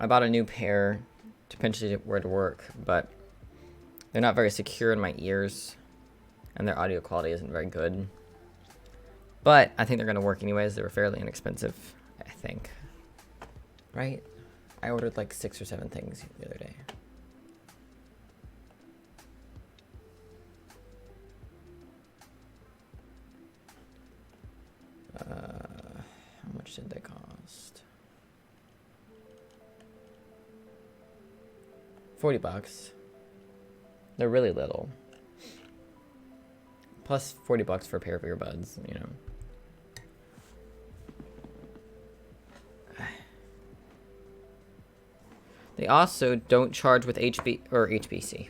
I bought a new pair to potentially wear to work, but they're not very secure in my ears, and their audio quality isn't very good. But I think they're going to work anyways. They were fairly inexpensive, I think. Right? I ordered like 6 or 7 things the other day. How much did they cost? $40. They're really little. Plus $40 for a pair of earbuds, you know. They also don't charge with HBC.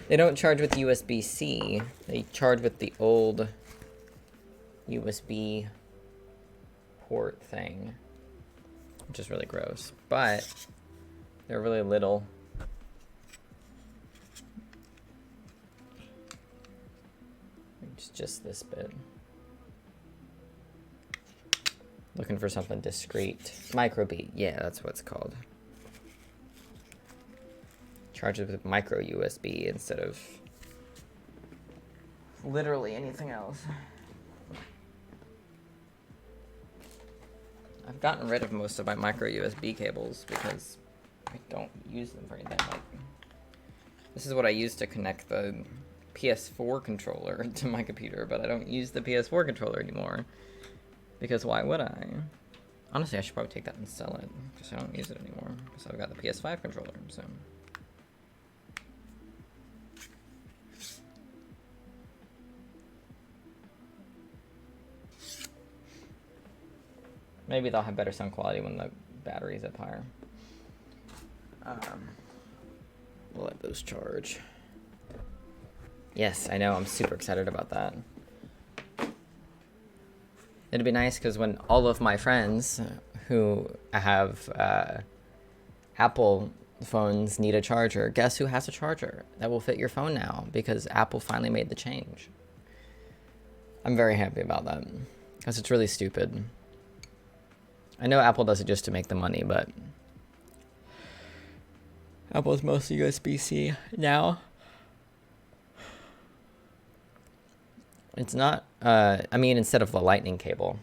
They don't charge with USB-C. They charge with the old USB port thing, which is really gross. But they're really little. It's just this bit. Looking for something discreet. Microbeat, yeah, that's what it's called. Charges with micro USB instead of literally anything else. I've gotten rid of most of my micro USB cables because I don't use them for anything. Like, this is what I use to connect the PS4 controller to my computer, but I don't use the PS4 controller anymore because why would I? Honestly, I should probably take that and sell it because I don't use it anymore because I've got the PS5 controller. So. Maybe they'll have better sound quality when the battery's up higher. We'll let those charge. Yes, I know. I'm super excited about that. It'd be nice because when all of my friends who have Apple phones need a charger, guess who has a charger that will fit your phone now because Apple finally made the change. I'm very happy about that because it's really stupid. I know Apple does it just to make the money, but Apple's mostly USB-C now. It's not, I mean, instead of the lightning cable.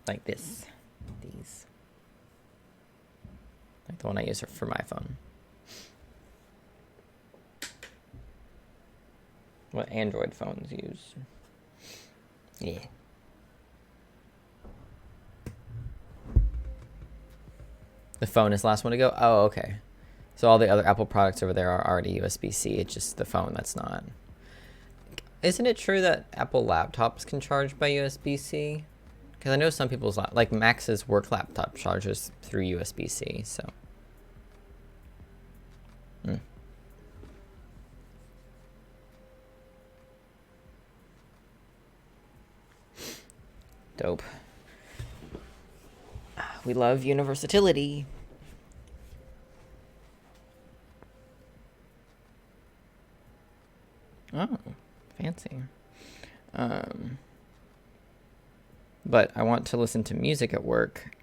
Like this. These. Like the one I use for my phone. What Android phones use. Yeah. The phone is the last one to go? Oh, okay. So all the other Apple products over there are already USB-C. It's just the phone that's not. Isn't it true that Apple laptops can charge by USB-C? Because I know some people's, like Max's work laptop charges through USB-C, so. Dope. We love universality. Oh, fancy. But I want to listen to music at work,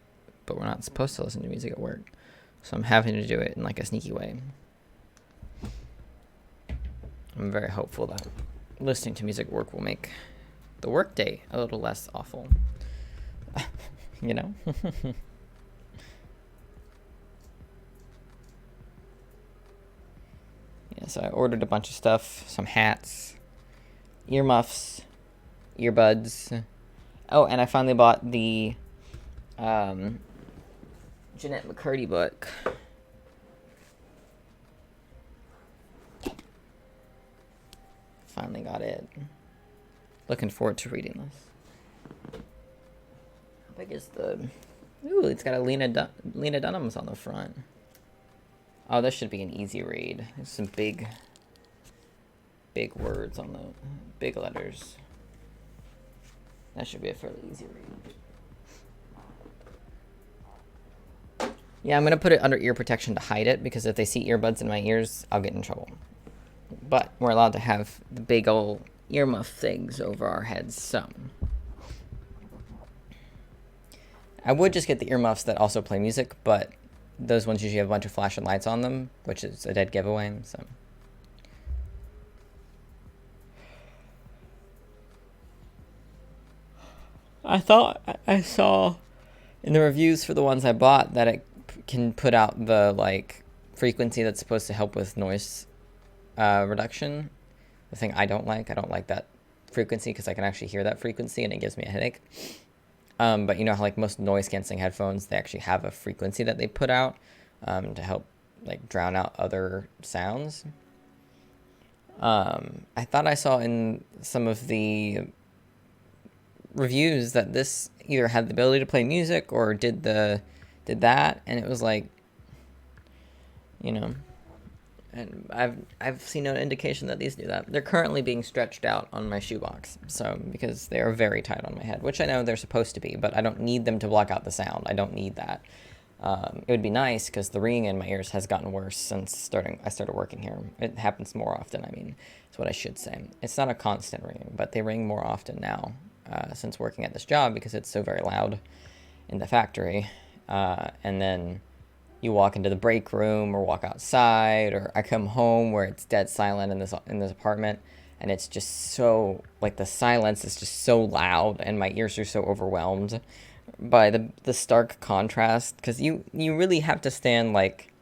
but we're not supposed to listen to music at work. So I'm having to do it in like a sneaky way. I'm very hopeful that listening to music at work will make the workday a little less awful. You know? Yeah, so I ordered a bunch of stuff, some hats, earmuffs, earbuds. Oh, and I finally bought the Jeanette McCurdy book. Finally got it. Looking forward to reading this. How big is the... Ooh, it's got a Lena Dunham's on the front. Oh, this should be an easy read. There's some big words on the big letters. That should be a fairly easy read. Yeah, I'm going to put it under ear protection to hide it, because if they see earbuds in my ears, I'll get in trouble. But we're allowed to have the big old earmuff things over our heads, so. I would just get the earmuffs that also play music, but those ones usually have a bunch of flashing lights on them, which is a dead giveaway, so. I thought I saw in the reviews for the ones I bought that it can put out the, like, frequency that's supposed to help with noise reduction. The thing I don't like that frequency because I can actually hear that frequency and it gives me a headache. But you know how, like, most noise canceling headphones, they actually have a frequency that they put out to help, like, drown out other sounds. I thought I saw in some of the reviews that this either had the ability to play music or did that, and it was like, you know, and I've seen no indication that these do that. They're currently being stretched out on my shoebox, so because they are very tight on my head, which I know they're supposed to be, but I don't need them to block out the sound. I don't need that. It would be nice because the ringing in my ears has gotten worse since I started working here. It happens more often, I mean, is what I should say. It's not a constant ringing, but they ring more often now since working at this job because it's so very loud in the factory. And then you walk into the break room or walk outside, or I come home where it's dead silent in this apartment, and it's just so, like, the silence is just so loud and my ears are so overwhelmed by the stark contrast, because you really have to stand, like,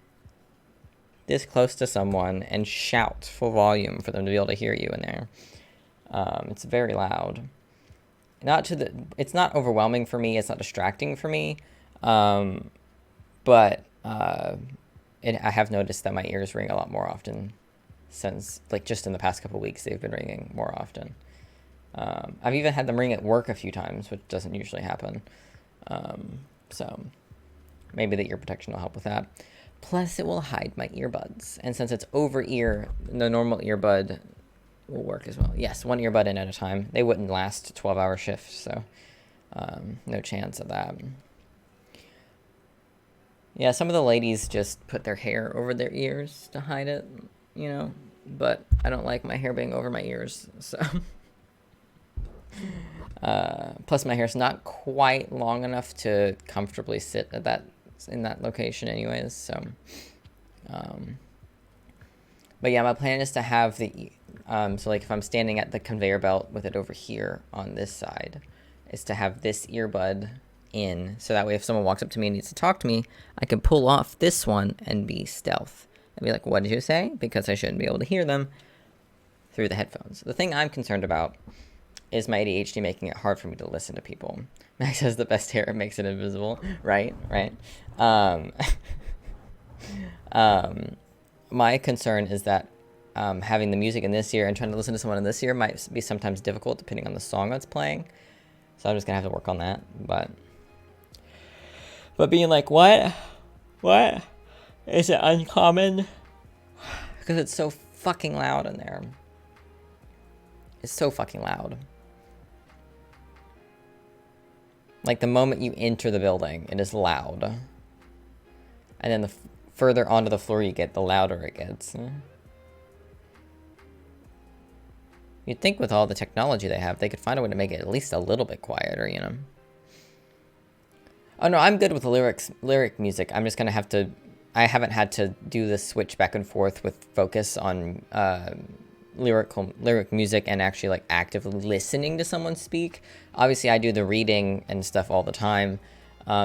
this close to someone and shout full volume for them to be able to hear you in there. It's very loud. It's not overwhelming for me, it's not distracting for me, but I have noticed that my ears ring a lot more often since, like, just in the past couple weeks, they've been ringing more often. I've even had them ring at work a few times, which doesn't usually happen. So maybe the ear protection will help with that. Plus, it will hide my earbuds. And since it's over ear, the normal earbud will work as well. Yes, one earbud in at a time. They wouldn't last 12-hour shifts, so no chance of that. Yeah, some of the ladies just put their hair over their ears to hide it, you know, but I don't like my hair being over my ears, so. Plus my hair's not quite long enough to comfortably sit in that location anyways, so. But yeah, my plan is to have so, like, if I'm standing at the conveyor belt with it over here on this side, is to have this earbud in, so that way if someone walks up to me and needs to talk to me, I can pull off this one and be stealth and be like, what did you say? Because I shouldn't be able to hear them through the headphones. The thing I'm concerned about is my ADHD making it hard for me to listen to people. Max has the best hair, it makes it invisible. Right. My concern is that having the music in this ear and trying to listen to someone in this ear might be sometimes difficult depending on the song that's playing. So I'm just gonna have to work on that. But being like, what? Is it uncommon? Because it's so fucking loud in there. It's so fucking loud. Like, the moment you enter the building, it is loud. And then the further onto the floor you get, the louder it gets. You'd think with all the technology they have, they could find a way to make it at least a little bit quieter, you know? Oh no, I'm good with lyric music. I'm just gonna have to... I haven't had to do the switch back and forth with focus on lyric music and actually, like, actively listening to someone speak. Obviously, I do the reading and stuff all the time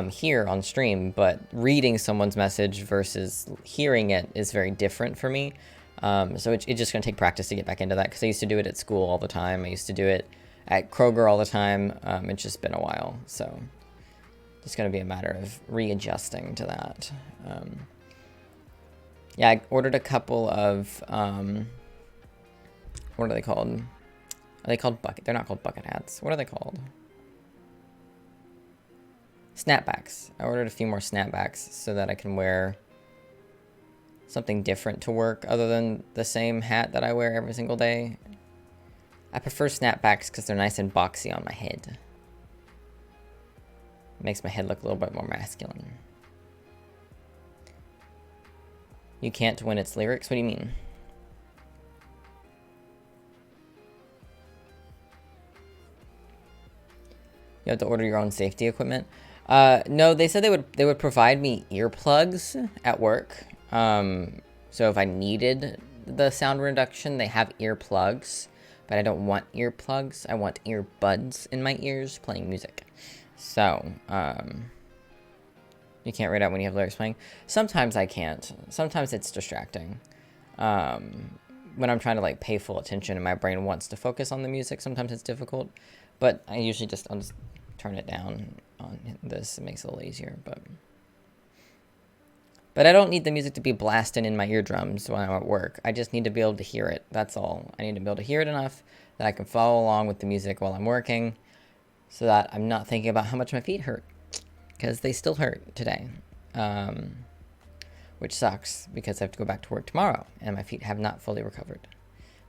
here on stream, but reading someone's message versus hearing it is very different for me. So it's just going to take practice to get back into that, because I used to do it at school all the time. I used to do it at Kroger all the time. It's just been a while, so it's going to be a matter of readjusting to that. Yeah, I ordered a couple of, what are they called? Are they called bucket? They're not called bucket hats. What are they called? Snapbacks. I ordered a few more snapbacks so that I can wear something different to work other than the same hat that I wear every single day. I prefer snapbacks because they're nice and boxy on my head. It makes my head look a little bit more masculine. You can't when it's lyrics? What do you mean? You have to order your own safety equipment. No, they said they would provide me earplugs at work. So if I needed the sound reduction, they have earplugs, but I don't want earplugs. I want earbuds in my ears playing music. So, you can't read out when you have lyrics playing. Sometimes I can't. Sometimes it's distracting. When I'm trying to like pay full attention and my brain wants to focus on the music, sometimes it's difficult. But I usually I'll just turn it down on this. It makes it a little easier, but I don't need the music to be blasting in my eardrums when I'm at work. I just need to be able to hear it. That's all. I need to be able to hear it enough that I can follow along with the music while I'm working, so that I'm not thinking about how much my feet hurt, because they still hurt today, which sucks because I have to go back to work tomorrow and my feet have not fully recovered.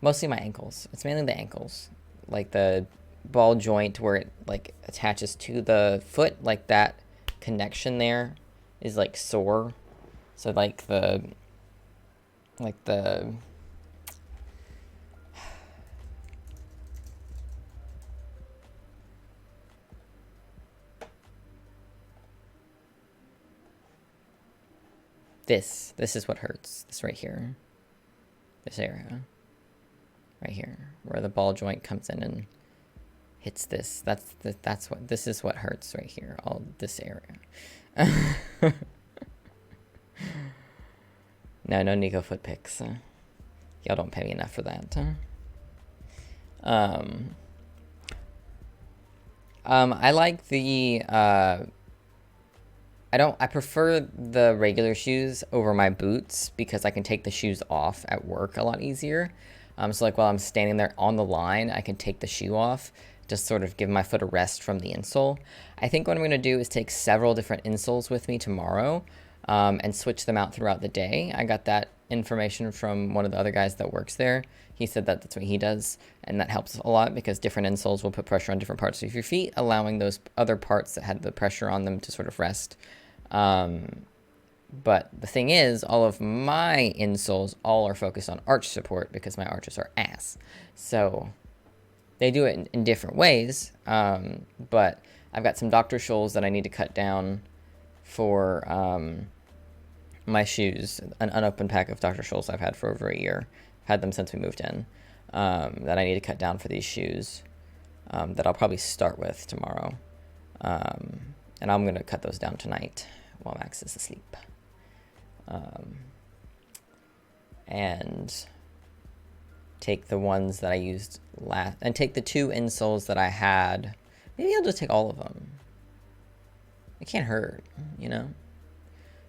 Mostly my ankles. It's mainly the ankles, like the ball joint where it like attaches to the foot, like that connection there is like sore. So like the this is what hurts. This right here. This area. Right here, where the ball joint comes in and hits this. This is what hurts right here. All this area. No Nico foot pics. Y'all don't pay me enough for that. I like the I prefer the regular shoes over my boots because I can take the shoes off at work a lot easier. So like while I'm standing there on the line, I can take the shoe off, just sort of give my foot a rest from the insole. I think what I'm going to do is take several different insoles with me tomorrow, and switch them out throughout the day. I got that information from one of the other guys that works there. He said that that's what he does, and that helps a lot because different insoles will put pressure on different parts of your feet, allowing those other parts that had the pressure on them to sort of rest. But the thing is, all of my insoles all are focused on arch support because my arches are ass. So they do it in different ways, but I've got some Dr. Scholl's that I need to cut down for my shoes, an unopened pack of Dr. Scholl's I've had for over a year. I've had them since we moved in, that I need to cut down for these shoes, that I'll probably start with tomorrow. And I'm going to cut those down tonight while Max is asleep. And take the ones that I used last, and take the 2 insoles that I had. Maybe I'll just take all of them. It can't hurt, you know?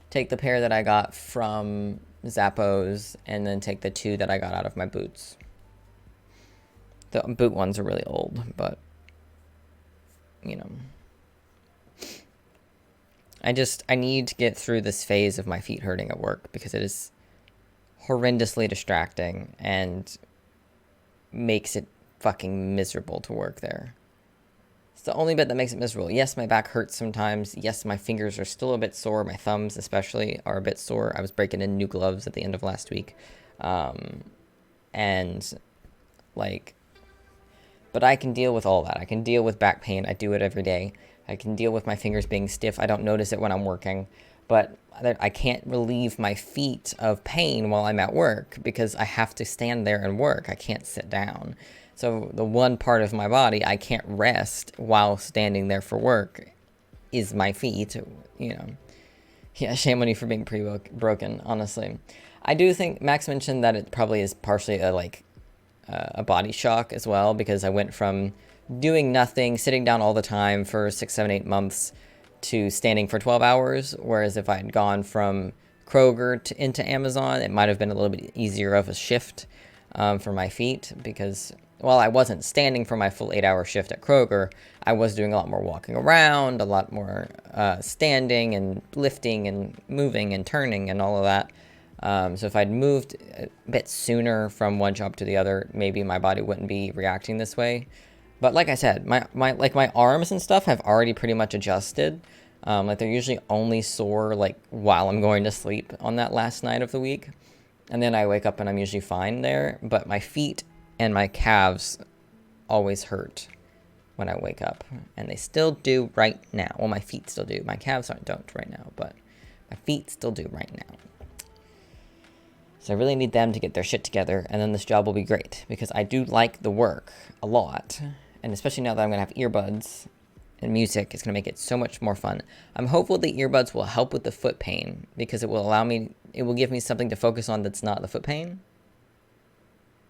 Take the pair that I got from Zappos, and then take the 2 that I got out of my boots. The boot ones are really old, but, you know. I need to get through this phase of my feet hurting at work because it is horrendously distracting and makes it fucking miserable to work there. It's the only bit that makes it miserable. Yes, my back hurts sometimes. Yes, my fingers are still a bit sore. My thumbs especially are a bit sore. I was breaking in new gloves at the end of last week. And like, but I can deal with all that. I can deal with back pain. I do it every day. I can deal with my fingers being stiff. I don't notice it when I'm working, but I can't relieve my feet of pain while I'm at work because I have to stand there and work. I can't sit down. So the one part of my body I can't rest while standing there for work is my feet, you know. Yeah, shame on you for being pre-broken, honestly. I do think Max mentioned that it probably is partially a body shock as well, because I went from doing nothing, sitting down all the time for 6, 7, 8 months to standing for 12 hours, whereas if I had gone from Kroger into Amazon, it might have been a little bit easier of a shift for my feet, because while I wasn't standing for my full 8-hour shift at Kroger, I was doing a lot more walking around, a lot more standing and lifting and moving and turning and all of that. So if I'd moved a bit sooner from one job to the other, maybe my body wouldn't be reacting this way. But like I said, my arms and stuff have already pretty much adjusted. Like they're usually only sore like while I'm going to sleep on that last night of the week. And then I wake up and I'm usually fine there. But my feet and my calves always hurt when I wake up. And they still do right now. Well, my feet still do. My calves don't right now, but my feet still do right now. So I really need them to get their shit together, and then this job will be great, because I do like the work a lot. And especially now that I'm going to have earbuds and music, it's going to make it so much more fun. I'm hopeful the earbuds will help with the foot pain, because it will give me something to focus on that's not the foot pain.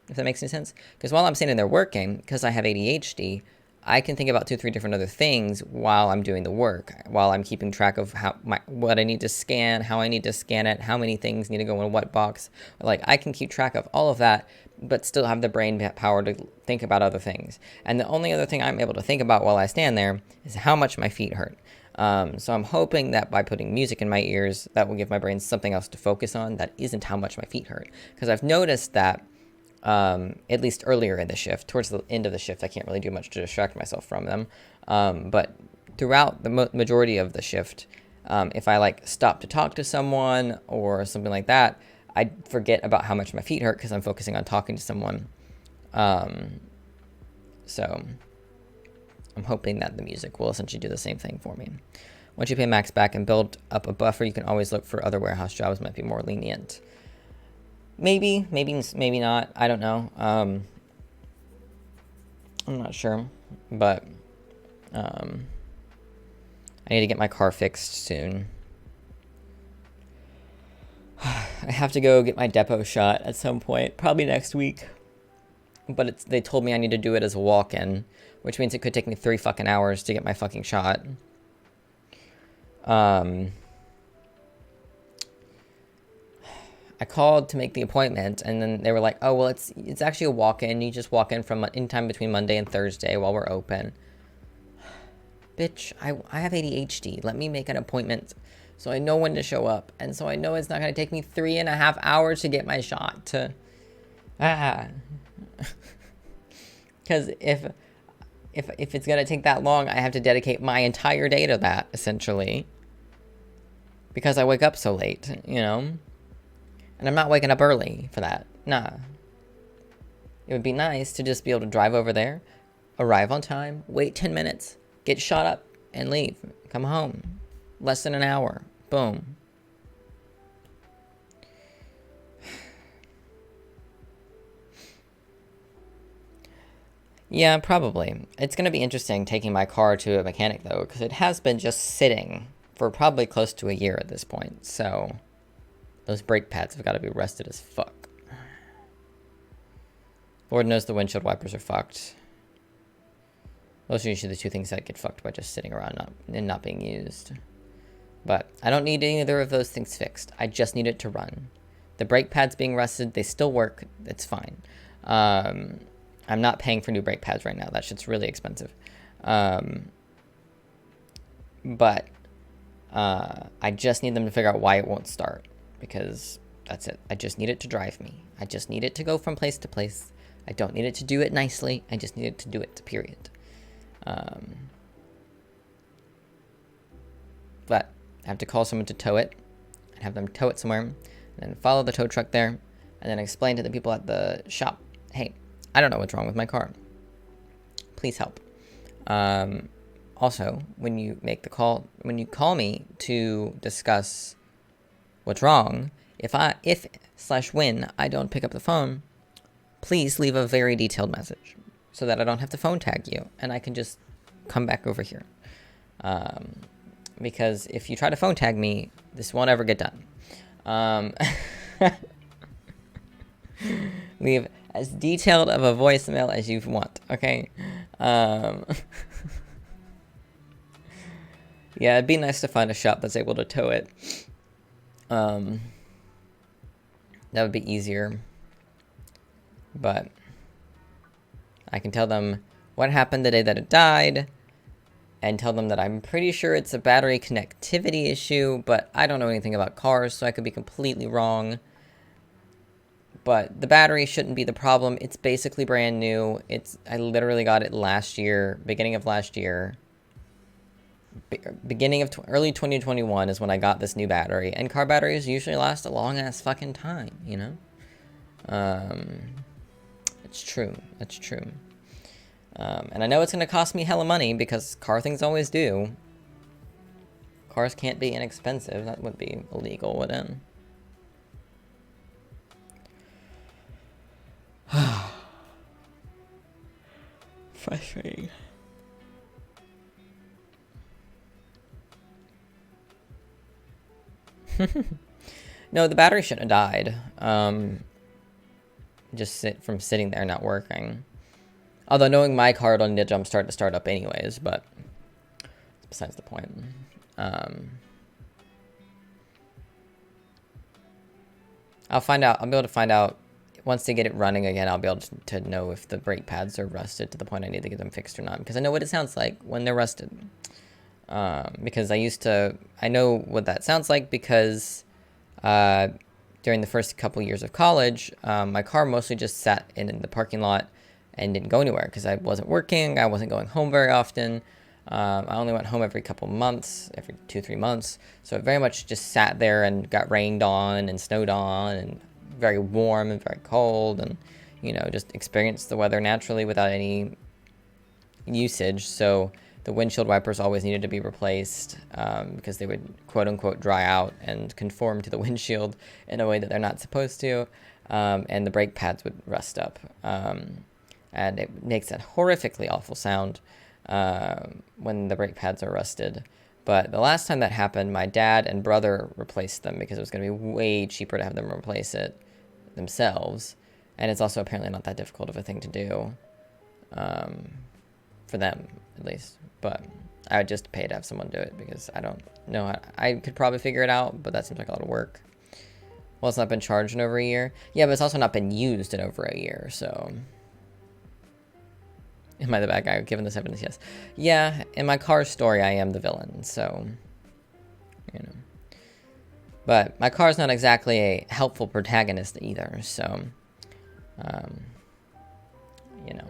If that makes any sense. Because while I'm sitting there working, because I have ADHD, I can think about 2 or 3 different other things while I'm doing the work, while I'm keeping track of what I need to scan, how I need to scan it, how many things need to go in what box. Like, I can keep track of all of that, but still have the brain power to think about other things. And the only other thing I'm able to think about while I stand there is how much my feet hurt. So I'm hoping that by putting music in my ears, that will give my brain something else to focus on that isn't how much my feet hurt. Because I've noticed that at least earlier in the shift, towards the end of the shift, I can't really do much to distract myself from them. But throughout the majority of the shift, if I like stop to talk to someone or something like that, I forget about how much my feet hurt because I'm focusing on talking to someone. So I'm hoping that the music will essentially do the same thing for me. Once you pay max back and build up a buffer, you can always look for other warehouse jobs might be more lenient. Maybe not. I don't know. I'm not sure, but I need to get my car fixed soon. I have to go get my depot shot at some point, probably next week. But they told me I need to do it as a walk-in, which means it could take me 3 fucking hours to get my fucking shot. I called to make the appointment, and then they were like, oh, well, it's actually a walk-in. You just walk in from in time between Monday and Thursday while we're open. Bitch, I have ADHD. Let me make an appointment so I know when to show up. And so I know it's not going to take me 3.5 hours to get my shot. Because if it's going to take that long, I have to dedicate my entire day to that, essentially. Because I wake up so late, you know? And I'm not waking up early for that. Nah. It would be nice to just be able to drive over there, arrive on time, wait 10 minutes, get shot up, and leave. Come home. Less than an hour. Boom. Yeah, probably. It's going to be interesting taking my car to a mechanic, though, because it has been just sitting for probably close to a year at this point, so those brake pads have got to be rusted as fuck. Lord knows the windshield wipers are fucked. Those are usually the 2 things that get fucked by just sitting around and not being used. But I don't need either of those things fixed. I just need it to run. The brake pads being rusted, they still work. It's fine. I'm not paying for new brake pads right now. That shit's really expensive. But I just need them to figure out why it won't start. Because that's it. I just need it to drive me. I just need it to go from place to place. I don't need it to do it nicely. I just need it to do it, period. But I have to call someone to tow it and have them tow it somewhere and then follow the tow truck there and then explain to the people at the shop, hey, I don't know what's wrong with my car. Please help. Also, when you make the call, when you call me to discuss what's wrong, if/when I don't pick up the phone, please leave a very detailed message so that I don't have to phone tag you and I can just come back over here. Because if you try to phone tag me, this won't ever get done. Leave as detailed of a voicemail as you want, okay? Yeah, it'd be nice to find a shop that's able to tow it. That would be easier. But I can tell them what happened the day that it died and tell them that I'm pretty sure it's a battery connectivity issue, but I don't know anything about cars, so I could be completely wrong. But the battery shouldn't be the problem. It's basically brand new. I literally got it last year, beginning of last year. Beginning of early 2021 is when I got this new battery, and car batteries usually last a long ass fucking time, you know? It's true. That's true. And I know it's going to cost me hella money because car things always do. Cars can't be inexpensive. That would be illegal, wouldn't it? Frustrating. No, the battery shouldn't have died. Just from sitting there not working. Although knowing my car don't need a jump start to start up anyways, but besides the point. I'll find out. I'll be able to find out once they get it running again. I'll be able to know if the brake pads are rusted to the point I need to get them fixed or not, because I know what it sounds like when they're rusted. Because I know what that sounds like because during the first couple years of college, my car mostly just sat in the parking lot and didn't go anywhere because I wasn't working. I wasn't going home very often. I only went home every couple months, every 2-3 months. So it very much just sat there and got rained on and snowed on and very warm and very cold, and, you know, just experienced the weather naturally without any usage. So the windshield wipers always needed to be replaced because they would quote unquote dry out and conform to the windshield in a way that they're not supposed to. And the brake pads would rust up. And it makes that horrifically awful sound when the brake pads are rusted. But the last time that happened, my dad and brother replaced them because it was going to be way cheaper to have them replace it themselves. And it's also apparently not that difficult of a thing to do, for them at least. But I would just pay to have someone do it because I don't know how. I could probably figure it out, but that seems like a lot of work. Well, it's not been charged in over a year. Yeah, but it's also not been used in over a year, so... Am I the bad guy? Given this evidence, yes. Yeah, in my car story, I am the villain, so... You know. But my car's not exactly a helpful protagonist either, so... You know.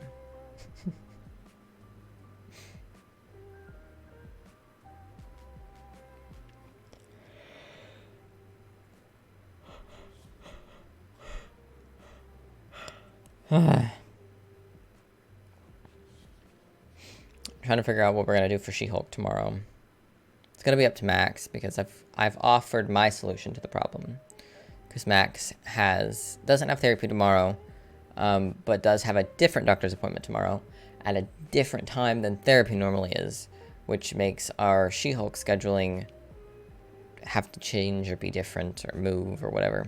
Trying to figure out what we're gonna do for She-Hulk tomorrow. It's gonna be up to Max because I've offered my solution to the problem. Because Max doesn't have therapy tomorrow, but does have a different doctor's appointment tomorrow at a different time than therapy normally is, which makes our She-Hulk scheduling have to change or be different or move or whatever.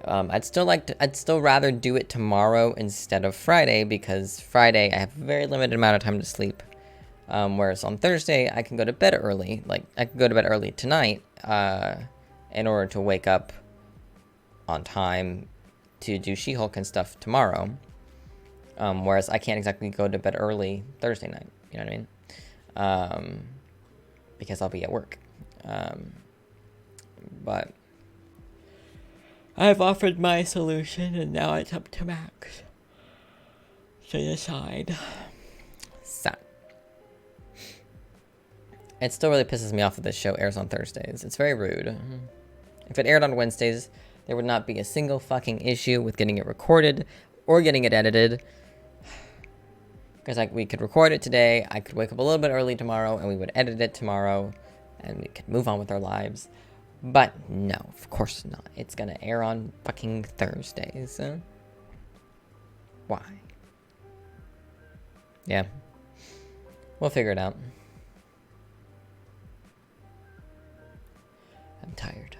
I'd still rather do it tomorrow instead of Friday, because Friday I have a very limited amount of time to sleep. Whereas on Thursday I can go to bed early. Like, I can go to bed early tonight, in order to wake up on time to do She-Hulk and stuff tomorrow. Whereas I can't exactly go to bed early Thursday night. You know what I mean? Because I'll be at work. But I've offered my solution, and now it's up to Max to decide. So, it still really pisses me off that this show airs on Thursdays. It's very rude. If it aired on Wednesdays, there would not be a single fucking issue with getting it recorded or getting it edited. Because we could record it today, I could wake up a little bit early tomorrow, and we would edit it tomorrow, and we could move on with our lives. But no, of course not. It's gonna air on fucking Thursdays. Why? Yeah. We'll figure it out. I'm tired.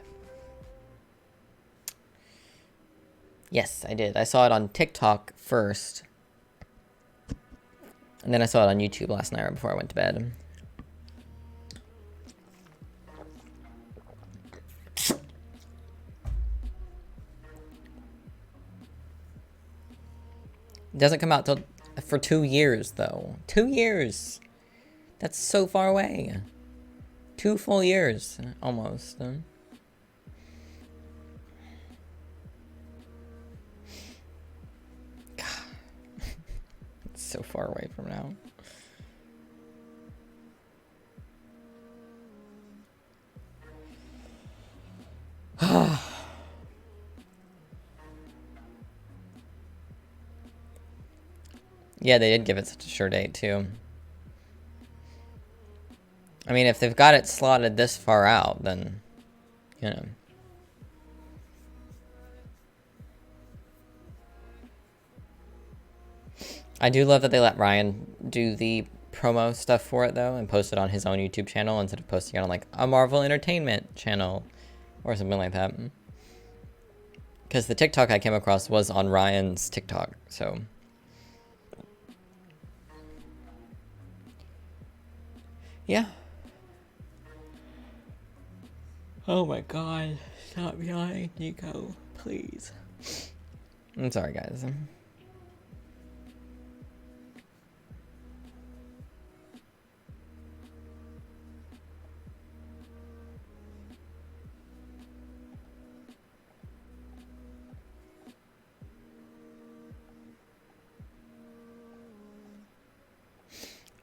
Yes, I did. I saw it on TikTok first. And then I saw it on YouTube last night right before I went to bed. It doesn't come out for 2 years, though. 2 years! That's so far away. 2 full years, almost. God. It's so far away from now. Yeah, they did give it such a sure date, too. I mean, if they've got it slotted this far out, then, you know. I do love that they let Ryan do the promo stuff for it, though, and post it on his own YouTube channel instead of posting it on, like, a Marvel Entertainment channel or something like that. Because the TikTok I came across was on Ryan's TikTok, so... Yeah. Oh my god. Stop yawning, Nico. Please. I'm sorry, guys.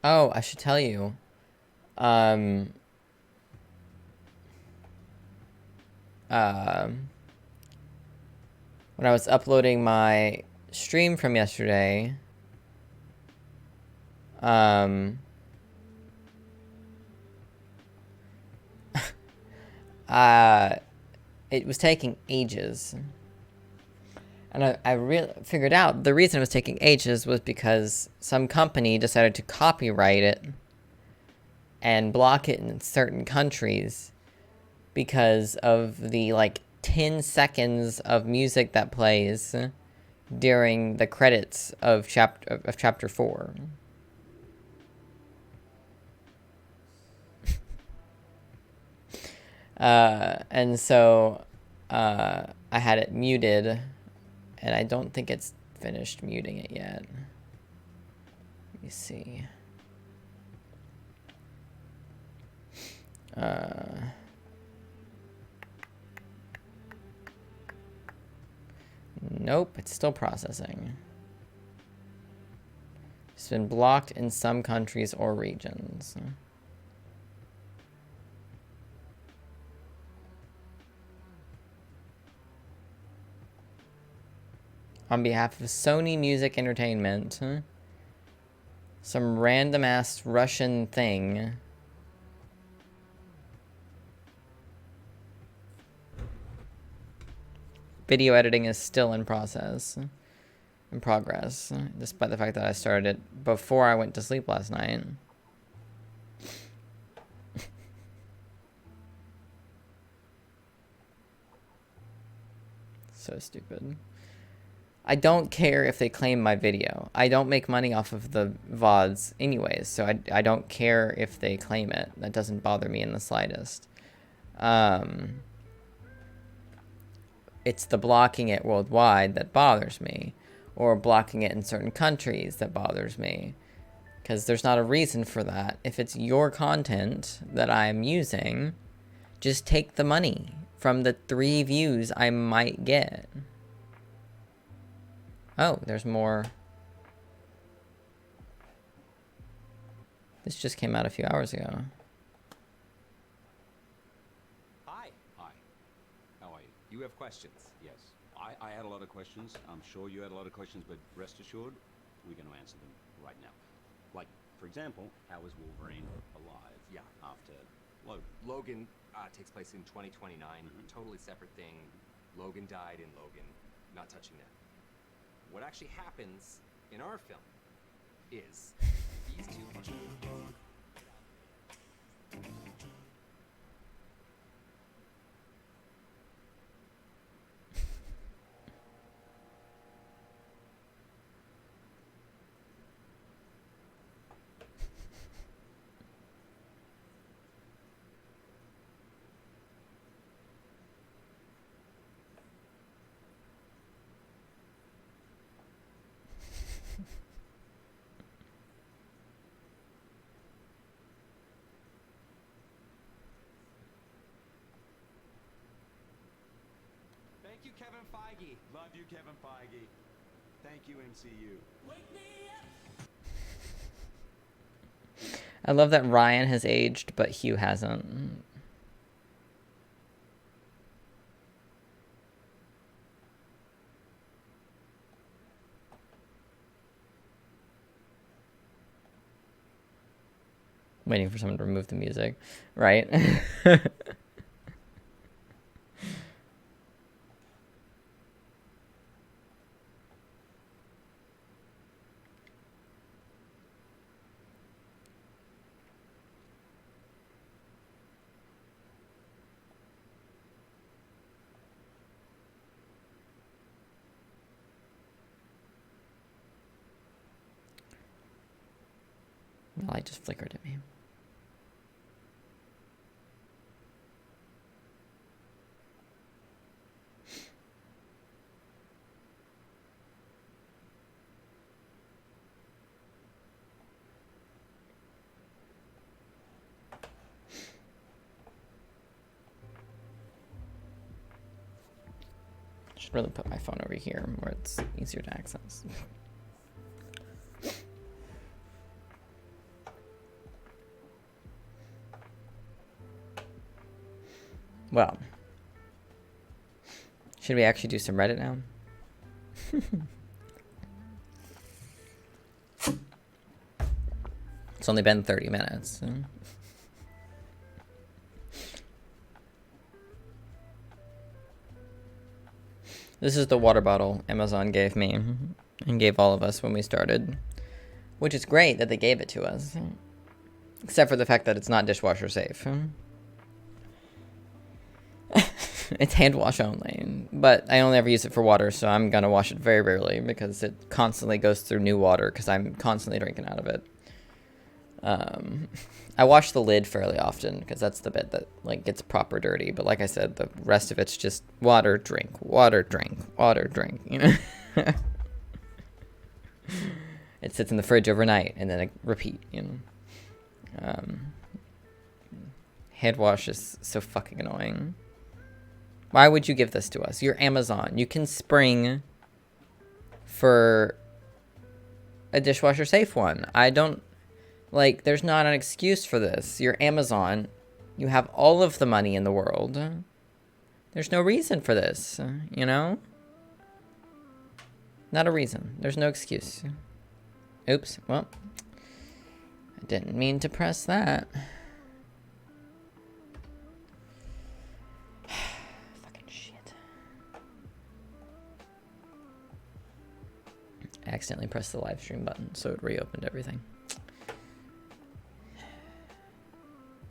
Oh, I should tell you. When I was uploading my stream from yesterday, it was taking ages. And I really figured out the reason it was taking ages was because some company decided to copyright it and block it in certain countries because of the, like, 10 seconds of music that plays during the credits of chapter 4. And so I had it muted, and I don't think it's finished muting it yet. Let me see. Nope, it's still processing. It's been blocked in some countries or regions. On behalf of Sony Music Entertainment, some random-ass Russian thing. Video editing is still in progress, despite the fact that I started it before I went to sleep last night. So stupid. I don't care if they claim my video. I don't make money off of the VODs anyways, so I don't care if they claim it. That doesn't bother me in the slightest. It's the blocking it worldwide that bothers me, or blocking it in certain countries that bothers me, because there's not a reason for that. If it's your content that I'm using, just take the money from the 3 views I might get. Oh, there's more. This just came out a few hours ago. Hi. Hi. How are you? You have questions? Yes. I had a lot of questions. I'm sure you had a lot of questions, but rest assured, we're going to answer them right now. Like, for example, how is Wolverine alive? Yeah. After Logan. Logan takes place in 2029. Totally separate thing. Logan died in Logan. Not touching that. What actually happens in our film is these two... Thank you, Kevin Feige. Love you, Kevin Feige. Thank you, MCU. Wake me up. I love that Ryan has aged, but Hugh hasn't. Waiting for someone to remove the music, right? The light just flickered at me. Should really put my phone over here where it's easier to access. Well, should we actually do some Reddit now? It's only been 30 minutes. So. This is the water bottle Amazon gave me and gave all of us when we started, which is great that they gave it to us, except for the fact that it's not dishwasher safe. It's hand wash only, but I only ever use it for water, so I'm gonna wash it very rarely because it constantly goes through new water because I'm constantly drinking out of it. I wash the lid fairly often because that's the bit that like gets proper dirty, but like I said, the rest of it's just water, drink, water, drink, water, drink, you know. It sits in the fridge overnight and then I repeat, you know. Hand wash is so fucking annoying. Why would you give this to us? You're Amazon. You can spring for a dishwasher safe one. I don't, like, there's not an excuse for this. You're Amazon. You have all of the money in the world. There's no reason for this, you know? Not a reason. There's no excuse. Oops. Well, I didn't mean to press that. I accidentally pressed the live stream button, so it reopened everything.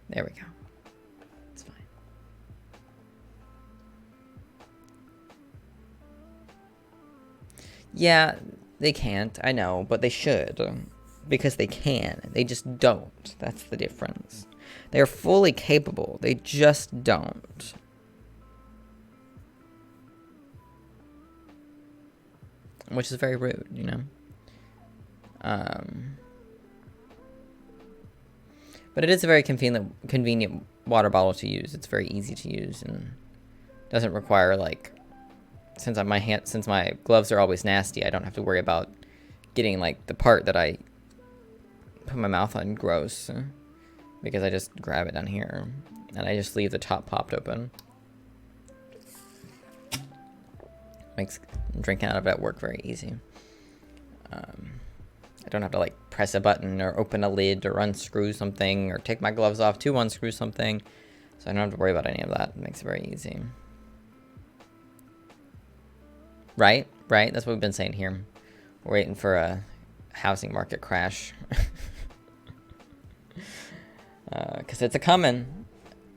There we go. It's fine. Yeah, they can't, I know, but they should. Because they can. They just don't. That's the difference. They're fully capable. They just don't. Which is very rude, you know? But it is a very convenient water bottle to use. It's very easy to use and doesn't require, like, since my gloves are always nasty, I don't have to worry about getting, like, the part that I put my mouth on gross, because I just grab it down here and I just leave the top popped open. Makes drinking out of it at work very easy. I don't have to like press a button or open a lid or unscrew something or take my gloves off to unscrew something. So I don't have to worry about any of that. It makes it very easy. Right? Right? That's what we've been saying here. We're waiting for a housing market crash. Because it's a coming.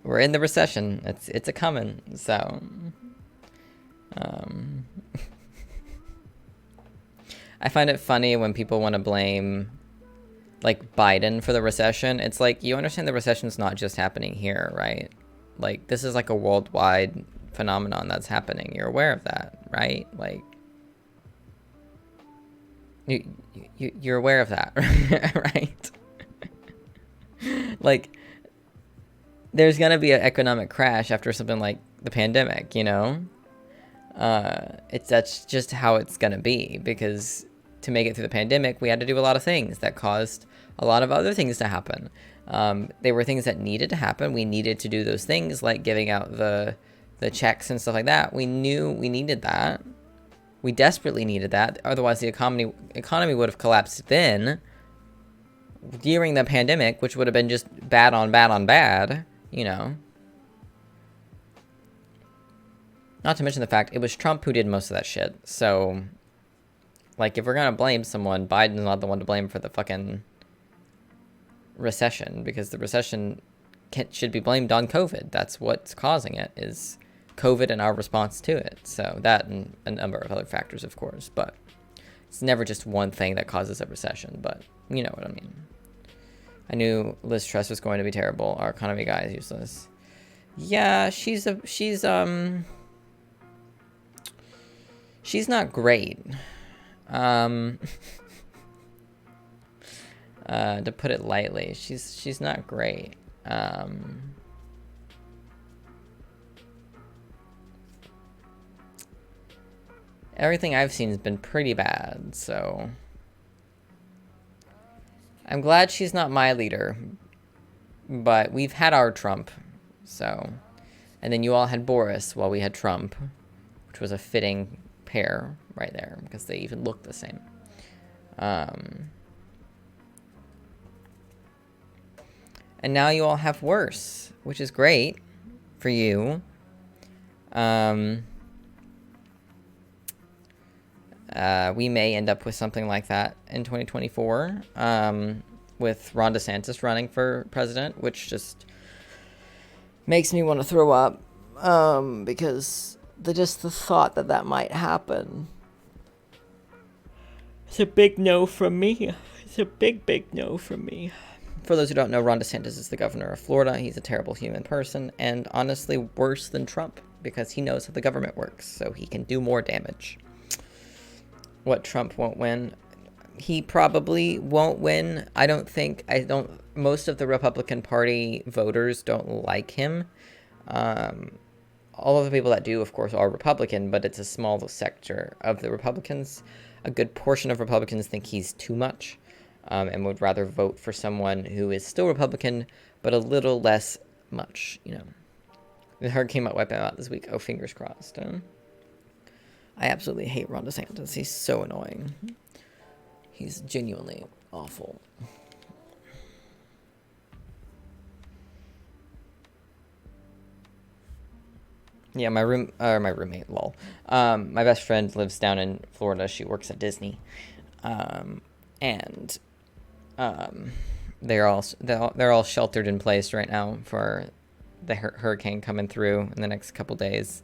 We're in the recession. It's a coming. So... I find it funny when people want to blame like Biden for the recession. It's like, you understand the recession's not just happening here, right? Like, this is like a worldwide phenomenon that's happening. You're aware of that, right? Like, you're aware of that, right? Like, there's gonna be an economic crash after something like the pandemic, you know? That's just how it's gonna be, because to make it through the pandemic, we had to do a lot of things that caused a lot of other things to happen. They were things that needed to happen. We needed to do those things, like giving out the checks and stuff like that. We knew we needed that. We desperately needed that. Otherwise, the economy would have collapsed then. during the pandemic, which would have been just bad on bad on bad, you know. Not to mention the fact it was Trump who did most of that shit. So, like, if we're gonna blame someone, Biden's not the one to blame for the fucking recession, because the recession should be blamed on COVID. That's what's causing it, is COVID and our response to it. So that and a number of other factors, of course, but it's never just one thing that causes a recession, but you know what I mean. I knew Liz Truss was going to be terrible. Our economy guy is useless. Yeah, she's not great. To put it lightly, she's not great. Everything I've seen has been pretty bad, so I'm glad she's not my leader. But we've had our Trump, so, and then you all had Boris while we had Trump, which was a fitting pair right there because they even look the same. And now you all have worse, which is great for you. We may end up with something like that in 2024, with Ron DeSantis running for president, which just makes me want to throw up, because the thought that might happen. It's a big no from me. It's a big, big no from me. For those who don't know, Ron DeSantis is the governor of Florida. He's a terrible human person, and honestly worse than Trump, because he knows how the government works, so he can do more damage. What Trump won't win, he probably won't win. Most of the Republican Party voters don't like him. All of the people that do, of course, are Republican, but it's a small sector of the Republicans. A good portion of Republicans think he's too much, and would rather vote for someone who is still Republican, but a little less much, you know. The hurricane might wipe him out this week. Oh, fingers crossed. I absolutely hate Ron DeSantis. He's so annoying. He's genuinely awful. Yeah, my roommate, lol. My best friend lives down in Florida. She works at Disney. And they're all sheltered in place right now for the hurricane coming through in the next couple days.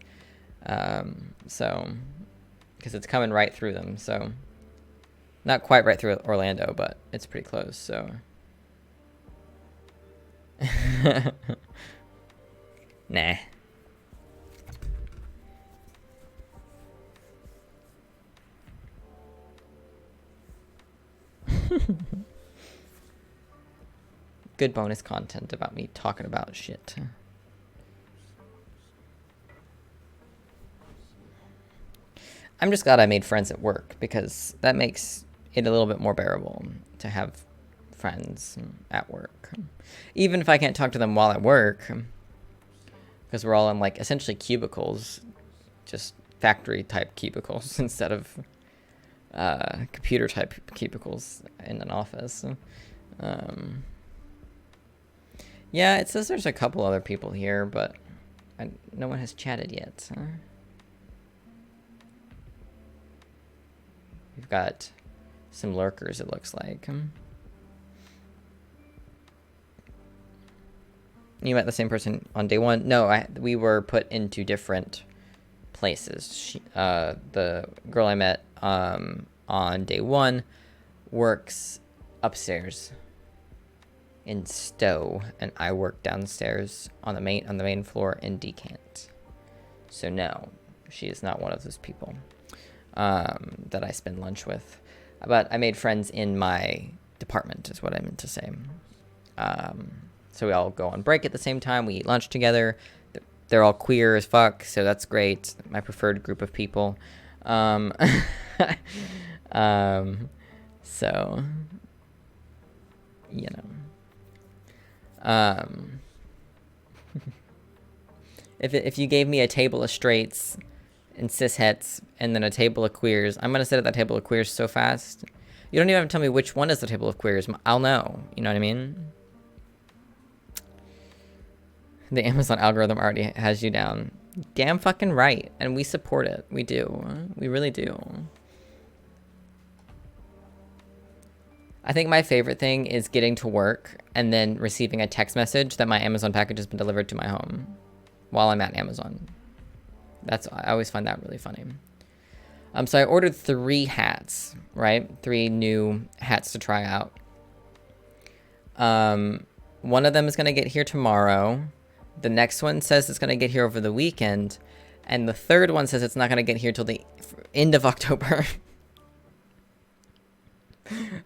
So, because it's coming right through them, so not quite right through Orlando, but it's pretty close. So, nah. Good bonus content about me talking about shit. I'm just glad I made friends at work, because that makes it a little bit more bearable to have friends at work. Even if I can't talk to them while at work, because we're all in, like, essentially cubicles, just factory type cubicles instead of computer type cubicles in an office. Yeah, it says there's a couple other people here, but no one has chatted yet. We've got some lurkers, it looks like. You met the same person on day one? No, we were put into different places. The girl I met on day one works upstairs in Stowe, and I work downstairs on the main floor in Decant. So no, she is not one of those people that I spend lunch with. But I made friends in my department, is what I meant to say. So we all go on break at the same time. We eat lunch together. They're all queer as fuck, so that's great. My preferred group of people. So, you know. If you gave me a table of straights and cishets and then a table of queers, I'm gonna sit at that table of queers so fast You don't even have to tell me which one is the table of queers. I'll know. You know what I mean? The Amazon algorithm already has you down. Damn fucking right. And we support it. We do. We really do. I think my favorite thing is getting to work and then receiving a text message that my Amazon package has been delivered to my home while I'm at Amazon. I always find that really funny. So I ordered 3 hats, right? 3 new hats to try out. One of them is going to get here tomorrow. The next one says it's going to get here over the weekend. And the third one says it's not going to get here till the end of October.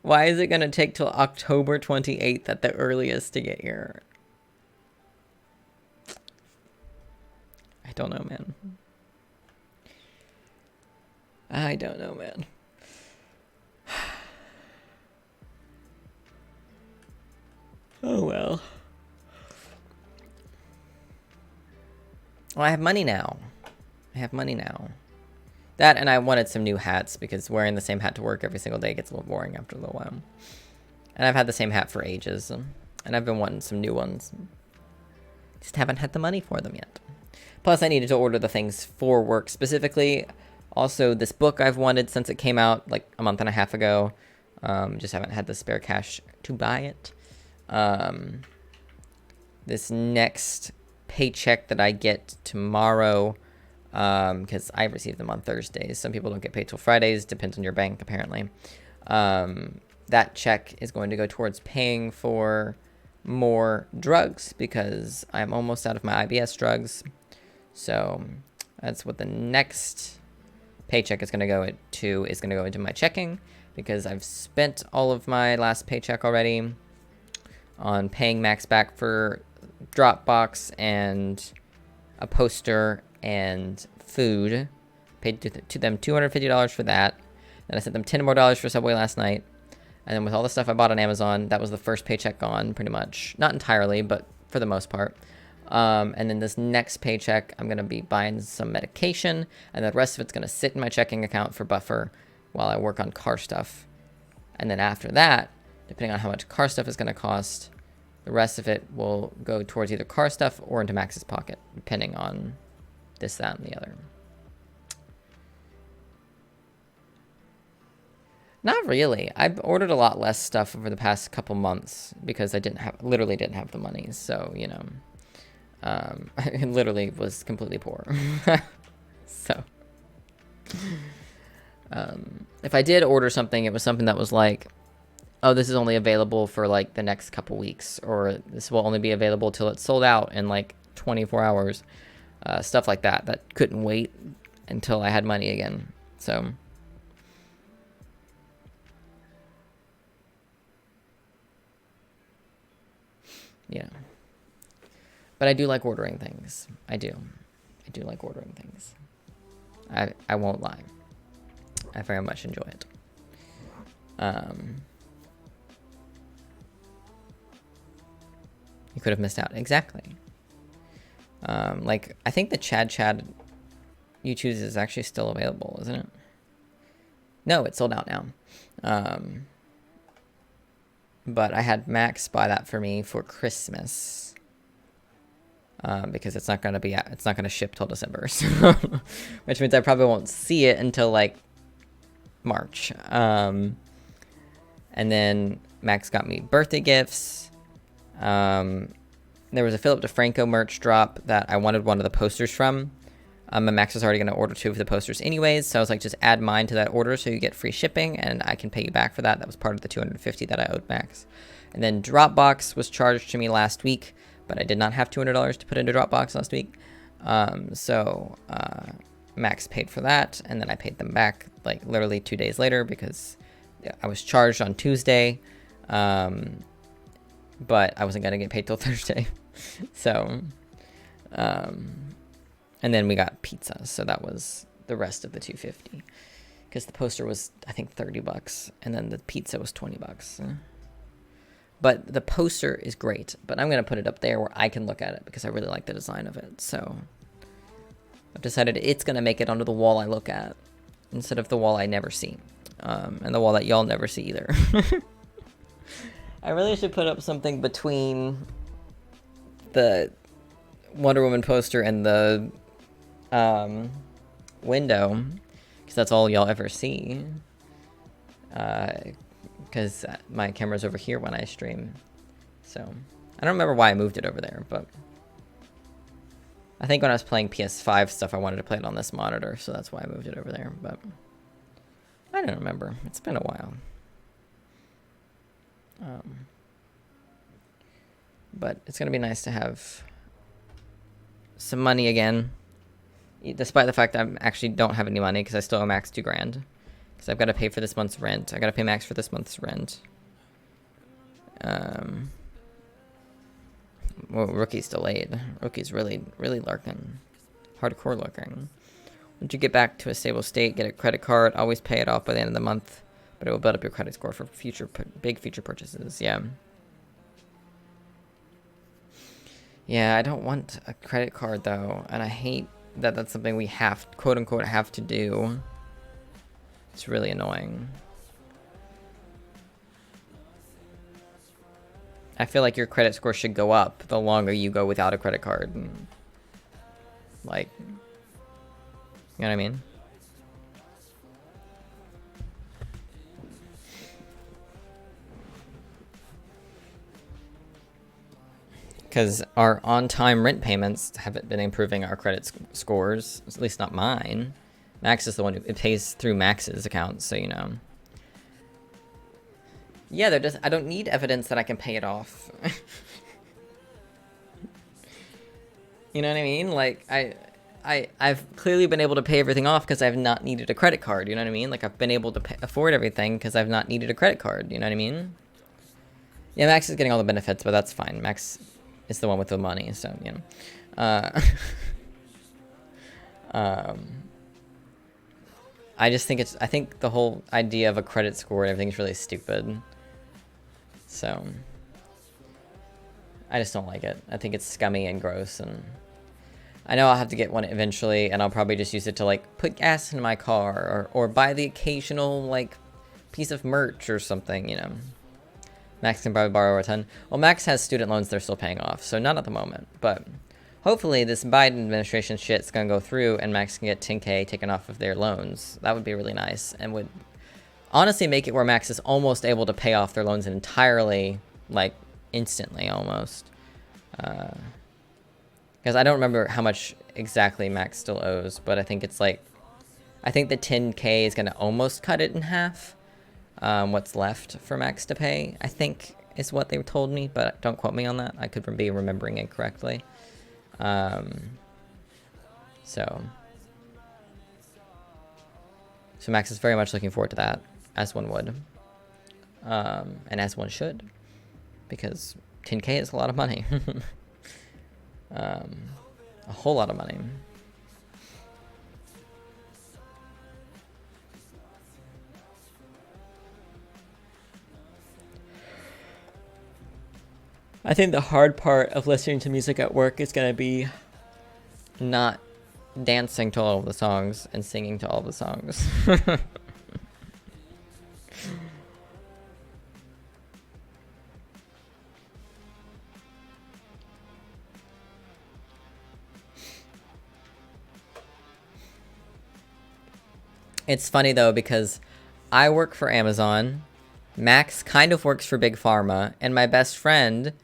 Why is it going to take till October 28th at the earliest to get here? I don't know, man. I don't know, man. Oh, well. Well, I have money now. That, and I wanted some new hats, because wearing the same hat to work every single day gets a little boring after a little while. And I've had the same hat for ages, and I've been wanting some new ones. Just haven't had the money for them yet. Plus, I needed to order the things for work specifically. Also, this book I've wanted since it came out like a month and a half ago. Just haven't had the spare cash to buy it. This next paycheck that I get tomorrow, because I receive them on Thursdays. Some people don't get paid till Fridays. Depends on your bank, apparently. That check is going to go towards paying for more drugs, because I'm almost out of my IBS drugs. So that's what the next paycheck is going to go to. Is going to go into my checking, because I've spent all of my last paycheck already on paying Max back for Dropbox and a poster and food. Paid to them $250 for that. Then I sent them $10 more for Subway last night. And then with all the stuff I bought on Amazon, that was the first paycheck gone, pretty much. Not entirely, but for the most part. And then this next paycheck, I'm going to be buying some medication, and the rest of it's going to sit in my checking account for buffer while I work on car stuff. And then after that, depending on how much car stuff is going to cost, the rest of it will go towards either car stuff or into Max's pocket, depending on this, that, and the other. Not really. I've ordered a lot less stuff over the past couple months because I literally didn't have the money. So, you know, I literally was completely poor. So, if I did order something, it was something that was like, oh, this is only available for like the next couple weeks, or this will only be available till it's sold out in like 24 hours. Stuff like that, that couldn't wait until I had money again. So, yeah. But I do like ordering things. I do like ordering things. I won't lie. I very much enjoy it. You could have missed out. Exactly. Like, I think the Chad you choose is actually still available, isn't it? No, it's sold out now. But I had Max buy that for me for Christmas. Because it's not gonna ship till December, so which means I probably won't see it until like March. And then Max got me birthday gifts. There was a Philip DeFranco merch drop that I wanted one of the posters from. And Max was already going to order 2 of the posters anyways, so I was like, just add mine to that order so you get free shipping, and I can pay you back for that. That was part of the $250 that I owed Max. And then Dropbox was charged to me last week, but I did not have $200 to put into Dropbox last week. So Max paid for that, and then I paid them back like literally 2 days later because I was charged on Tuesday, but I wasn't going to get paid till Thursday. So, and then we got pizza, so that was the rest of the $250, because the poster was, I think, $30, and then the pizza was $20. But the poster is great, but I'm going to put it up there where I can look at it because I really like the design of it. So I've decided it's going to make it onto the wall I look at instead of the wall I never see. and the wall that y'all never see either. I really should put up something between the Wonder Woman poster and the window, because that's all y'all ever see. Because my camera's over here when I stream. So, I don't remember why I moved it over there, but I think when I was playing PS5 stuff, I wanted to play it on this monitor, so that's why I moved it over there, but I don't remember. It's been a while. But it's going to be nice to have some money again, despite the fact that I actually don't have any money, because I still owe Max $2,000. Because I've got to pay for this month's rent. I got to pay Max for this month's rent. Well, Rookie's delayed. Rookie's really, really lurking. Hardcore lurking. Once you get back to a stable state, get a credit card. Always pay it off by the end of the month. But it will build up your credit score for big future purchases. Yeah. Yeah, I don't want a credit card, though. And I hate that that's something we have, quote-unquote, have to do. It's really annoying. I feel like your credit score should go up the longer you go without a credit card. And, like, you know what I mean? Because our on-time rent payments haven't been improving our credit scores, at least not mine. Max is the one who it pays through Max's account, so you know. Yeah, they're just, I don't need evidence that I can pay it off. You know what I mean? Like, I've clearly been able to pay everything off because I've not needed a credit card, you know what I mean? Like, I've been able to afford everything because I've not needed a credit card, you know what I mean? Yeah, Max is getting all the benefits, but that's fine. Max is the one with the money, so, you know. I just think I think the whole idea of a credit score and everything is really stupid. So, I just don't like it. I think it's scummy and gross, and I know I'll have to get one eventually, and I'll probably just use it to, like, put gas in my car, or buy the occasional, like, piece of merch or something, you know. Max can probably borrow a ton. Well, Max has student loans they're still paying off, so not at the moment, but hopefully this Biden administration shit's gonna go through and Max can get 10K taken off of their loans. That would be really nice, and would honestly make it where Max is almost able to pay off their loans entirely, like, instantly, almost. Because I don't remember how much exactly Max still owes, but I think it's like, I think the 10K is gonna almost cut it in half. What's left for Max to pay, I think, is what they told me, but don't quote me on that. I could be remembering it correctly. So Max is very much looking forward to that, as one would, and as one should, because 10K is a lot of money. A whole lot of money. I think the hard part of listening to music at work is going to be not dancing to all of the songs and singing to all the songs. It's funny though, because I work for Amazon, Max kind of works for Big Pharma, and my best friend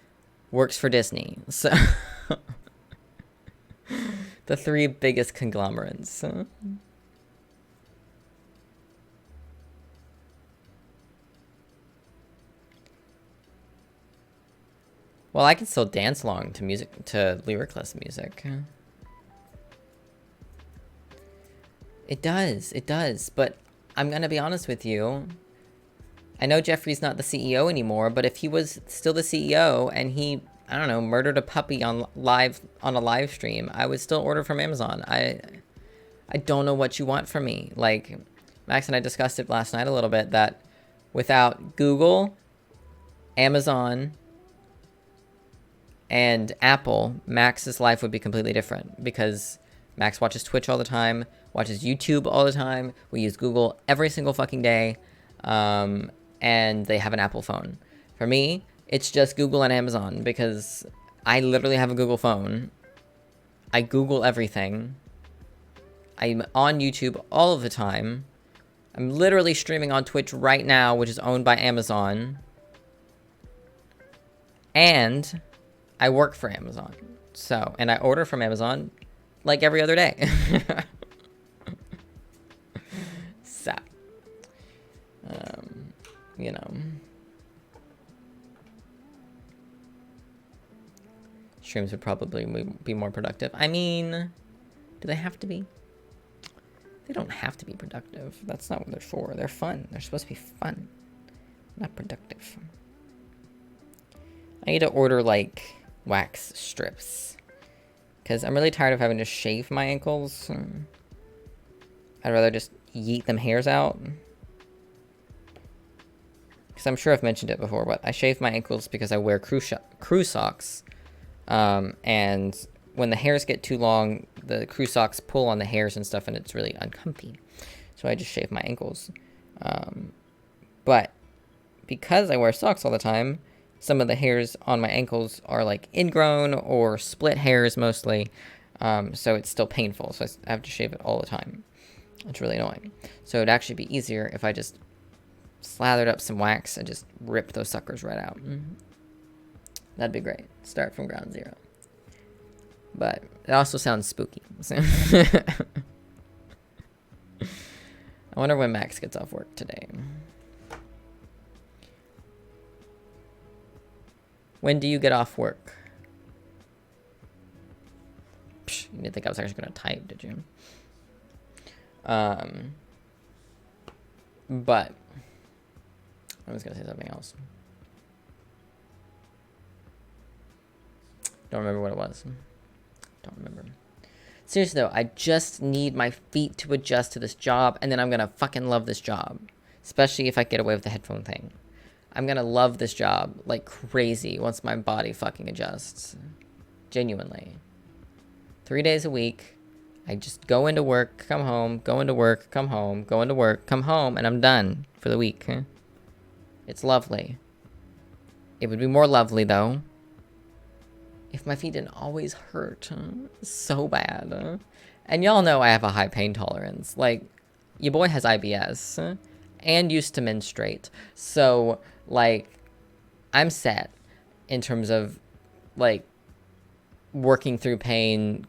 works for Disney. So the three biggest conglomerates. Well, I can still dance along to music, to lyricless music. It does, but I'm gonna be honest with you. I know Jeffrey's not the CEO anymore, but if he was still the CEO and he, I don't know, murdered a puppy on a live stream, I would still order from Amazon. I don't know what you want from me. Like, Max and I discussed it last night a little bit, that without Google, Amazon, and Apple, Max's life would be completely different, because Max watches Twitch all the time, watches YouTube all the time. We use Google every single fucking day. And they have an Apple phone. For me, it's just Google and Amazon because I literally have a Google phone. I Google everything. I'm on YouTube all of the time. I'm literally streaming on Twitch right now, which is owned by Amazon. And I work for Amazon. So, and I order from Amazon like every other day. So, you know. Streams would probably be more productive. I mean, do they have to be? They don't have to be productive. That's not what they're for. They're fun. They're supposed to be fun, not productive. I need to order, like, wax strips. Because I'm really tired of having to shave my ankles. I'd rather just yeet them hairs out. Because I'm sure I've mentioned it before, but I shave my ankles because I wear crew socks. And when the hairs get too long, the crew socks pull on the hairs and stuff, and it's really uncomfy. So I just shave my ankles. But because I wear socks all the time, some of the hairs on my ankles are like ingrown or split hairs mostly. So it's still painful. So I have to shave it all the time. It's really annoying. So it'd actually be easier if I just slathered up some wax and just ripped those suckers right out. That'd be great. Start from ground zero. But it also sounds spooky. So I wonder when Max gets off work today. When do you get off work? Psh, you didn't think I was actually going to type, did you? But I was going to say something else. Don't remember what it was. Don't remember. Seriously though, I just need my feet to adjust to this job, and then I'm gonna fucking love this job. Especially if I get away with the headphone thing. I'm gonna love this job like crazy once my body fucking adjusts. Genuinely. 3 days a week. I just go into work, come home, go into work, come home, go into work, come home, and I'm done for the week. It's lovely. It would be more lovely though if my feet didn't always hurt so bad. And y'all know I have a high pain tolerance. Like, your boy has IBS and used to menstruate. So, like, I'm set in terms of, like, working through pain,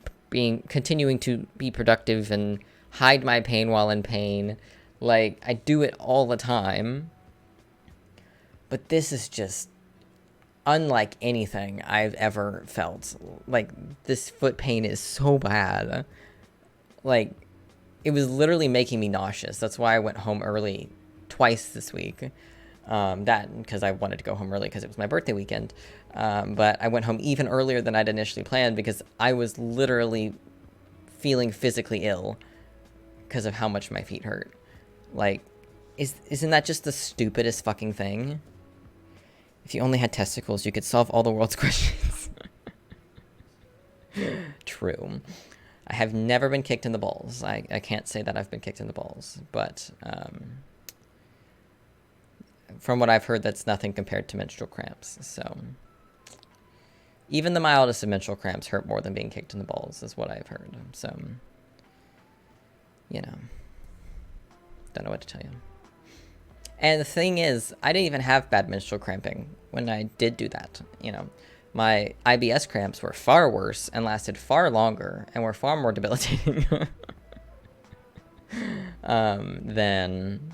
continuing to be productive and hide my pain while in pain. Like, I do it all the time. But this is just unlike anything I've ever felt. Like, this foot pain is so bad. Like, it was literally making me nauseous. That's why I went home early twice this week. That, because I wanted to go home early because it was my birthday weekend. But I went home even earlier than I'd initially planned because I was literally feeling physically ill because of how much my feet hurt. Like, isn't that just the stupidest fucking thing? If you only had testicles, you could solve all the world's questions. True. I have never been kicked in the balls. I can't say that I've been kicked in the balls. But from what I've heard, that's nothing compared to menstrual cramps. So even the mildest of menstrual cramps hurt more than being kicked in the balls, is what I've heard. So, you know. Don't know what to tell you. And the thing is, I didn't even have bad menstrual cramping when I did do that. You know, my IBS cramps were far worse and lasted far longer and were far more debilitating than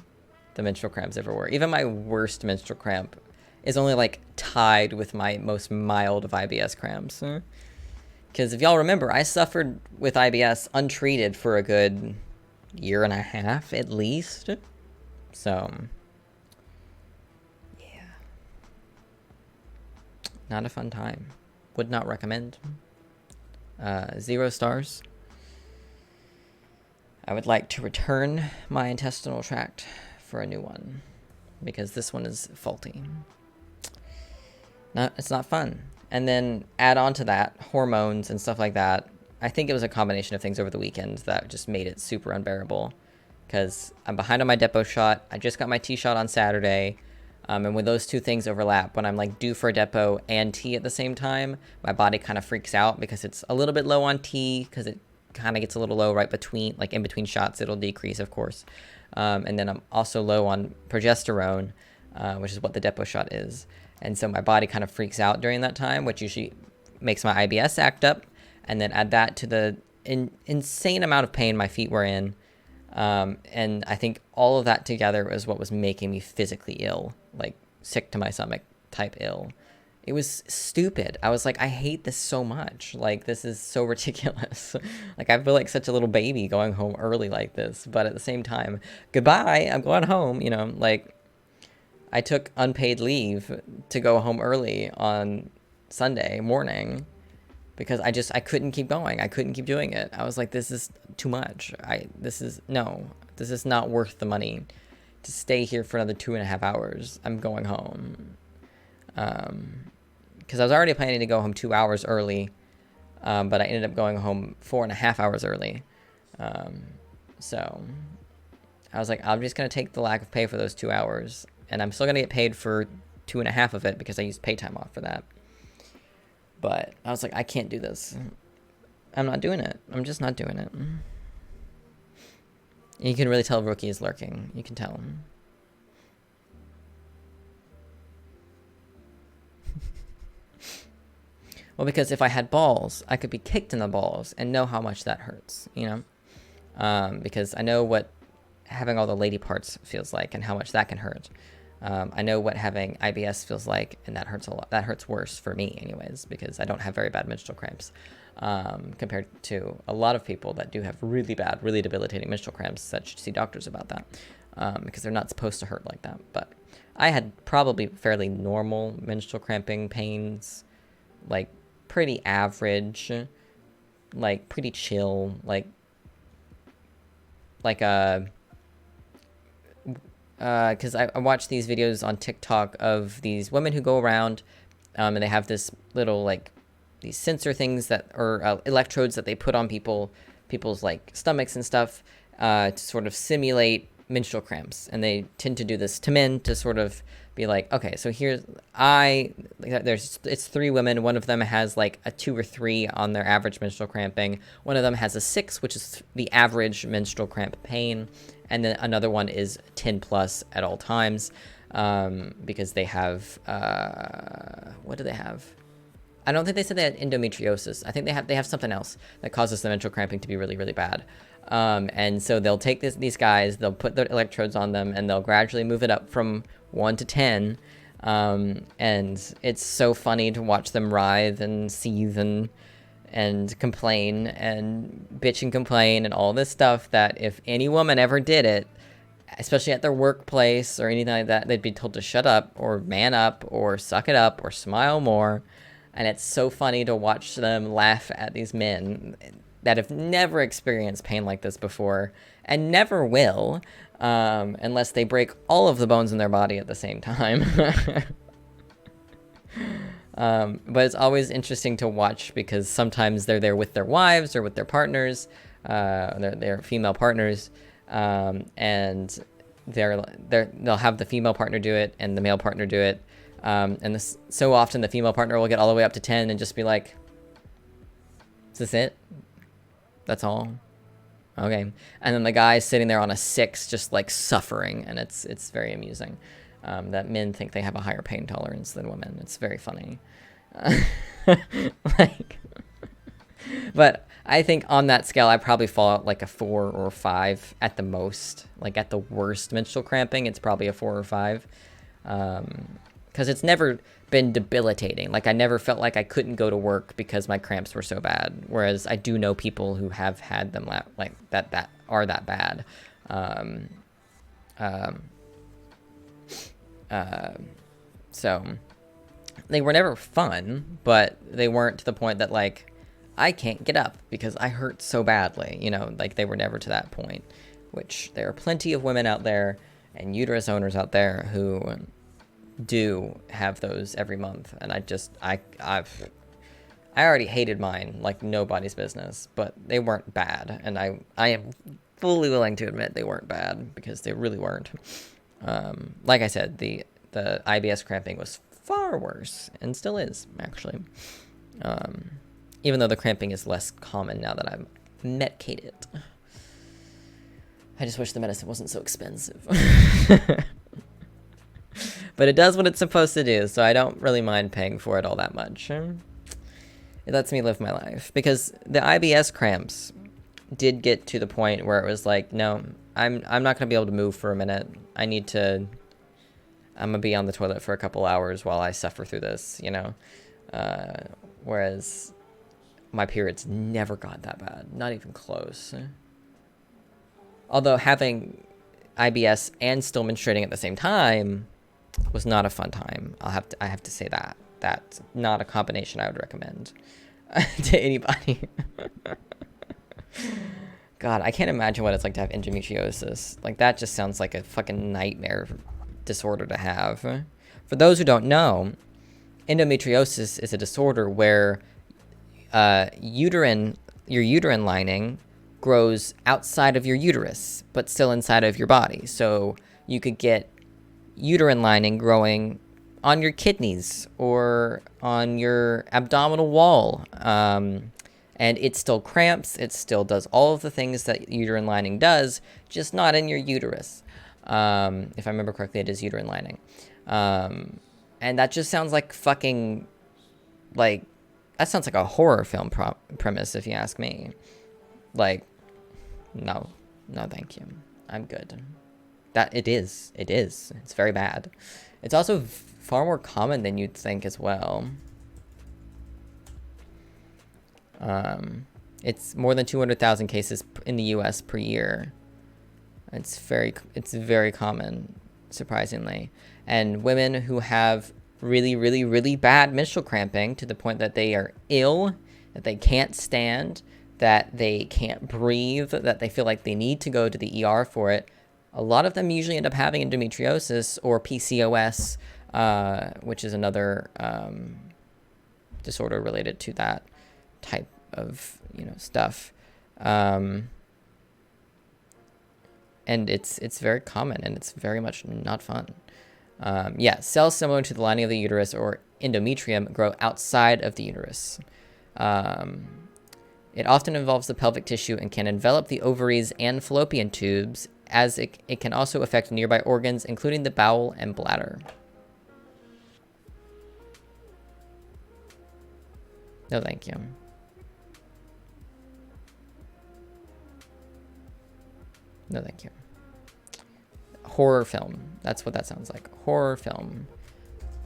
the menstrual cramps ever were. Even my worst menstrual cramp is only like tied with my most mild of IBS cramps. Because if y'all remember, I suffered with IBS untreated for a good year and a half at least. So not a fun time. Would not recommend. 0 stars. I would like to return my intestinal tract for a new one because this one is faulty. It's not fun. And then add on to that hormones and stuff like that. I think it was a combination of things over the weekend that just made it super unbearable, because I'm behind on my depot shot. I just got my T shot on Saturday. And when those two things overlap, when I'm like due for a depot and T at the same time, my body kind of freaks out because it's a little bit low on T, because it kind of gets a little low right between, like in between shots, it'll decrease, of course. And then I'm also low on progesterone, which is what the depot shot is. And so my body kind of freaks out during that time, which usually makes my IBS act up. And then add that to the insane amount of pain my feet were in. And I think all of that together was what was making me physically ill, like sick to my stomach type ill. It was stupid. I was like, I hate this so much. Like, this is so ridiculous. Like, I feel like such a little baby going home early like this. But at the same time, goodbye, I'm going home. You know, like, I took unpaid leave to go home early on Sunday morning, because I couldn't keep going. I couldn't keep doing it. I was like, this is too much. This is not worth the money to stay here for another 2.5 hours. I'm going home. Because I was already planning to go home 2 hours early, but I ended up going home 4.5 hours early. So I was like, I'm just going to take the lack of pay for those 2 hours, and I'm still going to get paid for 2.5 of it because I used pay time off for that. But I was like, I can't do this. I'm not doing it. I'm just not doing it. And you can really tell Rookie is lurking. You can tell him. Well, because if I had balls, I could be kicked in the balls and know how much that hurts, you know? Because I know what having all the lady parts feels like and how much that can hurt. I know what having IBS feels like, and that hurts a lot. That hurts worse for me anyways, because I don't have very bad menstrual cramps, compared to a lot of people that do have really bad, really debilitating menstrual cramps that should see doctors about that, because they're not supposed to hurt like that. But I had probably fairly normal menstrual cramping pains, like pretty average, like pretty chill, like because I watch these videos on TikTok of these women who go around, and they have this little, like, these sensor things that, or electrodes that they put on people's like stomachs and stuff, to sort of simulate menstrual cramps. And they tend to do this to men to sort of be like, okay, so it's 3 women. One of them has like a 2 or 3 on their average menstrual cramping. One of them has a 6, which is the average menstrual cramp pain. And then another one is 10 plus at all times, because they have, what do they have? I don't think they said they had endometriosis. I think they have something else that causes the menstrual cramping to be really, really bad. And so they'll take these guys, they'll put the electrodes on them, and they'll gradually move it up from 1 to 10. And it's so funny to watch them writhe and seethe and complain and bitch and complain and all this stuff, that if any woman ever did it, especially at their workplace or anything like that, they'd be told to shut up or man up or suck it up or smile more. And it's so funny to watch them laugh at these men that have never experienced pain like this before and never will, unless they break all of the bones in their body at the same time. But it's always interesting to watch, because sometimes they're there with their wives or with their partners, their female partners, and they'll have the female partner do it and the male partner do it. And so often the female partner will get all the way up to 10 and just be like, is this it? That's all? Okay. And then the guy's sitting there on a 6, just like suffering, and it's very amusing. That men think they have a higher pain tolerance than women. It's very funny. But I think on that scale, I probably fall out like a 4 or 5 at the most. Like at the worst menstrual cramping, it's probably a 4 or 5. Because it's never been debilitating. Like, I never felt like I couldn't go to work because my cramps were so bad. Whereas I do know people who have had them like that are that bad. So they were never fun, but they weren't to the point that, like, I can't get up because I hurt so badly, you know, like, they were never to that point, which there are plenty of women out there and uterus owners out there who do have those every month. And I already hated mine like nobody's business, but they weren't bad, and I am fully willing to admit they weren't bad because they really weren't. Like I said, the IBS cramping was far worse, and still is actually. Even though the cramping is less common now that I'm medicated. I just wish the medicine wasn't so expensive. But it does what it's supposed to do, so I don't really mind paying for it all that much. It lets me live my life. Because the IBS cramps did get to the point where it was like, no, I'm not going to be able to move for a minute. I'm going to be on the toilet for a couple hours while I suffer through this, you know? Whereas my periods never got that bad. Not even close. Although having IBS and still menstruating at the same time was not a fun time. I have to say that. That's not a combination I would recommend to anybody. God, I can't imagine what it's like to have endometriosis. Like, that just sounds like a fucking nightmare disorder to have. For those who don't know, endometriosis is a disorder where your uterine lining grows outside of your uterus, but still inside of your body. So you could get uterine lining growing on your kidneys or on your abdominal wall. And it still cramps. It still does all of the things that uterine lining does, just not in your uterus. If I remember correctly, it is uterine lining. And that just sounds like fucking, like, that sounds like a horror film premise, if you ask me. Like, no, thank you. I'm good. It is. It's very bad. It's also far more common than you'd think as well. It's more than 200,000 cases in the U.S. per year. It's very common, surprisingly. And women who have really, really, really bad menstrual cramping to the point that they are ill, that they can't stand, that they can't breathe, that they feel like they need to go to the ER for it, a lot of them usually end up having endometriosis or PCOS, which is another disorder related to that type of, stuff. And it's very common, and it's very much not fun. Cells similar to the lining of the uterus or endometrium grow outside of the uterus. It often involves the pelvic tissue and can envelop the ovaries and fallopian tubes, as it can also affect nearby organs, including the bowel and bladder. No, thank you. No, thank you. Horror film. That's what that sounds like. Horror film.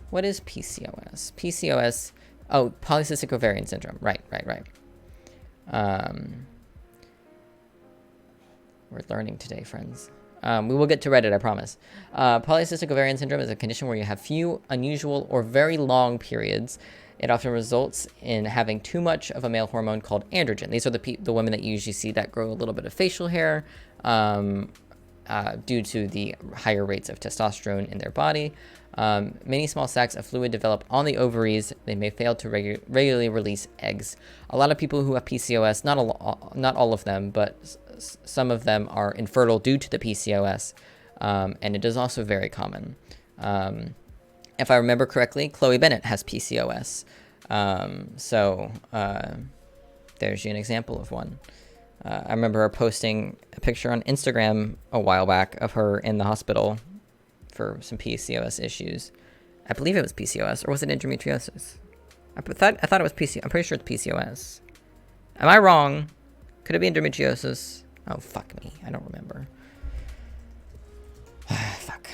What is PCOS? PCOS. Oh, polycystic ovarian syndrome. Right. We're learning today, friends. We will get to Reddit, I promise. Polycystic ovarian syndrome is a condition where you have few, unusual, or very long periods. It often results in having too much of a male hormone called androgen. These are the women that you usually see that grow a little bit of facial hair due to the higher rates of testosterone in their body. Many small sacs of fluid develop on the ovaries. They may fail to regularly release eggs. A lot of people who have PCOS, not all of them, but some of them are infertile due to the PCOS, and it is also very common. If I remember correctly, Chloe Bennett has PCOS. There's you an example of one. I remember her posting a picture on Instagram a while back of her in the hospital for some PCOS issues. I believe it was PCOS, or was it endometriosis? I thought it was PCOS. I'm pretty sure it's PCOS. Am I wrong? Could it be endometriosis? Oh, fuck me. I don't remember. Fuck.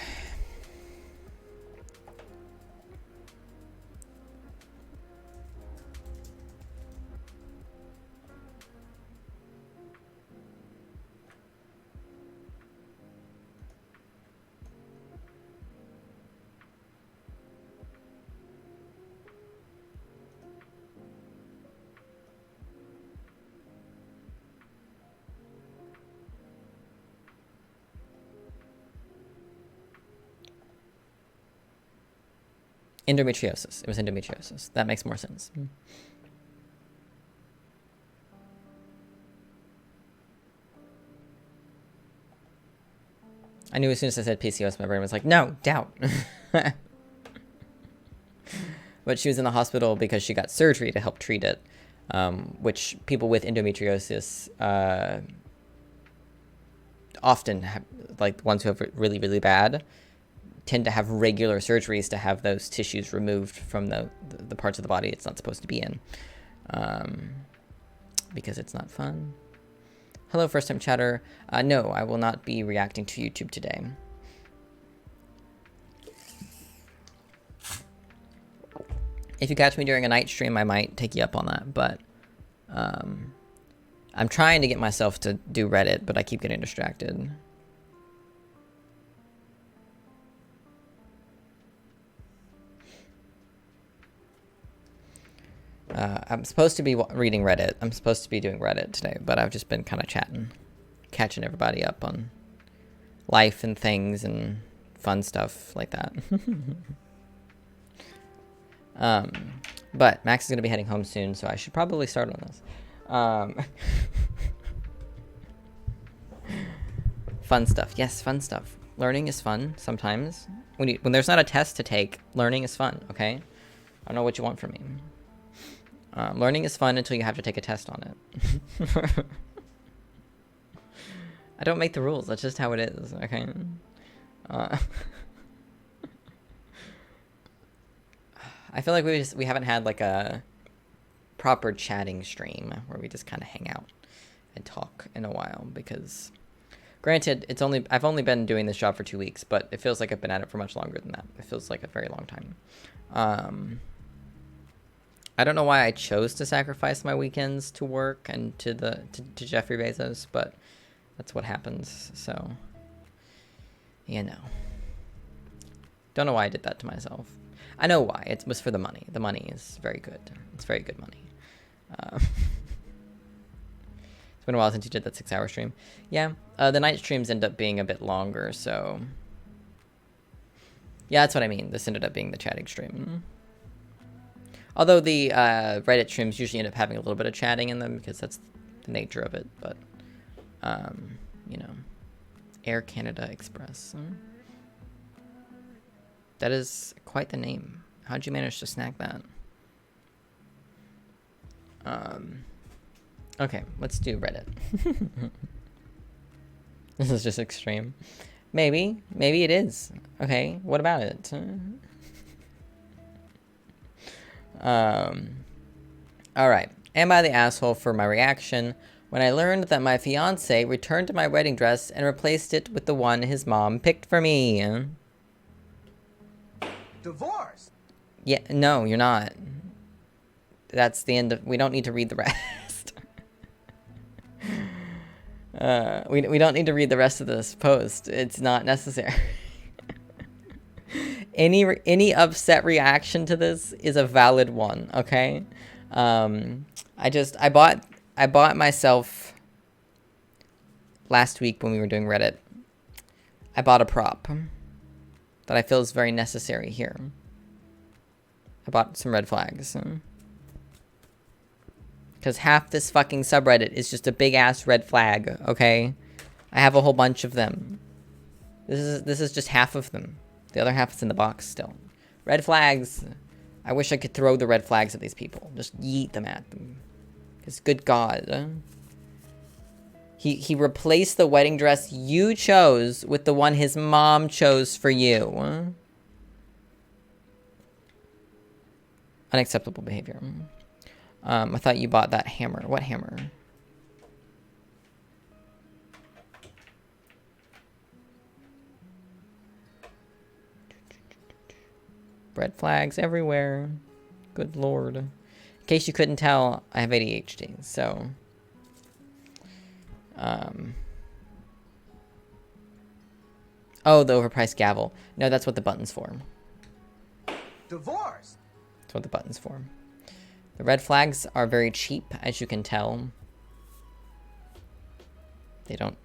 Endometriosis. It was endometriosis. That makes more sense. I knew as soon as I said PCOS, my brain was like, no, doubt. But she was in the hospital because she got surgery to help treat it, which people with endometriosis often have, like ones who have it really, really bad, tend to have regular surgeries to have those tissues removed from the parts of the body it's not supposed to be in, because it's not fun. Hello, first-time chatter. No, I will not be reacting to YouTube today. If you catch me during a night stream, I might take you up on that, but I'm trying to get myself to do Reddit, but I keep getting distracted. I'm supposed to be reading Reddit. I'm supposed to be doing Reddit today, but I've just been kind of chatting, catching everybody up on life and things and fun stuff like that. But Max is going to be heading home soon, so I should probably start on this. Fun stuff. Yes, fun stuff. Learning is fun sometimes. When there's not a test to take, learning is fun, okay? I don't know what you want from me. Learning is fun until you have to take a test on it. I don't make the rules. That's just how it is, okay? I feel like we haven't had like a proper chatting stream where we just kind of hang out and talk in a while, because granted, I've only been doing this job for 2 weeks, but it feels like I've been at it for much longer than that. It feels like a very long time. I don't know why I chose to sacrifice my weekends to work and to Jeffrey Bezos, but that's what happens. So, you know, don't know why I did that to myself. I know why. It was for the money. The money is very good. It's very good money. It's been a while since you did that 6-hour stream. Yeah, the night streams end up being a bit longer, so yeah, that's what I mean. This ended up being the chatting stream. Although the Reddit streams usually end up having a little bit of chatting in them because that's the nature of it. But, you know, Air Canada Express. That is quite the name. How'd you manage to snag that? Okay, let's do Reddit. This is just extreme. Maybe it is. Okay, what about it? Alright. Am I the asshole for my reaction when I learned that my fiance returned my wedding dress and replaced it with the one his mom picked for me? Divorce? Yeah, no, you're not. That's the end of... We don't need to read the rest. We don't need to read the rest of this post. It's not necessary. Any upset reaction to this is a valid one, okay? I bought myself last week when we were doing Reddit. I bought a prop that I feel is very necessary here. I bought some red flags. Because half this fucking subreddit is just a big ass red flag, okay? I have a whole bunch of them. This is just half of them. The other half is in the box still. Red flags. I wish I could throw the red flags at these people. Just yeet them at them. Because good God. He replaced the wedding dress you chose with the one his mom chose for you. Unacceptable behavior. I thought you bought that hammer. What hammer? Red flags everywhere. Good Lord. In case you couldn't tell, I have ADHD, so... Oh, the overpriced gavel. No, that's what the button's for. Divorce? That's what the button's for. The red flags are very cheap, as you can tell. They don't...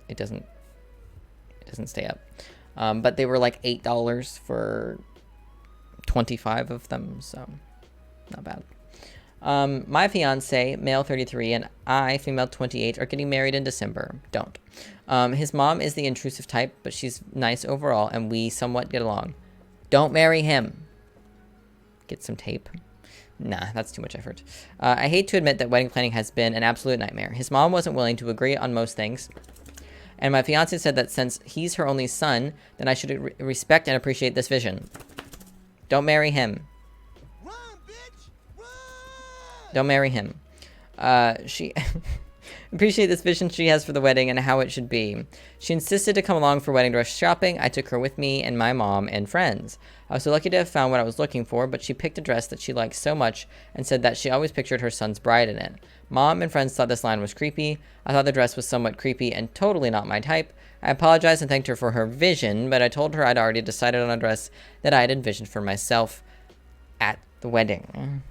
It doesn't stay up. But they were like $8 for 25 of them, so not bad. My fiance, male 33, and I, female 28, are getting married in December. Don't. His mom is the intrusive type, but she's nice overall, and we somewhat get along. Don't marry him. Get some tape. Nah, that's too much effort. I hate to admit that wedding planning has been an absolute nightmare. His mom wasn't willing to agree on most things, and my fiance said that since he's her only son, then I should respect and appreciate this vision. Don't marry him. Run, bitch! Run! Don't marry him. She appreciate this vision she has for the wedding and how it should be. She insisted to come along for wedding dress shopping. I took her with me and my mom and friends. I was so lucky to have found what I was looking for, but she picked a dress that she liked so much and said that she always pictured her son's bride in it. Mom and friends thought this line was creepy. I thought the dress was somewhat creepy and totally not my type. I apologized and thanked her for her vision, but I told her I'd already decided on a dress that I had envisioned for myself at the wedding.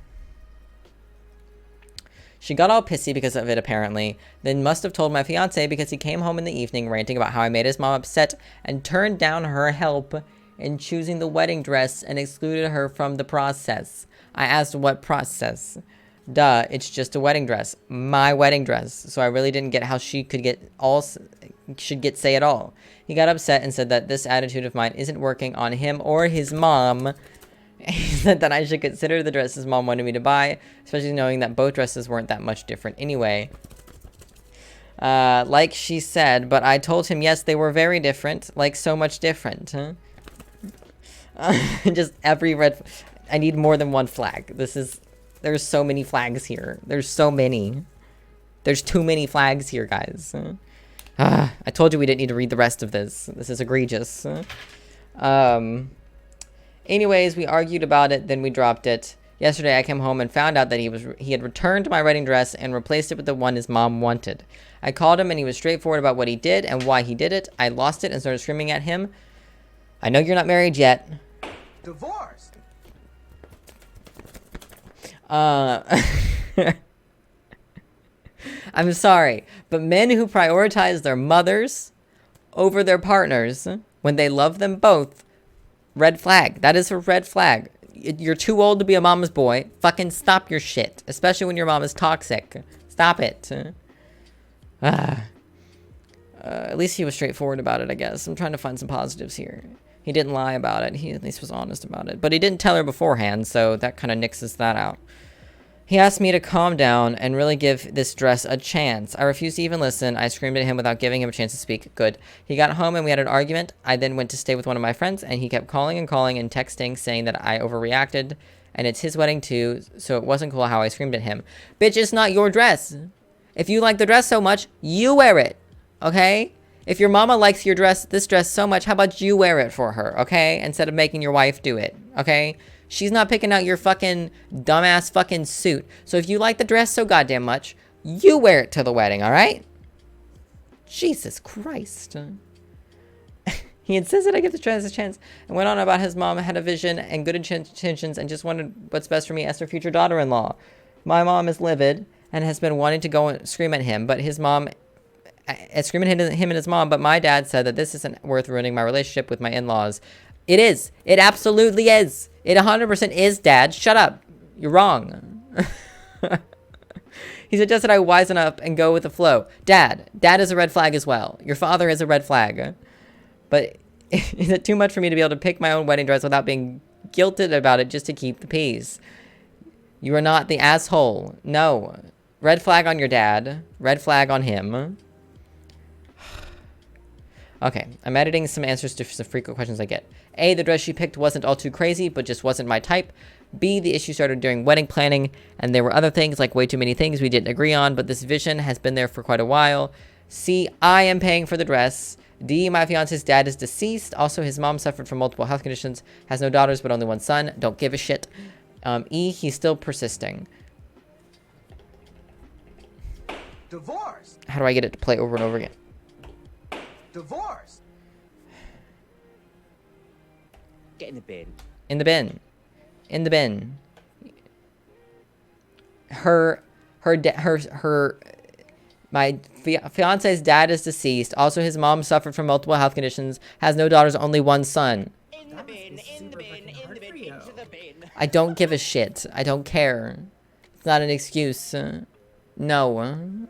She got all pissy because of it, apparently, then must have told my fiancé because he came home in the evening ranting about how I made his mom upset and turned down her help in choosing the wedding dress and excluded her from the process. I asked what process. Duh, it's just a wedding dress. My wedding dress. So I really didn't get how she could get say at all. He got upset and said that this attitude of mine isn't working on him or his mom. He said that I should consider the dress his mom wanted me to buy, especially knowing that both dresses weren't that much different anyway. Like she said, but I told him yes, they were very different, like so much different. Huh? Just every red... I need more than one flag. There's so many flags here. There's so many. There's too many flags here, guys. I told you we didn't need to read the rest of this. This is egregious. Anyways, we argued about it, then we dropped it. Yesterday, I came home and found out that he had returned my wedding dress and replaced it with the one his mom wanted. I called him and he was straightforward about what he did and why he did it. I lost it and started screaming at him. I know you're not married yet. Divorced. I'm sorry, but men who prioritize their mothers over their partners when they love them both, red flag. That is a red flag. You're too old to be a mama's boy. Fucking stop your shit, especially when your mom is toxic. Stop it. At least he was straightforward about it, I guess. I'm trying to find some positives here. He didn't lie about it. He at least was honest about it. But he didn't tell her beforehand, so that kind of nixes that out. He asked me to calm down and really give this dress a chance. I refused to even listen. I screamed at him without giving him a chance to speak. Good. He got home and we had an argument. I then went to stay with one of my friends, and he kept calling and texting, saying that I overreacted, and it's his wedding too, so it wasn't cool how I screamed at him. Bitch, it's not your dress. If you like the dress so much, you wear it, okay? If your mama likes this dress so much, how about you wear it for her, okay? Instead of making your wife do it, okay? She's not picking out your fucking dumbass fucking suit. So if you like the dress so goddamn much, you wear it to the wedding, all right? Jesus Christ. He insisted I give the dress a chance and went on about his mom had a vision and good intentions and just wanted what's best for me as her future daughter-in-law. My mom is livid and has been wanting to go and scream at him, but his mom... screaming at him and his mom, but my dad said that this isn't worth ruining my relationship with my in-laws. It is. It absolutely is. It 100% is, Dad. Shut up. You're wrong. He suggested I wisen up and go with the flow. Dad is a red flag as well. Your father is a red flag. But is it too much for me to be able to pick my own wedding dress without being guilted about it just to keep the peace? You are not the asshole. No. Red flag on your dad. Red flag on him. Okay, I'm editing some answers to some frequent questions I get. A, the dress she picked wasn't all too crazy, but just wasn't my type. B, the issue started during wedding planning, and there were other things, like way too many things we didn't agree on, but this vision has been there for quite a while. C, I am paying for the dress. D, my fiance's dad is deceased. Also, his mom suffered from multiple health conditions, has no daughters, but only one son. Don't give a shit. E, he's still persisting. Divorced. How do I get it to play over and over again? Divorced. Get in the bin. In the bin. In the bin. My fiance's dad is deceased. Also, his mom suffered from multiple health conditions, has no daughters, only one son. In the bin, in the bin, in the bin, into the bin. I don't give a shit. I don't care. It's not an excuse. No.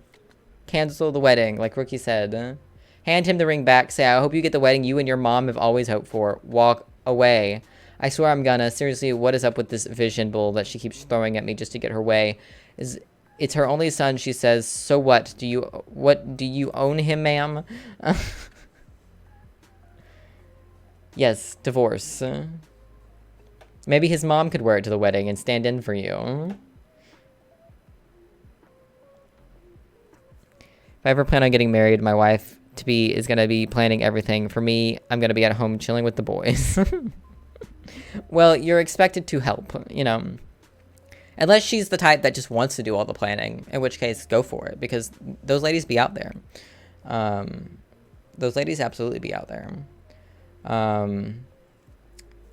Cancel the wedding, like Rookie said. Hand him the ring back. Say, I hope you get the wedding you and your mom have always hoped for. Walk away. I swear I'm gonna. Seriously, what is up with this vision bull that she keeps throwing at me just to get her way? It's her only son, she says. So what? Do you own him, ma'am? Yes, divorce. Maybe his mom could wear it to the wedding and stand in for you. If I ever plan on getting married, my wife is gonna be planning everything. For me, I'm gonna be at home chilling with the boys. Well, you're expected to help, you know. Unless she's the type that just wants to do all the planning, in which case, go for it. Because those ladies be out there. Those ladies absolutely be out there.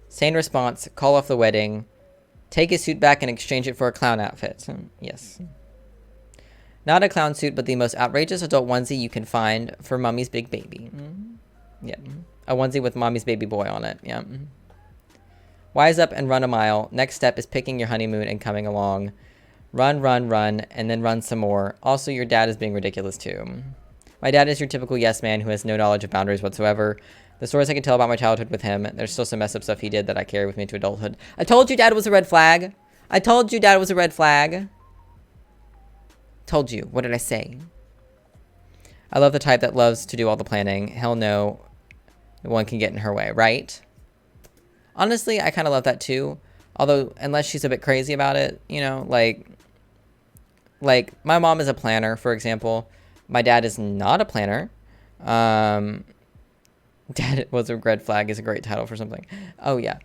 Sane response, call off the wedding. Take his suit back and exchange it for a clown outfit. Yes. Not a clown suit, but the most outrageous adult onesie you can find for mommy's big baby. Yeah. A onesie with mommy's baby boy on it. Yeah. Wise up and run a mile. Next step is picking your honeymoon and coming along. Run, run, run, and then run some more. Also, your dad is being ridiculous too. My dad is your typical yes man who has no knowledge of boundaries whatsoever. The stories I can tell about my childhood with him, there's still some messed up stuff he did that I carry with me to adulthood. I told you dad was a red flag. I told you dad was a red flag. Told you. What did I say? I love the type that loves to do all the planning. Hell no. No one can get in her way, right? Honestly, I kind of love that too. Although, unless she's a bit crazy about it, you know, like my mom is a planner, for example. My dad is not a planner. Dad was a red flag is a great title for something. Oh yeah.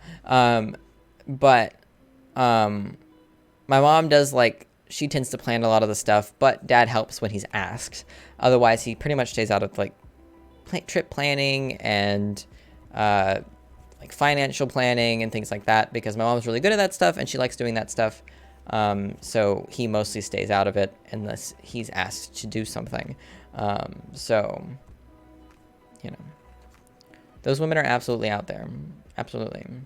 But my mom does she tends to plan a lot of the stuff, but dad helps when he's asked. Otherwise, he pretty much stays out of trip planning and financial planning and things like that, because my mom's really good at that stuff and she likes doing that stuff. So he mostly stays out of it unless he's asked to do something. So, you know, those women are absolutely out there. Absolutely. Do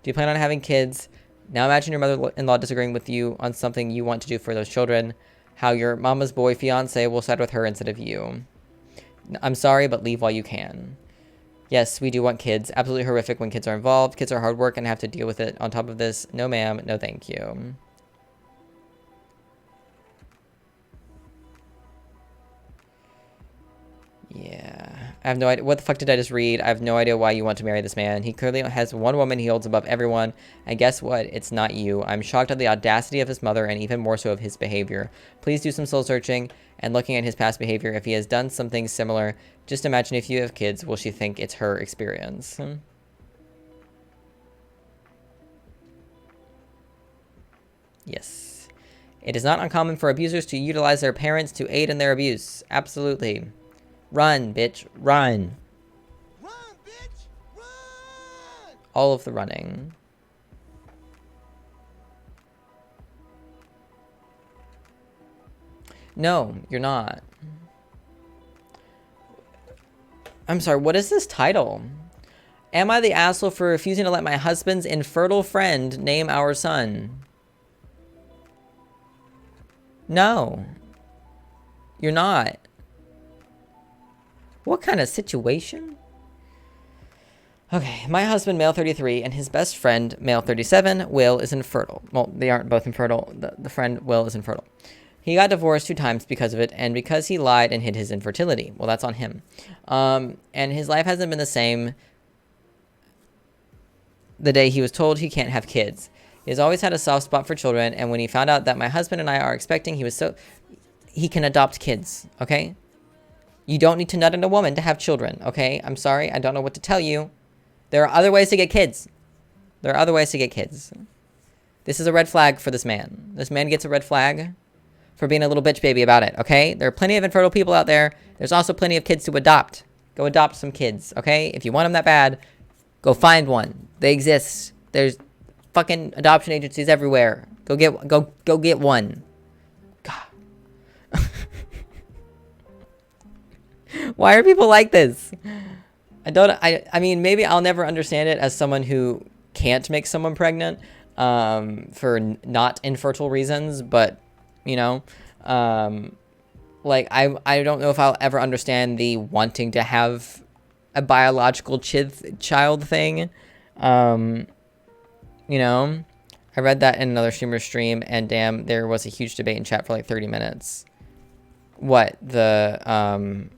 you plan on having kids? Now imagine your mother-in-law disagreeing with you on something you want to do for those children. How your mama's boy fiance will side with her instead of you. I'm sorry, but leave while you can. Yes, we do want kids. Absolutely horrific when kids are involved. Kids are hard work and have to deal with it. On top of this, no ma'am, no thank you. Yeah. I have no idea. What the fuck did I just read? I have no idea why you want to marry this man. He clearly has one woman he holds above everyone. And guess what? It's not you. I'm shocked at the audacity of his mother and even more so of his behavior. Please do some soul searching and looking at his past behavior. If he has done something similar, just imagine if you have kids, will she think it's her experience? Yes. It is not uncommon for abusers to utilize their parents to aid in their abuse. Absolutely. Run, bitch. Run. Run, bitch! Run! All of the running. No, you're not. I'm sorry, what is this title? Am I the asshole for refusing to let my husband's infertile friend name our son? No. You're not. What kind of situation? Okay, my husband, male 33, and his best friend, male 37, Will, is infertile. Well, they aren't both infertile. The friend, Will, is infertile. He got divorced 2 times because of it, and because he lied and hid his infertility. Well, that's on him. And his life hasn't been the same the day he was told he can't have kids. He has always had a soft spot for children, and when he found out that my husband and I are expecting, he can adopt kids, okay? You don't need to nut in a woman to have children, okay? I'm sorry, I don't know what to tell you. There are other ways to get kids. There are other ways to get kids. This is a red flag for this man. This man gets a red flag for being a little bitch baby about it, okay? There are plenty of infertile people out there. There's also plenty of kids to adopt. Go adopt some kids, okay? If you want them that bad, go find one. They exist. There's fucking adoption agencies everywhere. Go get one. God. Why are people like this? I mean, maybe I'll never understand it as someone who can't make someone pregnant. for not infertile reasons, but, you know, like, I don't know if I'll ever understand the wanting to have a biological child thing. You know, I read that in another streamer stream, and damn, there was a huge debate in chat for like 30 minutes. What, the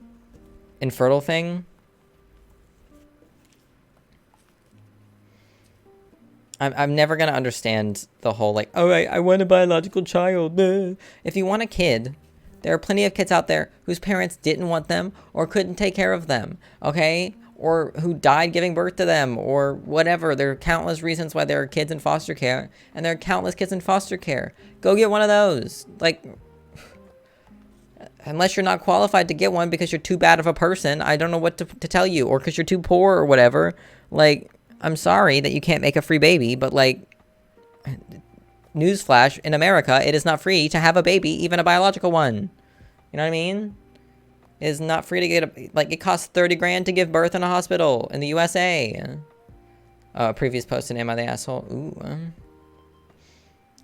infertile thing? I'm never gonna understand the whole like, oh, I want a biological child. If you want a kid, there are plenty of kids out there whose parents didn't want them or couldn't take care of them, okay? Or who died giving birth to them, or whatever. There are countless reasons why there are kids in foster care, and there are countless kids in foster care. Go get one of those. Like, unless you're not qualified to get one because you're too bad of a person, I don't know what to tell you, or because you're too poor or whatever. Like, I'm sorry that you can't make a free baby, but like, newsflash, in America, it is not free to have a baby, even a biological one. You know what I mean? It is not free to get it costs 30 grand to give birth in a hospital in the USA. Previous post in Am I the Asshole? Ooh.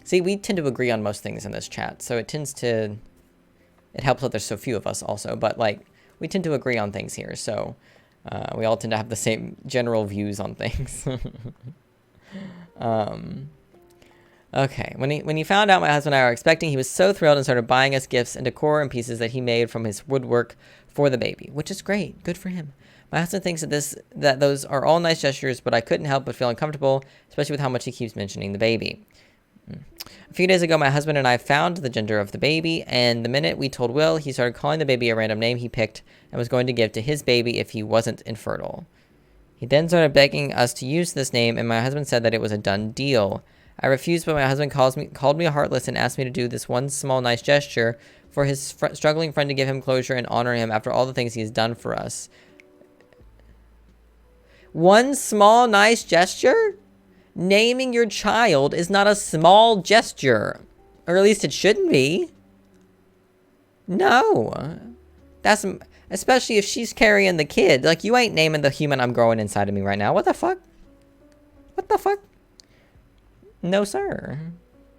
See, we tend to agree on most things in this chat, so it helps that there's so few of us also, but like, we tend to agree on things here, so we all tend to have the same general views on things. Okay, when he found out my husband and I were expecting, he was so thrilled and started buying us gifts and decor and pieces that he made from his woodwork for the baby, which is great. Good for him. My husband thinks that those are all nice gestures, but I couldn't help but feel uncomfortable, especially with how much he keeps mentioning the baby. A few days ago, my husband and I found the gender of the baby, and the minute we told Will, he started calling the baby a random name he picked and was going to give to his baby if he wasn't infertile. He then started begging us to use this name, and my husband said that it was a done deal. I refused, but my husband called me heartless and asked me to do this one small nice gesture for his struggling friend to give him closure and honor him after all the things he has done for us. One small nice gesture? Naming your child is not a small gesture. Or at least it shouldn't be. No. That's... Especially if she's carrying the kid. Like, you ain't naming the human I'm growing inside of me right now. What the fuck? What the fuck? No, sir.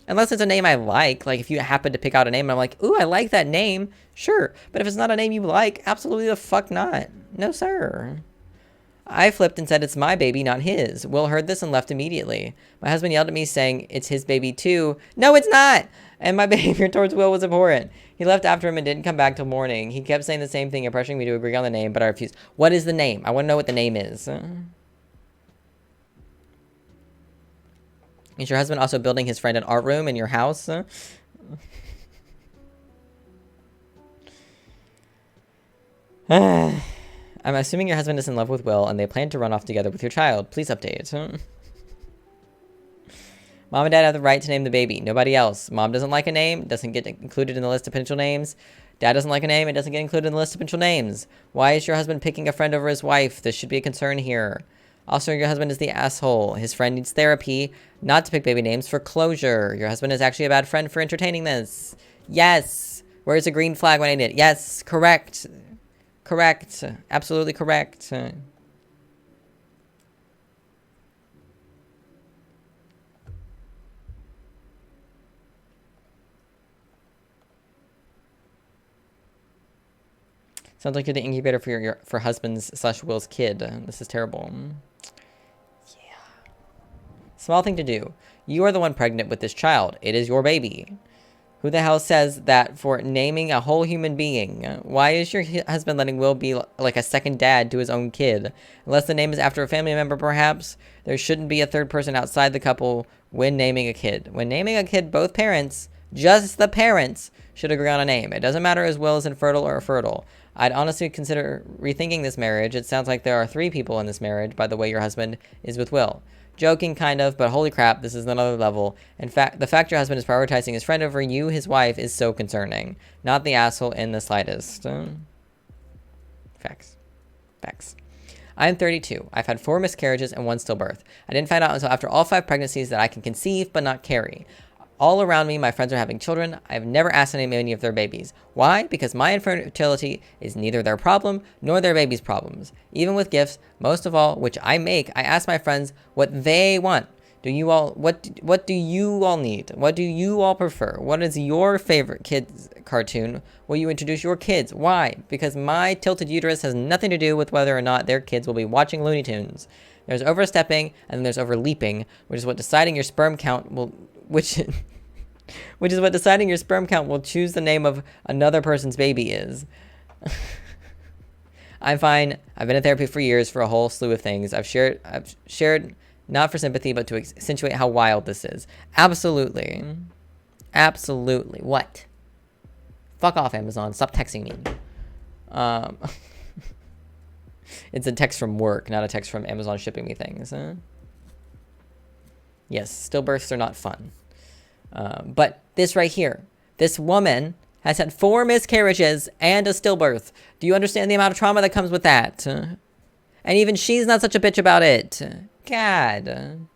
Unless it's a name I like if you happen to pick out a name and I'm like, ooh, I like that name. Sure. But if it's not a name you like, absolutely the fuck not. No, sir. I flipped and said it's my baby, not his. Will heard this and left immediately. My husband yelled at me saying it's his baby too. No, it's not! And my behavior towards Will was abhorrent. He left after him and didn't come back till morning. He kept saying the same thing and pressuring me to agree on the name, but I refused. What is the name? I want to know what the name is. Is your husband also building his friend an art room in your house? I'm assuming your husband is in love with Will and they plan to run off together with your child. Please update. Mom and Dad have the right to name the baby. Nobody else. Mom doesn't like a name. Doesn't get included in the list of potential names. Dad doesn't like a name. It doesn't get included in the list of potential names. Why is your husband picking a friend over his wife? This should be a concern here. Also, your husband is the asshole. His friend needs therapy, not to pick baby names, for closure. Your husband is actually a bad friend for entertaining this. Yes. Where's the green flag when I need it? Yes. Correct. Correct. Absolutely correct. Sounds like you're the incubator for for husband's / Will's kid. This is terrible. Yeah. Small thing to do. You are the one pregnant with this child. It is your baby. Who the hell says that for naming a whole human being? Why is your husband letting Will be like a second dad to his own kid? Unless the name is after a family member, perhaps. There shouldn't be a third person outside the couple when naming a kid. When naming a kid, both parents, just the parents, should agree on a name. It doesn't matter as Will is infertile or fertile. I'd honestly consider rethinking this marriage. It sounds like there are 3 people in this marriage, by the way your husband is with Will. Joking, kind of, but holy crap, this is another level. In fact, the fact your husband is prioritizing his friend over you, his wife, is so concerning. Not the asshole in the slightest. Facts. Facts. I'm 32. I've had 4 miscarriages and 1 stillbirth. I didn't find out until after all 5 pregnancies that I can conceive but not carry. All around me, my friends are having children. I've never asked to name any of their babies. Why? Because my infertility is neither their problem nor their baby's problems. Even with gifts, most of all, which I make, I ask my friends what they want. Do you all what do you all need? What do you all prefer? What is your favorite kids cartoon? Will you introduce your kids? Why? Because my tilted uterus has nothing to do with whether or not their kids will be watching Looney Tunes. There's overstepping and then there's overleaping, which is what deciding your sperm count will which is what deciding your sperm count will choose the name of another person's baby is. I'm fine. I've been in therapy for years for a whole slew of things. I've shared not for sympathy, but to accentuate how wild this is. Absolutely. Absolutely. What? Fuck off, Amazon. Stop texting me. It's a text from work, not a text from Amazon shipping me things. Huh? Yes, stillbirths are not fun. But this right here, this woman has had 4 miscarriages and a stillbirth. Do you understand the amount of trauma that comes with that? And even she's not such a bitch about it. God.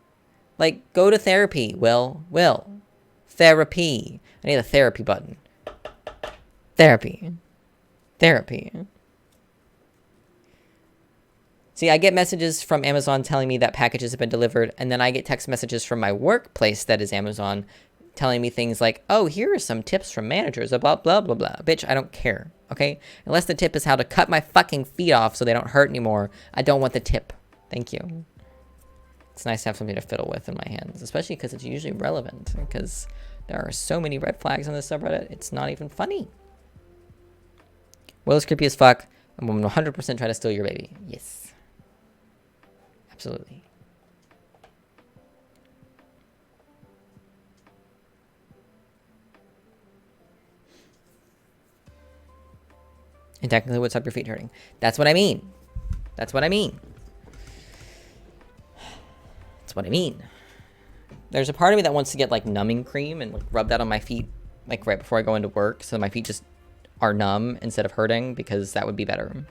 Like, go to therapy, Will. Therapy. I need a therapy button. Therapy. See, I get messages from Amazon telling me that packages have been delivered, and then I get text messages from my workplace that is Amazon telling me things like, oh, here are some tips from managers about blah, blah, blah. Bitch, I don't care, okay? Unless the tip is how to cut my fucking feet off so they don't hurt anymore, I don't want the tip. Thank you. It's nice to have something to fiddle with in my hands, especially because it's usually relevant, because there are so many red flags on this subreddit, it's not even funny. Will is creepy as fuck. I'm 100% try to steal your baby. Yes. Absolutely. And technically, what's up your feet hurting? That's what I mean. That's what I mean. That's what I mean. There's a part of me that wants to get like numbing cream and like rub that on my feet like right before I go into work, so my feet just are numb instead of hurting, because that would be better.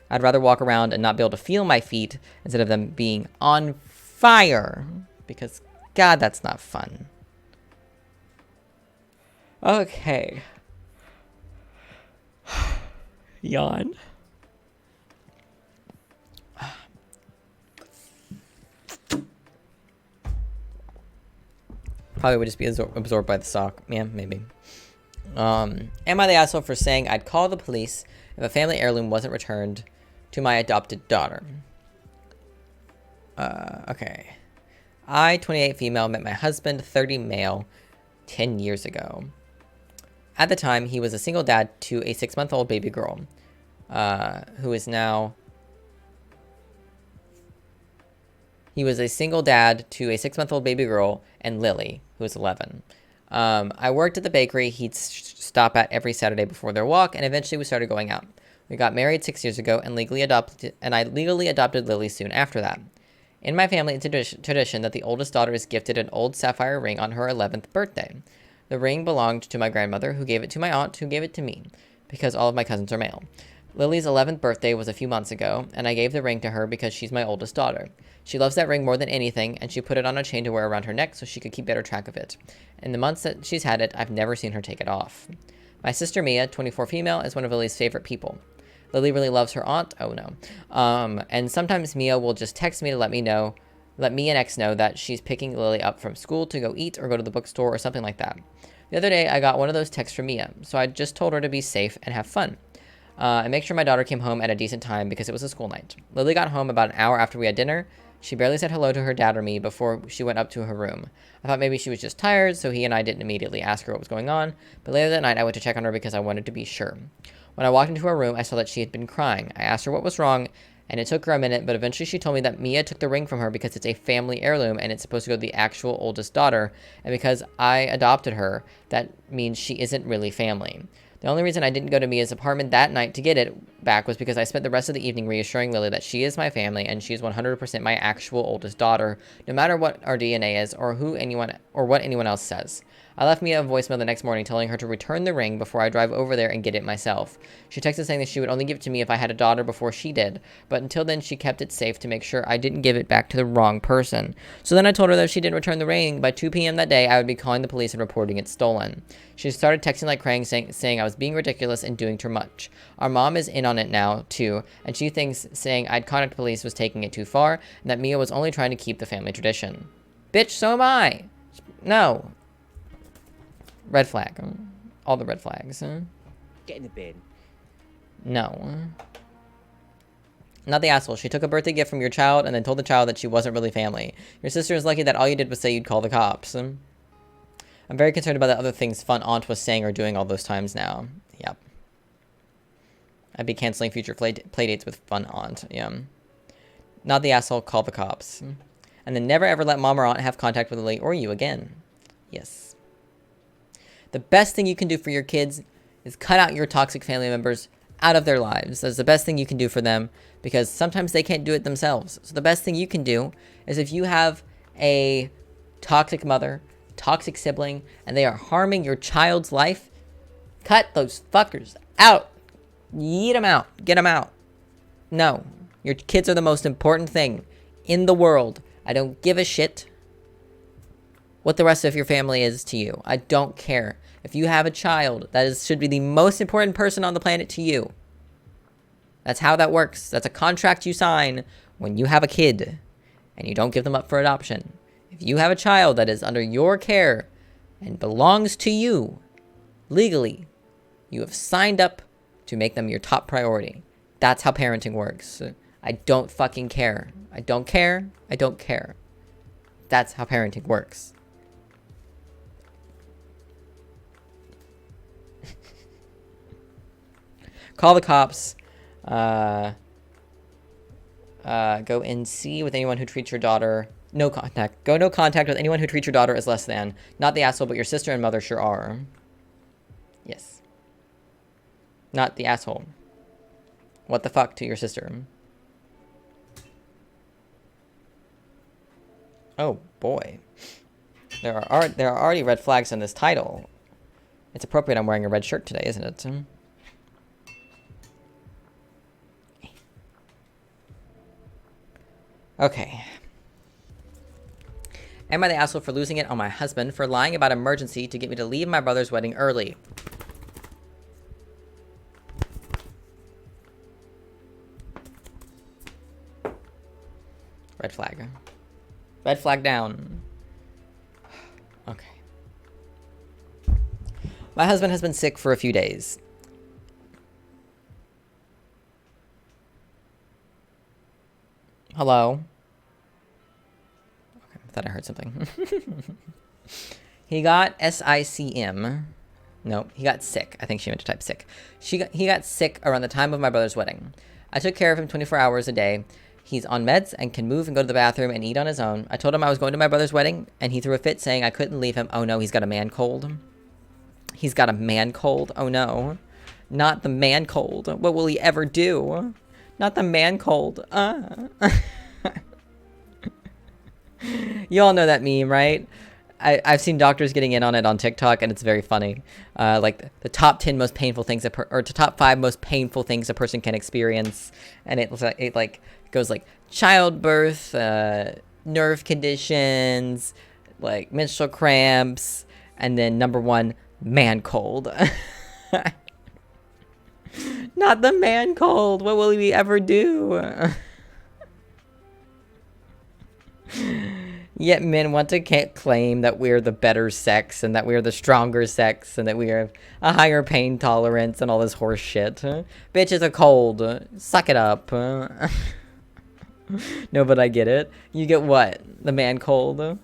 I'd rather walk around and not be able to feel my feet instead of them being on fire, because God, that's not fun. Okay. Yawn. Probably would just be absorbed by the sock. Yeah, maybe. Am I the asshole for saying I'd call the police if a family heirloom wasn't returned to my adopted daughter? Okay. I, 28 female, met my husband, 30 male, 10 years ago. At the time, he was a single dad to a 6-month-old baby girl, who is now... He was a single dad to a 6-month-old baby girl and Lily, who is 11. I worked at the bakery he'd stop at every Saturday before their walk, and eventually we started going out. We got married 6 years ago and I legally adopted Lily soon after that. In my family, it's a tradition that the oldest daughter is gifted an old sapphire ring on her 11th birthday. The ring belonged to my grandmother, who gave it to my aunt, who gave it to me, because all of my cousins are male. Lily's 11th birthday was a few months ago, and I gave the ring to her because she's my oldest daughter. She loves that ring more than anything, and she put it on a chain to wear around her neck so she could keep better track of it. In the months that she's had it, I've never seen her take it off. My sister Mia, 24 female, is one of Lily's favorite people. Lily really loves her aunt. Oh no. And sometimes Mia will just text me to let me and X know that she's picking Lily up from school to go eat or go to the bookstore or something like that. The other day, I got one of those texts from Mia, so I just told her to be safe and have fun. And make sure my daughter came home at a decent time because it was a school night. Lily got home about an hour after we had dinner. She barely said hello to her dad or me before she went up to her room. I thought maybe she was just tired, so he and I didn't immediately ask her what was going on, but later that night I went to check on her because I wanted to be sure. When I walked into her room, I saw that she had been crying. I asked her what was wrong, and it took her a minute, but eventually she told me that Mia took the ring from her because it's a family heirloom and it's supposed to go to the actual oldest daughter, and because I adopted her, that means she isn't really family. The only reason I didn't go to Mia's apartment that night to get it back was because I spent the rest of the evening reassuring Lily that she is my family and she is 100% my actual oldest daughter, no matter what our DNA is or what anyone else says. I left Mia a voicemail the next morning telling her to return the ring before I drive over there and get it myself. She texted saying that she would only give it to me if I had a daughter before she did, but until then she kept it safe to make sure I didn't give it back to the wrong person. So then I told her that if she didn't return the ring by 2 p.m. that day, I would be calling the police and reporting it stolen. She started texting like crying, saying I was being ridiculous and doing too much. Our mom is in on it now, too, and she thinks saying I'd contact police was taking it too far, and that Mia was only trying to keep the family tradition. Bitch, so am I. No. Red flag. All the red flags. Get in the bin. No. Not the asshole. She took a birthday gift from your child and then told the child that she wasn't really family. Your sister is lucky that all you did was say you'd call the cops. I'm very concerned about the other things fun aunt was saying or doing all those times now. Yep. I'd be canceling future playdates with fun aunt. Yeah. Not the asshole. Call the cops. And then never ever let mom or aunt have contact with Lily or you again. Yes. The best thing you can do for your kids is cut out your toxic family members out of their lives. That's the best thing you can do for them because sometimes they can't do it themselves. So the best thing you can do is if you have a toxic mother, toxic sibling, and they are harming your child's life, cut those fuckers out. Yeet them out. Get them out. No. Your kids are the most important thing in the world. I don't give a shit what the rest of your family is to you. I don't care. If you have a child, should be the most important person on the planet to you. That's how that works. That's a contract you sign when you have a kid and you don't give them up for adoption. If you have a child that is under your care and belongs to you legally, you have signed up to make them your top priority. That's how parenting works. I don't fucking care. I don't care. I don't care. That's how parenting works. Call the cops. Go and see with anyone who treats your daughter. No contact. Go no contact with anyone who treats your daughter as less than. Not the asshole, but your sister and mother sure are. Yes. Not the asshole. What the fuck to your sister? Oh boy. There are already red flags in this title. It's appropriate I'm wearing a red shirt today, isn't it? Okay. Am I the asshole for losing it on my husband for lying about emergency to get me to leave my brother's wedding early? Red flag. Red flag down. Okay. My husband has been sick for a few days. Hello? Okay, I thought I heard something. He got SICM. No, he got sick. I think she meant to type sick. He got sick around the time of my brother's wedding. I took care of him 24 hours a day. He's on meds and can move and go to the bathroom and eat on his own. I told him I was going to my brother's wedding, and he threw a fit saying I couldn't leave him. Oh no, he's got a man cold. He's got a man cold. Oh no. Not the man cold. What will he ever do? Not the man cold. You all know that meme, right? I've seen doctors getting in on it on TikTok, and it's very funny. Like the top 10 most painful things, or the top 5 most painful things a person can experience, and it goes like childbirth, nerve conditions, like menstrual cramps, and then number 1, man cold. Not the man cold. What will we ever do? Yet men want to claim that we're the better sex and that we're the stronger sex and that we have a higher pain tolerance and all this horse shit. Bitch, it's a cold. Suck it up. No, but I get it. You get what? The man cold?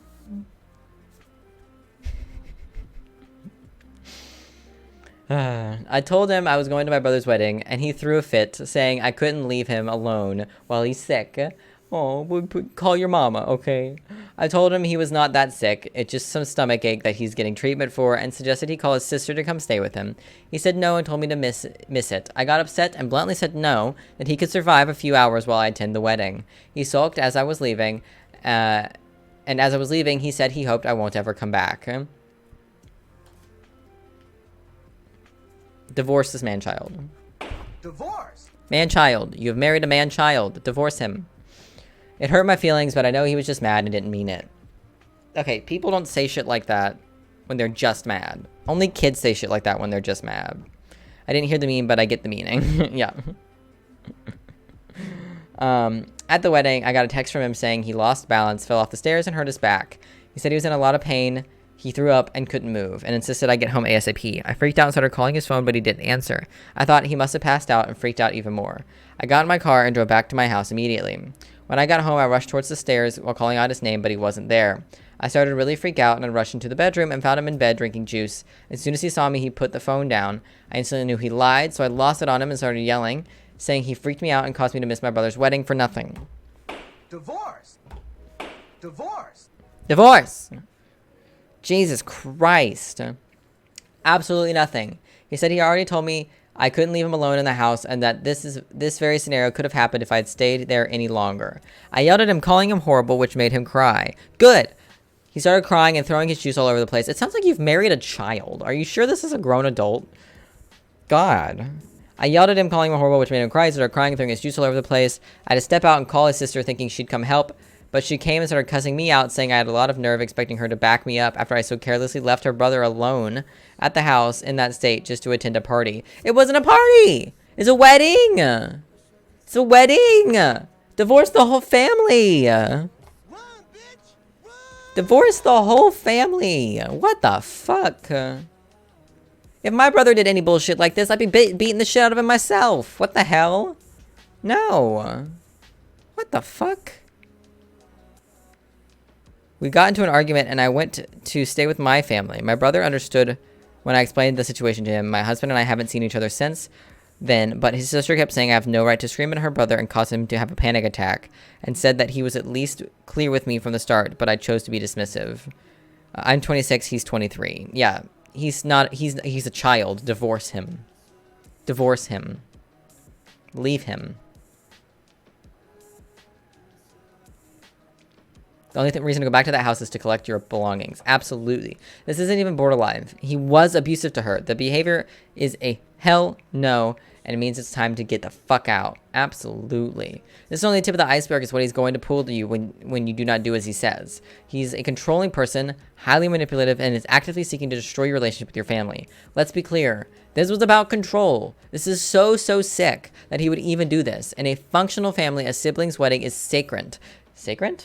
I told him I was going to my brother's wedding, and he threw a fit, saying I couldn't leave him alone while he's sick. Oh, call your mama, okay? I told him he was not that sick. It's just some stomach ache that he's getting treatment for, and suggested he call his sister to come stay with him. He said no and told me to miss it. I got upset and bluntly said no, that he could survive a few hours while I attend the wedding. He sulked as I was leaving, and as I was leaving, he said he hoped I won't ever come back. Divorce this man-child. Divorce? Man-child. You have married a man-child. Divorce him. It hurt my feelings, but I know he was just mad and didn't mean it. Okay, people don't say shit like that when they're just mad. Only kids say shit like that when they're just mad. I didn't hear the meme, but I get the meaning. Yeah. At the wedding, I got a text from him saying he lost balance, fell off the stairs, and hurt his back. He said he was in a lot of pain. He threw up and couldn't move, and insisted I get home ASAP. I freaked out and started calling his phone, but he didn't answer. I thought he must have passed out and freaked out even more. I got in my car and drove back to my house immediately. When I got home, I rushed towards the stairs while calling out his name, but he wasn't there. I started to really freak out and I rushed into the bedroom and found him in bed drinking juice. As soon as he saw me, he put the phone down. I instantly knew he lied, so I lost it on him and started yelling, saying he freaked me out and caused me to miss my brother's wedding for nothing. Divorce. Divorce. Divorce! Jesus Christ. Absolutely nothing. He said he already told me I couldn't leave him alone in the house and that this very scenario could have happened if I had stayed there any longer. I yelled at him, calling him horrible, which made him cry. Good! He started crying and throwing his juice all over the place. It sounds like you've married a child. Are you sure this is a grown adult? God. I yelled at him, calling him horrible, which made him cry. He started crying and throwing his juice all over the place. I had to step out and call his sister, thinking she'd come help. But she came and started cussing me out, saying I had a lot of nerve, expecting her to back me up after I so carelessly left her brother alone at the house in that state just to attend a party. It wasn't a party! It's a wedding! It's a wedding! Divorce the whole family! Divorce the whole family! What the fuck? If my brother did any bullshit like this, I'd be beating the shit out of him myself. What the hell? No. What the fuck? We got into an argument and I went to stay with my family. My brother understood when I explained the situation to him. My husband and I haven't seen each other since then, but his sister kept saying I have no right to scream at her brother and cause him to have a panic attack, and said that he was at least clear with me from the start, but I chose to be dismissive. I'm 26, he's 23. Yeah, he's a child. Divorce him. Divorce him. Leave him. The only reason to go back to that house is to collect your belongings. Absolutely. This isn't even borderline. He was abusive to her. The behavior is a hell no, and it means it's time to get the fuck out. Absolutely. This is only the tip of the iceberg is what he's going to pull to you when you do not do as he says. He's a controlling person, highly manipulative, and is actively seeking to destroy your relationship with your family. Let's be clear. This was about control. This is so sick that he would even do this. In a functional family, a sibling's wedding is sacred. Sacred?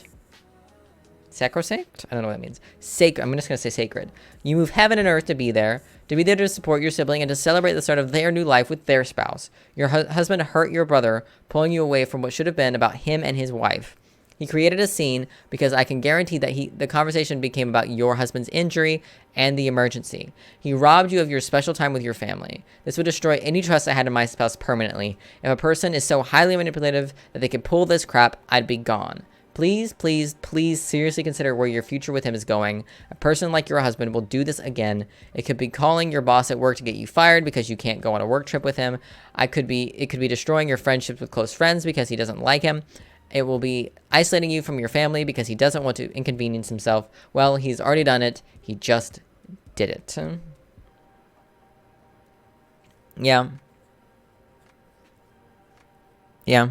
Sacrosanct? I don't know what that means. Sacred. I'm just going to say sacred. You move heaven and earth to be there to support your sibling and to celebrate the start of their new life with their spouse. Your husband hurt your brother, pulling you away from what should have been about him and his wife. He created a scene because I can guarantee that the conversation became about your husband's injury and the emergency. He robbed you of your special time with your family. This would destroy any trust I had in my spouse permanently. If a person is so highly manipulative that they could pull this crap, I'd be gone. Please, please, please seriously consider where your future with him is going. A person like your husband will do this again. It could be calling your boss at work to get you fired because you can't go on a work trip with him. It could be destroying your friendships with close friends because he doesn't like him. It will be isolating you from your family because he doesn't want to inconvenience himself. Well, he's already done it. He just did it. Yeah. Yeah.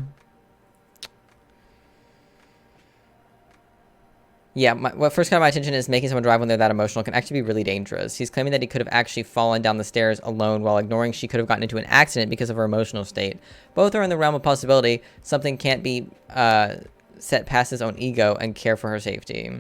Yeah, what first caught my attention is making someone drive when they're that emotional can actually be really dangerous. He's claiming that he could have actually fallen down the stairs alone while ignoring she could have gotten into an accident because of her emotional state. Both are in the realm of possibility. Something can't be set past his own ego and care for her safety.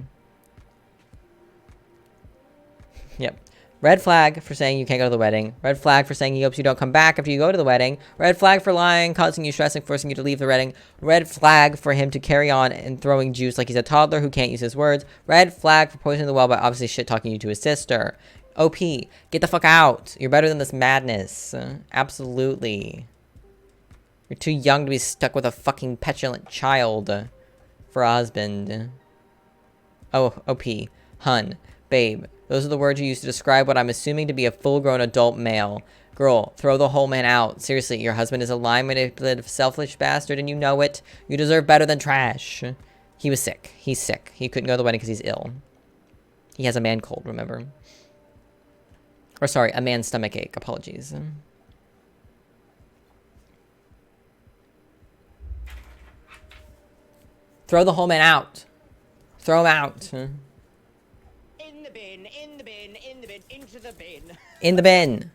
Yep. Red flag for saying you can't go to the wedding. Red flag for saying he hopes you don't come back after you go to the wedding. Red flag for lying, causing you stress and forcing you to leave the wedding. Red flag for him to carry on and throwing juice like he's a toddler who can't use his words. Red flag for poisoning the well by obviously shit-talking you to his sister. OP, get the fuck out. You're better than this madness. Absolutely. You're too young to be stuck with a fucking petulant child for a husband. Oh, OP. Hun. Babe. Those are the words you use to describe what I'm assuming to be a full-grown adult male. Girl, throw the whole man out. Seriously, your husband is a lying, manipulative, selfish bastard, and you know it. You deserve better than trash. He was sick. He's sick. He couldn't go to the wedding because he's ill. He has a man cold, remember? Or sorry, a man's stomach ache. Apologies. Throw the whole man out. Throw him out. In the bin, in the bin, in the bin, into the bin. In the bin.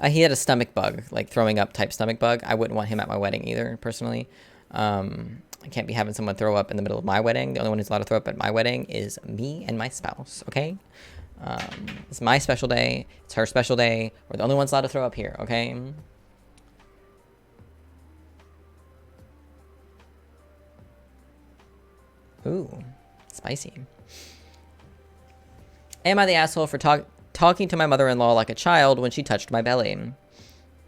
He had a stomach bug, like throwing up type stomach bug. I wouldn't want him at my wedding either, personally. I can't be having someone throw up in the middle of my wedding. The only one who's allowed to throw up at my wedding is me and my spouse, okay? It's my special day. It's her special day. We're the only ones allowed to throw up here, okay? Ooh, spicy. Am I the asshole for talking to my mother-in-law like a child when she touched my belly?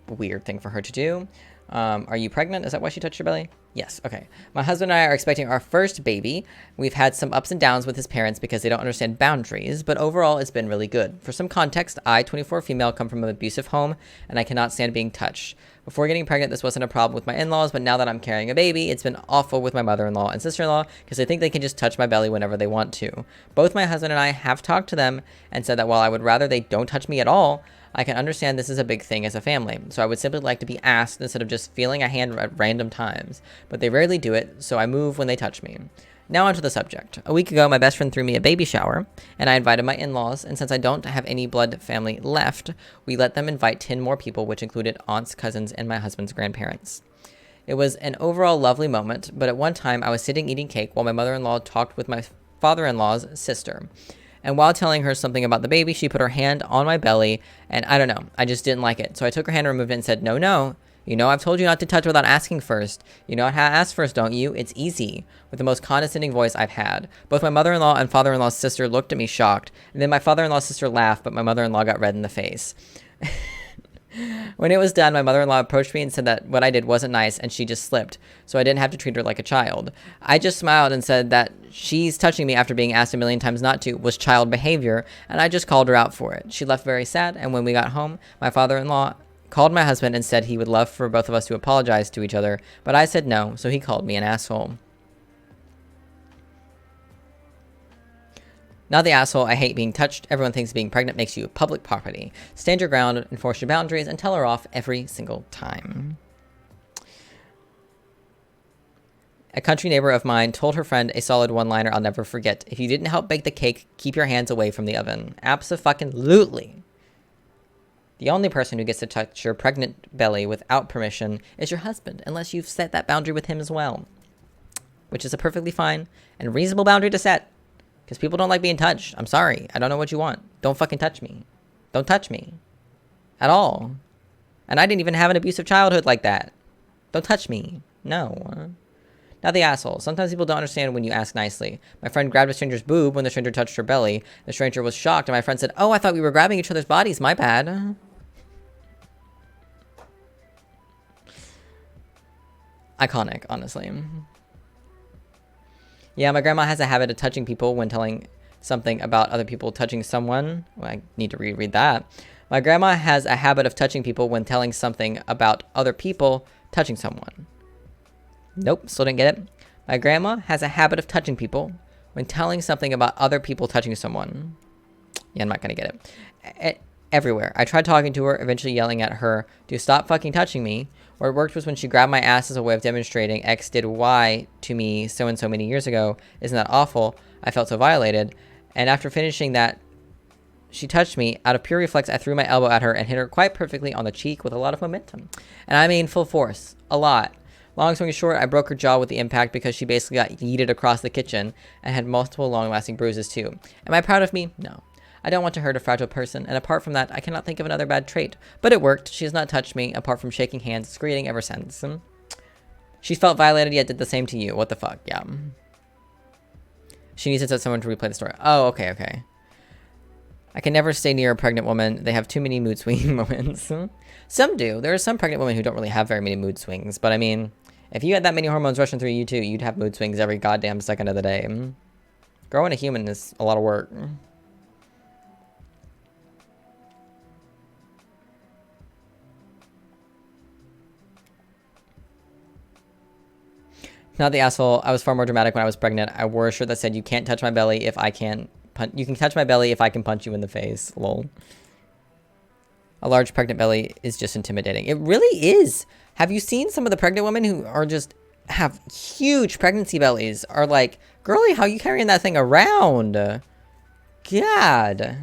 Weird thing for her to do. Are you pregnant? Is that why she touched your belly? Yes. Okay. My husband and I are expecting our first baby. We've had some ups and downs with his parents because they don't understand boundaries, but overall it's been really good. For some context, I, 24 female, come from an abusive home and I cannot stand being touched. Before getting pregnant, this wasn't a problem with my in-laws, but now that I'm carrying a baby, it's been awful with my mother-in-law and sister-in-law because they think they can just touch my belly whenever they want to. Both my husband and I have talked to them and said that while I would rather they don't touch me at all, I can understand this is a big thing as a family, so I would simply like to be asked instead of just feeling a hand at random times. But they rarely do it, so I move when they touch me. Now onto the subject. A week ago, my best friend threw me a baby shower, and I invited my in-laws, and since I don't have any blood family left, we let them invite 10 more people, which included aunts, cousins, and my husband's grandparents. It was an overall lovely moment, but at one time I was sitting eating cake while my mother-in-law talked with my father-in-law's sister. And while telling her something about the baby, she put her hand on my belly, and I don't know, I just didn't like it. So I took her hand and removed it and said, no, no. You know I've told you not to touch without asking first. You know how to ask first, don't you? It's easy. With the most condescending voice I've had. Both my mother-in-law and father-in-law's sister looked at me shocked, and then my father-in-law's sister laughed, but my mother-in-law got red in the face. When it was done, my mother-in-law approached me and said that what I did wasn't nice and she just slipped, so I didn't have to treat her like a child. I just smiled and said that she's touching me after being asked a million times not to was child behavior, and I just called her out for it. She left very sad, and when we got home, my father-in-law called my husband and said he would love for both of us to apologize to each other, but I said no, so he called me an asshole. Not the asshole, I hate being touched. Everyone thinks being pregnant makes you public property. Stand your ground, enforce your boundaries, and tell her off every single time. A country neighbor of mine told her friend a solid one-liner I'll never forget. If you didn't help bake the cake, keep your hands away from the oven. Abso-fucking-lutely. The only person who gets to touch your pregnant belly without permission is your husband, unless you've set that boundary with him as well. Which is a perfectly fine and reasonable boundary to set. Because people don't like being touched. I'm sorry. I don't know what you want. Don't fucking touch me. Don't touch me. At all. And I didn't even have an abusive childhood like that. Don't touch me. No. Not the asshole. Sometimes people don't understand when you ask nicely. My friend grabbed a stranger's boob when the stranger touched her belly. The stranger was shocked and my friend said, "Oh, I thought we were grabbing each other's bodies. My bad." Iconic, honestly. Yeah, my grandma has a habit of touching people when telling something about other people touching someone. Well, I need to reread that. My grandma has a habit of touching people when telling something about other people touching someone. Nope, still didn't get it. My grandma has a habit of touching people when telling something about other people touching someone. Yeah, I'm not going to get it. Everywhere. I tried talking to her, eventually yelling at her to stop fucking touching me. Where it worked was when she grabbed my ass as a way of demonstrating X did Y to me so and so many years ago. Isn't that awful? I felt so violated. And after finishing that, she touched me. Out of pure reflex, I threw my elbow at her and hit her quite perfectly on the cheek with a lot of momentum. And I mean full force. A lot. Long story short, I broke her jaw with the impact because she basically got yeeted across the kitchen and had multiple long-lasting bruises too. Am I proud of me? No. I don't want to hurt a fragile person, and apart from that, I cannot think of another bad trait. But it worked. She has not touched me, apart from shaking hands, screaming ever since. She felt violated, yet did the same to you. What the fuck? Yeah. She needs to tell someone to replay the story. Oh, okay. I can never stay near a pregnant woman. They have too many mood swing moments. Some do. There are some pregnant women who don't really have very many mood swings. But I mean, if you had that many hormones rushing through you too, you'd have mood swings every goddamn second of the day. Growing a human is a lot of work. Not the asshole. I was far more dramatic when I was pregnant. I wore a shirt that said, "You can't touch my belly if I can punch. You can touch my belly if I can punch you in the face." Lol. A large pregnant belly is just intimidating. It really is. Have you seen some of the pregnant women who are just have huge pregnancy bellies? Are like, girlie, how are you carrying that thing around? God.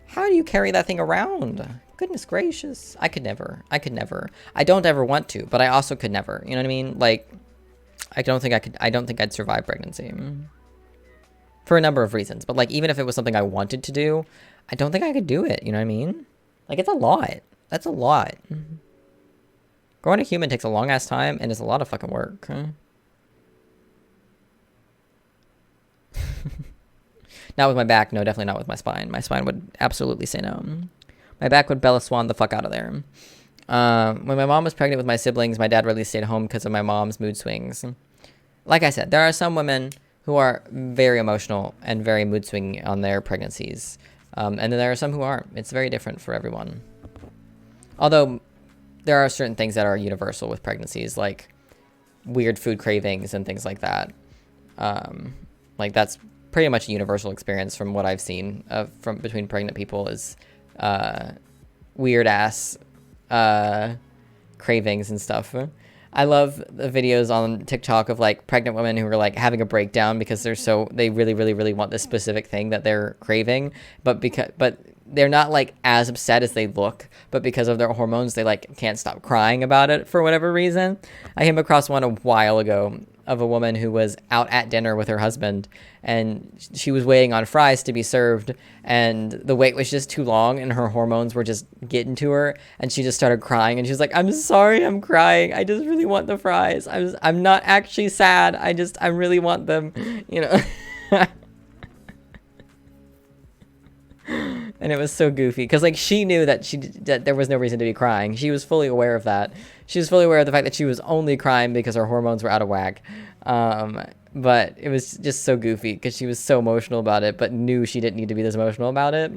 How do you carry that thing around? Goodness gracious. I could never. I don't ever want to, but I also could never. You know what I mean? Like, I don't think I'd survive pregnancy. For a number of reasons. But, like, even if it was something I wanted to do, I don't think I could do it. You know what I mean? Like, it's a lot. That's a lot. Growing a human takes a long-ass time, and it's a lot of fucking work. Not with my back. No, definitely not with my spine. My spine would absolutely say no. My back would Bella Swan the fuck out of there. When my mom was pregnant with my siblings, my dad really stayed home because of my mom's mood swings. Like I said, there are some women who are very emotional and very mood swing on their pregnancies. And then there are some who aren't. It's very different for everyone. Although there are certain things that are universal with pregnancies, like weird food cravings and things like that. Like that's pretty much a universal experience from what I've seen from between pregnant people is weird ass cravings and stuff. I love the videos on TikTok of like pregnant women who are like having a breakdown because they really want this specific thing that they're craving, but they're not like as upset as they look, but because of their hormones, they like can't stop crying about it for whatever reason. I came across one a while ago of a woman who was out at dinner with her husband and she was waiting on fries to be served and the wait was just too long and her hormones were just getting to her and she just started crying and she was like, I'm sorry, I'm crying. I just really want the fries. I'm not actually sad. I really want them, you know. And it was so goofy because like she knew that there was no reason to be crying. She was fully aware of that. She was fully aware of the fact that she was only crying because her hormones were out of whack. But it was just so goofy because she was so emotional about it, but knew she didn't need to be this emotional about it.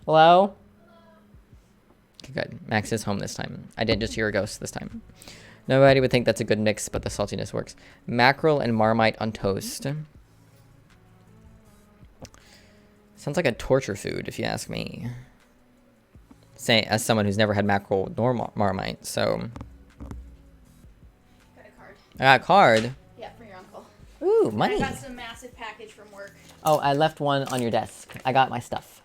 Hello? Okay, good. Max is home this time. I didn't just hear a ghost this time. Nobody would think that's a good mix, but the saltiness works. Mackerel and Marmite on toast. Sounds like a torture food, if you ask me. Say, as someone who's never had mackerel nor Marmite, so. Got a card. I got a card. Yeah, for your uncle. Ooh, money. I got some massive package from work. Oh, I left one on your desk. I got my stuff.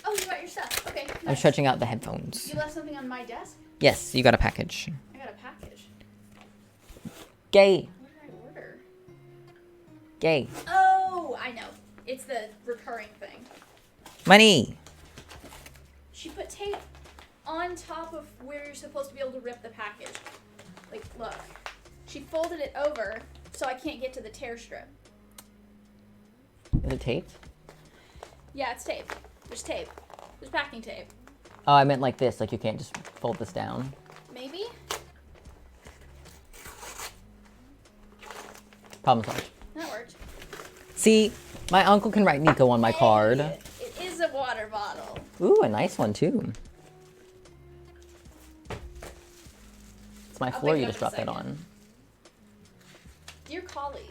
Oh, you got your stuff. Okay. I'm Nice. stretching out the headphones. You left something on my desk? Yes, you got a package. I got a package. Gay. What did I order? Gay. Oh, I know. It's the recurring thing. Money. She put tape on top of where you're supposed to be able to rip the package. Like, look. She folded it over so I can't get to the tear strip. Is it taped? Yeah, it's tape. There's tape. There's packing tape. Oh, I meant like this. Like you can't just fold this down. Maybe? Problem solved. That worked. See, my uncle can write Nico on my card. Hey, it is a water bottle. Ooh, a nice one too. It's my I'll floor pick it you up just in a dropped that second. on. Dear colleague.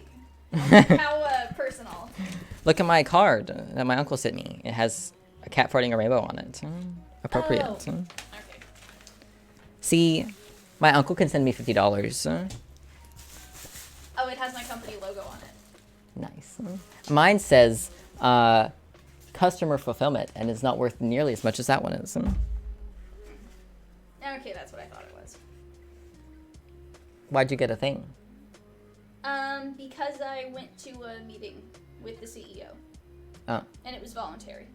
How personal. Look at my card that my uncle sent me. It has a cat farting a rainbow on it. Appropriate. Oh. Okay. See, my uncle can send me $50. Oh, it has my company logo on it. Nice. Mine says customer fulfillment, and it's not worth nearly as much as that one is. Okay, that's what I thought it was. Why'd you get a thing? Because I went to a meeting with the CEO. Oh. And it was voluntary.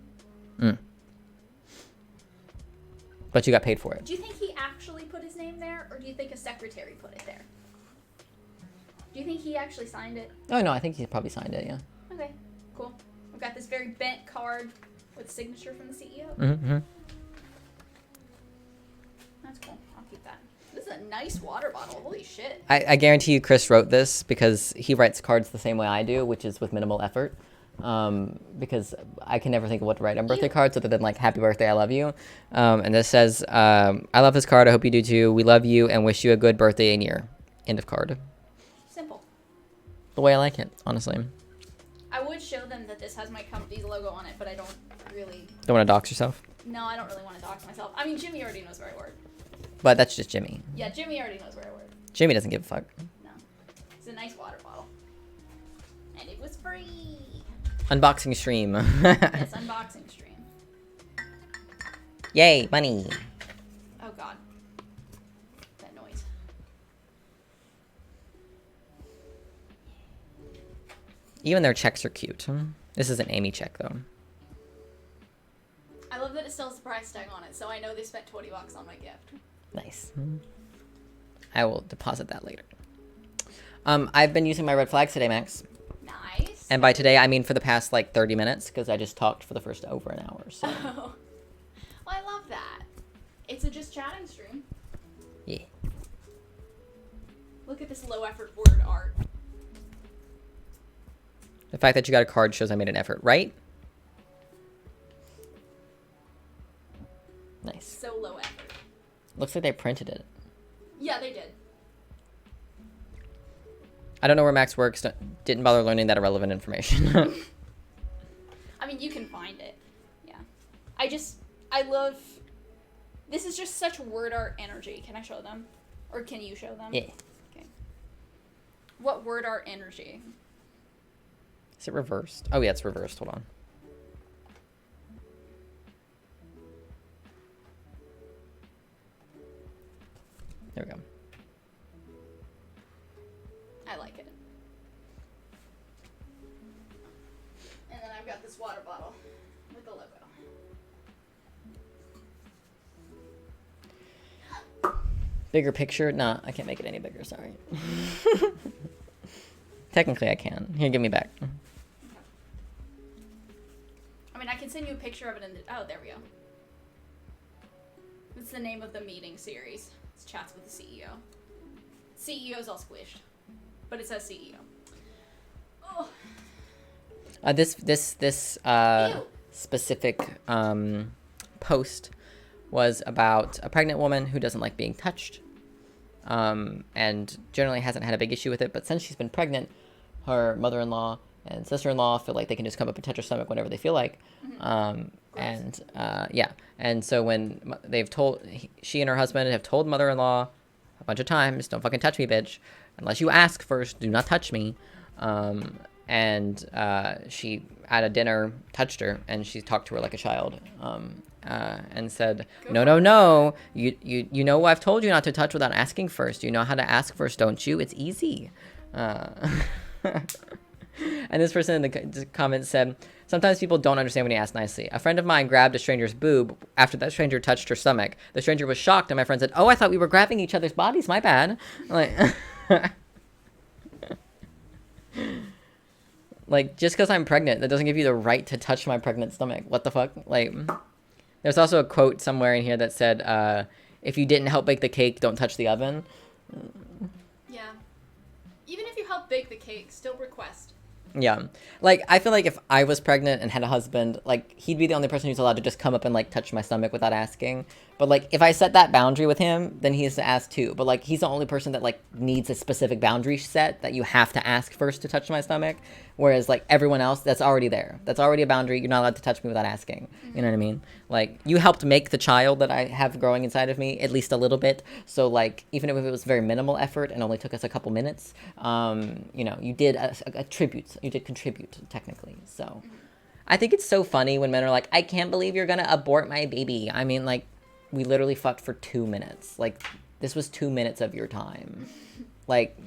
But you got paid for it. Do you think he actually put his name there, or do you think a secretary put it there? Do you think he actually signed it? Oh, no, I think he probably signed it, yeah. Okay, cool. I've got this very bent card with a signature from the CEO. Mm-hmm. That's cool. I'll keep that. This is a nice water bottle. Holy shit. I guarantee you Chris wrote this because he writes cards the same way I do, which is with minimal effort. Because I can never think of what to write on birthday cards other than like, happy birthday, I love you. And this says, I love this card. I hope you do too. We love you and wish you a good birthday and year. End of card. Simple. The way I like it, honestly. I would show them that this has my company's logo on it, but I don't really... Don't want to dox yourself? No, I don't really want to dox myself. I mean, Jimmy already knows where I work. But that's just Jimmy. Yeah, Jimmy already knows where I work. Jimmy doesn't give a fuck. No. It's a nice water bottle. And it was free. Unboxing stream. Yes, unboxing stream. Yay, money. Oh god. That noise. Even their checks are cute. This is an Amy check, though. I love that it still has the price tag on it, so I know they spent $20 on my gift. Nice. I will deposit that later. I've been using my red flags today, Max. Nice. And by today, I mean for the past, like, 30 minutes, because I just talked for the first over an hour, so. Oh. Well, I love that. It's a just chatting stream. Yeah. Look at this low effort word art. The fact that you got a card shows I made an effort, right? Nice. So low effort. Looks like they printed it. Yeah, they did. I don't know where Max works. Didn't bother learning that irrelevant information. I mean, you can find it. Yeah. I love... This is just such word art energy. Can I show them? Or can you show them? Yeah. Okay. What word art energy? Is it reversed? Oh, yeah, it's reversed. Hold on. There we go. I like it. And then I've got this water bottle with the logo. Bigger picture? Nah, I can't make it any bigger, sorry. Technically, I can. Here, give me back. I mean, I can send you a picture of it in the... Oh, there we go. It's the name of the meeting series. It's Chats with the CEO. CEO's all squished. But it says CEO. Oh. This Ew. specific post was about a pregnant woman who doesn't like being touched, and generally hasn't had a big issue with it. But since she's been pregnant, her mother-in-law and sister-in-law feel like they can just come up and touch her stomach whenever they feel like. Yeah. And so when she and her husband have told mother-in-law a bunch of times, don't fucking touch me, bitch. Unless you ask first, do not touch me. And she at a dinner touched her, and she talked to her like a child, and said, no, you know I've told you not to touch without asking first. You know how to ask first, don't you? It's easy. And this person in the comments said, sometimes people don't understand when you ask nicely. A friend of mine grabbed a stranger's boob after that stranger touched her stomach. The stranger was shocked, and my friend said, oh, I thought we were grabbing each other's bodies. My bad. Like, just because I'm pregnant, that doesn't give you the right to touch my pregnant stomach. What the fuck? Like, there's also a quote somewhere in here that said, if you didn't help bake the cake, don't touch the oven. Yeah. Even if you help bake the cake, still request. Yeah. Like, I feel like if I was pregnant and had a husband, like, he'd be the only person who's allowed to just come up and, like, touch my stomach without asking. But, like, if I set that boundary with him, then he has to ask too. But, like, he's the only person that, like, needs a specific boundary set that you have to ask first to touch my stomach. Whereas, like, everyone else, that's already there. That's already a boundary. You're not allowed to touch me without asking. You know what I mean? Like, you helped make the child that I have growing inside of me at least a little bit. So, like, even if it was very minimal effort and only took us a couple minutes, you know, you did a tribute. You did contribute, technically. So, I think it's so funny when men are like, I can't believe you're going to abort my baby. I mean, like, we literally fucked for 2 minutes. Like, this was 2 minutes of your time. Like,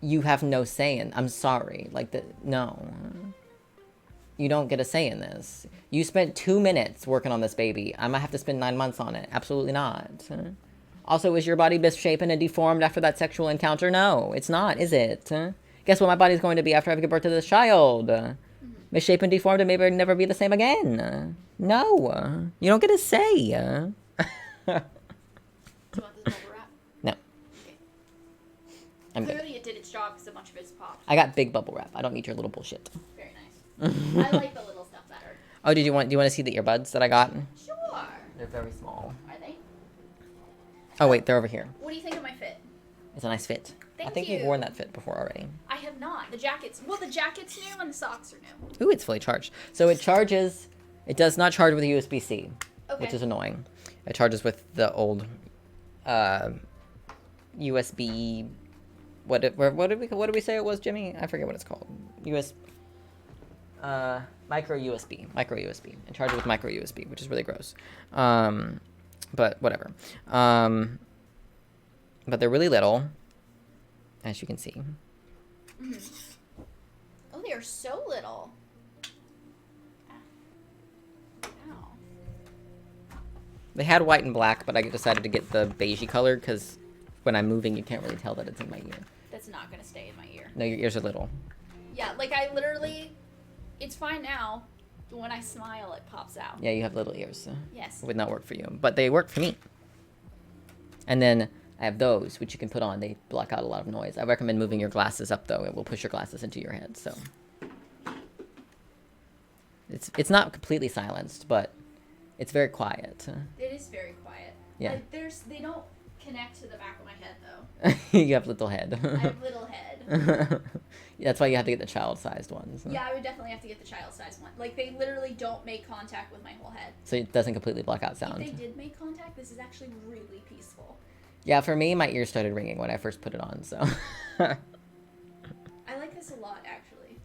you have no say in. I'm sorry. Like, no. You don't get a say in this. You spent 2 minutes working on this baby. I might have to spend 9 months on it. Absolutely not. Also, is your body misshapen and deformed after that sexual encounter? No, it's not, is it? Guess what my body's going to be after I give birth to this child? Misshapen, deformed, and maybe never be the same again. No. You don't get a say. Do you want this bubble wrap? No. Okay. I'm good. Clearly it did its job because a bunch of it's popped. I got big bubble wrap. I don't need your little bullshit. Very nice. I like the little stuff better. Oh, do you want to see the earbuds that I got? Sure. They're very small. Are they? Oh, wait, they're over here. What do you think of my fit? It's a nice fit. I Thank think you've you. worn that fit before already. I have not. The jacket's new and the socks are new. Ooh, it's fully charged. So it charges. It does not charge with USB-C, Okay. which is annoying. It charges with the old USB. What did we say it was, Jimmy? I forget what it's called. Micro USB, and charge it with micro USB, which is really gross. But whatever. But they're really little, as you can see. Oh, they are so little. Ow. They had white and black, but I decided to get the beigey color because when I'm moving, you can't really tell that it's in my ear. That's not gonna stay in my ear. No, your ears are little. Yeah, like I literally, it's fine now. But when I smile, it pops out. Yeah, you have little ears. So Yes. it would not work for you, but they work for me. And then I have those, which you can put on. They block out a lot of noise. I recommend moving your glasses up, though. It will push your glasses into your head, so. It's not completely silenced, but it's very quiet. It is very quiet. Yeah. Like, they don't connect to the back of my head, though. You have little head. I have little head. That's why you have to get the child-sized ones. Yeah, I would definitely have to get the child-sized one. Like, they literally don't make contact with my whole head. So it doesn't completely block out sound. If they did make contact, this is actually really peaceful. Yeah, for me, my ears started ringing when I first put it on, so. I like this a lot, actually.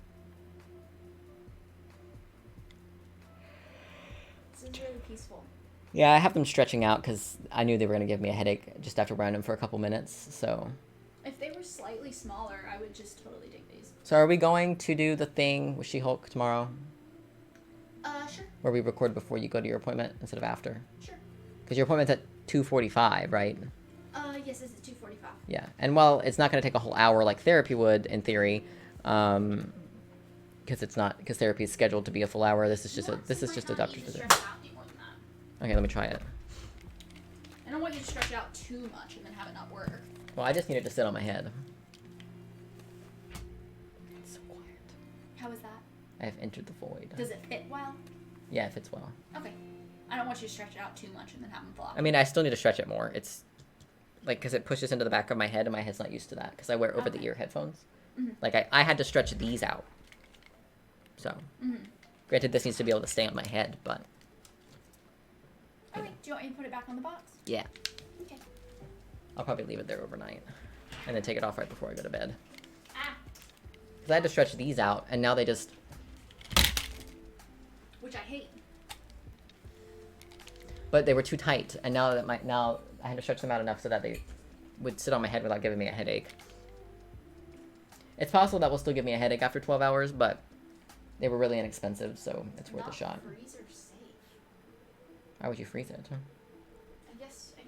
This is really peaceful. Yeah, I have them stretching out because I knew they were going to give me a headache just after wearing them for a couple minutes, so. If they were slightly smaller, I would just totally dig these. So are we going to do the thing with She-Hulk tomorrow? Sure. Where we record before you go to your appointment instead of after? Sure. Because your appointment's at 2:45, right? Yes, it's at 2:45. Yeah, and while it's not going to take a whole hour like therapy would in theory, because therapy is scheduled to be a full hour. This is just a doctor's visit. Okay, let me try it. I don't want you to stretch it out too much and then have it not work. Well, I just need it to sit on my head. It's so quiet. How is that? I have entered the void. Does it fit well? Yeah, it fits well. Okay. I don't want you to stretch it out too much and then have them flop. I mean, I still need to stretch it more. It's like because it pushes into the back of my head, and my head's not used to that because I wear over-the-ear headphones. Mm-hmm. Like I had to stretch these out. So, granted, this needs to be able to stay on my head, but Okay. Do you want me to put it back on the box? yeah, Okay. I'll probably leave it there overnight, and then take it off right before I go to bed. Ah. Because I had to stretch these out, and now they just. Which I hate. But they were too tight, and now I had to stretch them out enough so that they would sit on my head without giving me a headache. It's possible that will still give me a headache after 12 hours, but they were really inexpensive, so it's worth a shot. Freezer safe. Why would you freeze it? I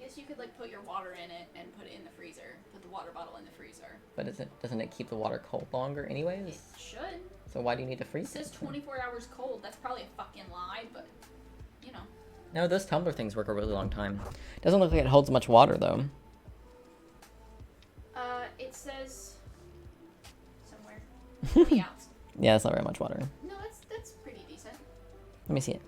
guess you could like put your water in it and put it in the freezer. Put the water bottle in the freezer. But doesn't it keep the water cold longer anyways? It should. So why do you need to It freeze says it? 24 hours cold. That's probably a fucking lie, but you know. No, those tumbler things work a really long time. Doesn't look like it holds much water though. It says somewhere. Let me out. Yeah, that's not very much water. No, that's pretty decent. Let me see it.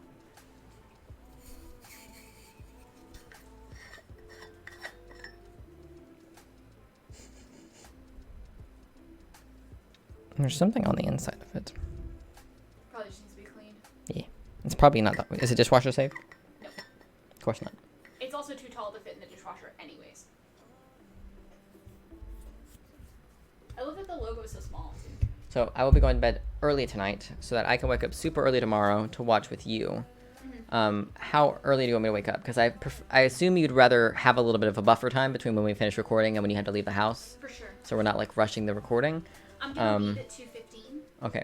There's something on the inside of it. Probably just needs to be cleaned. Yeah. It's probably not that. Is it dishwasher safe? No. Of course not. It's also too tall to fit in the dishwasher anyways. I love that the logo is so small, too. So I will be going to bed early tonight so that I can wake up super early tomorrow to watch with you. How early do you want me to wake up? Because I assume you'd rather have a little bit of a buffer time between when we finish recording and when you have to leave the house. For sure. So we're not like rushing the recording. I'm gonna leave at 2:15. Okay.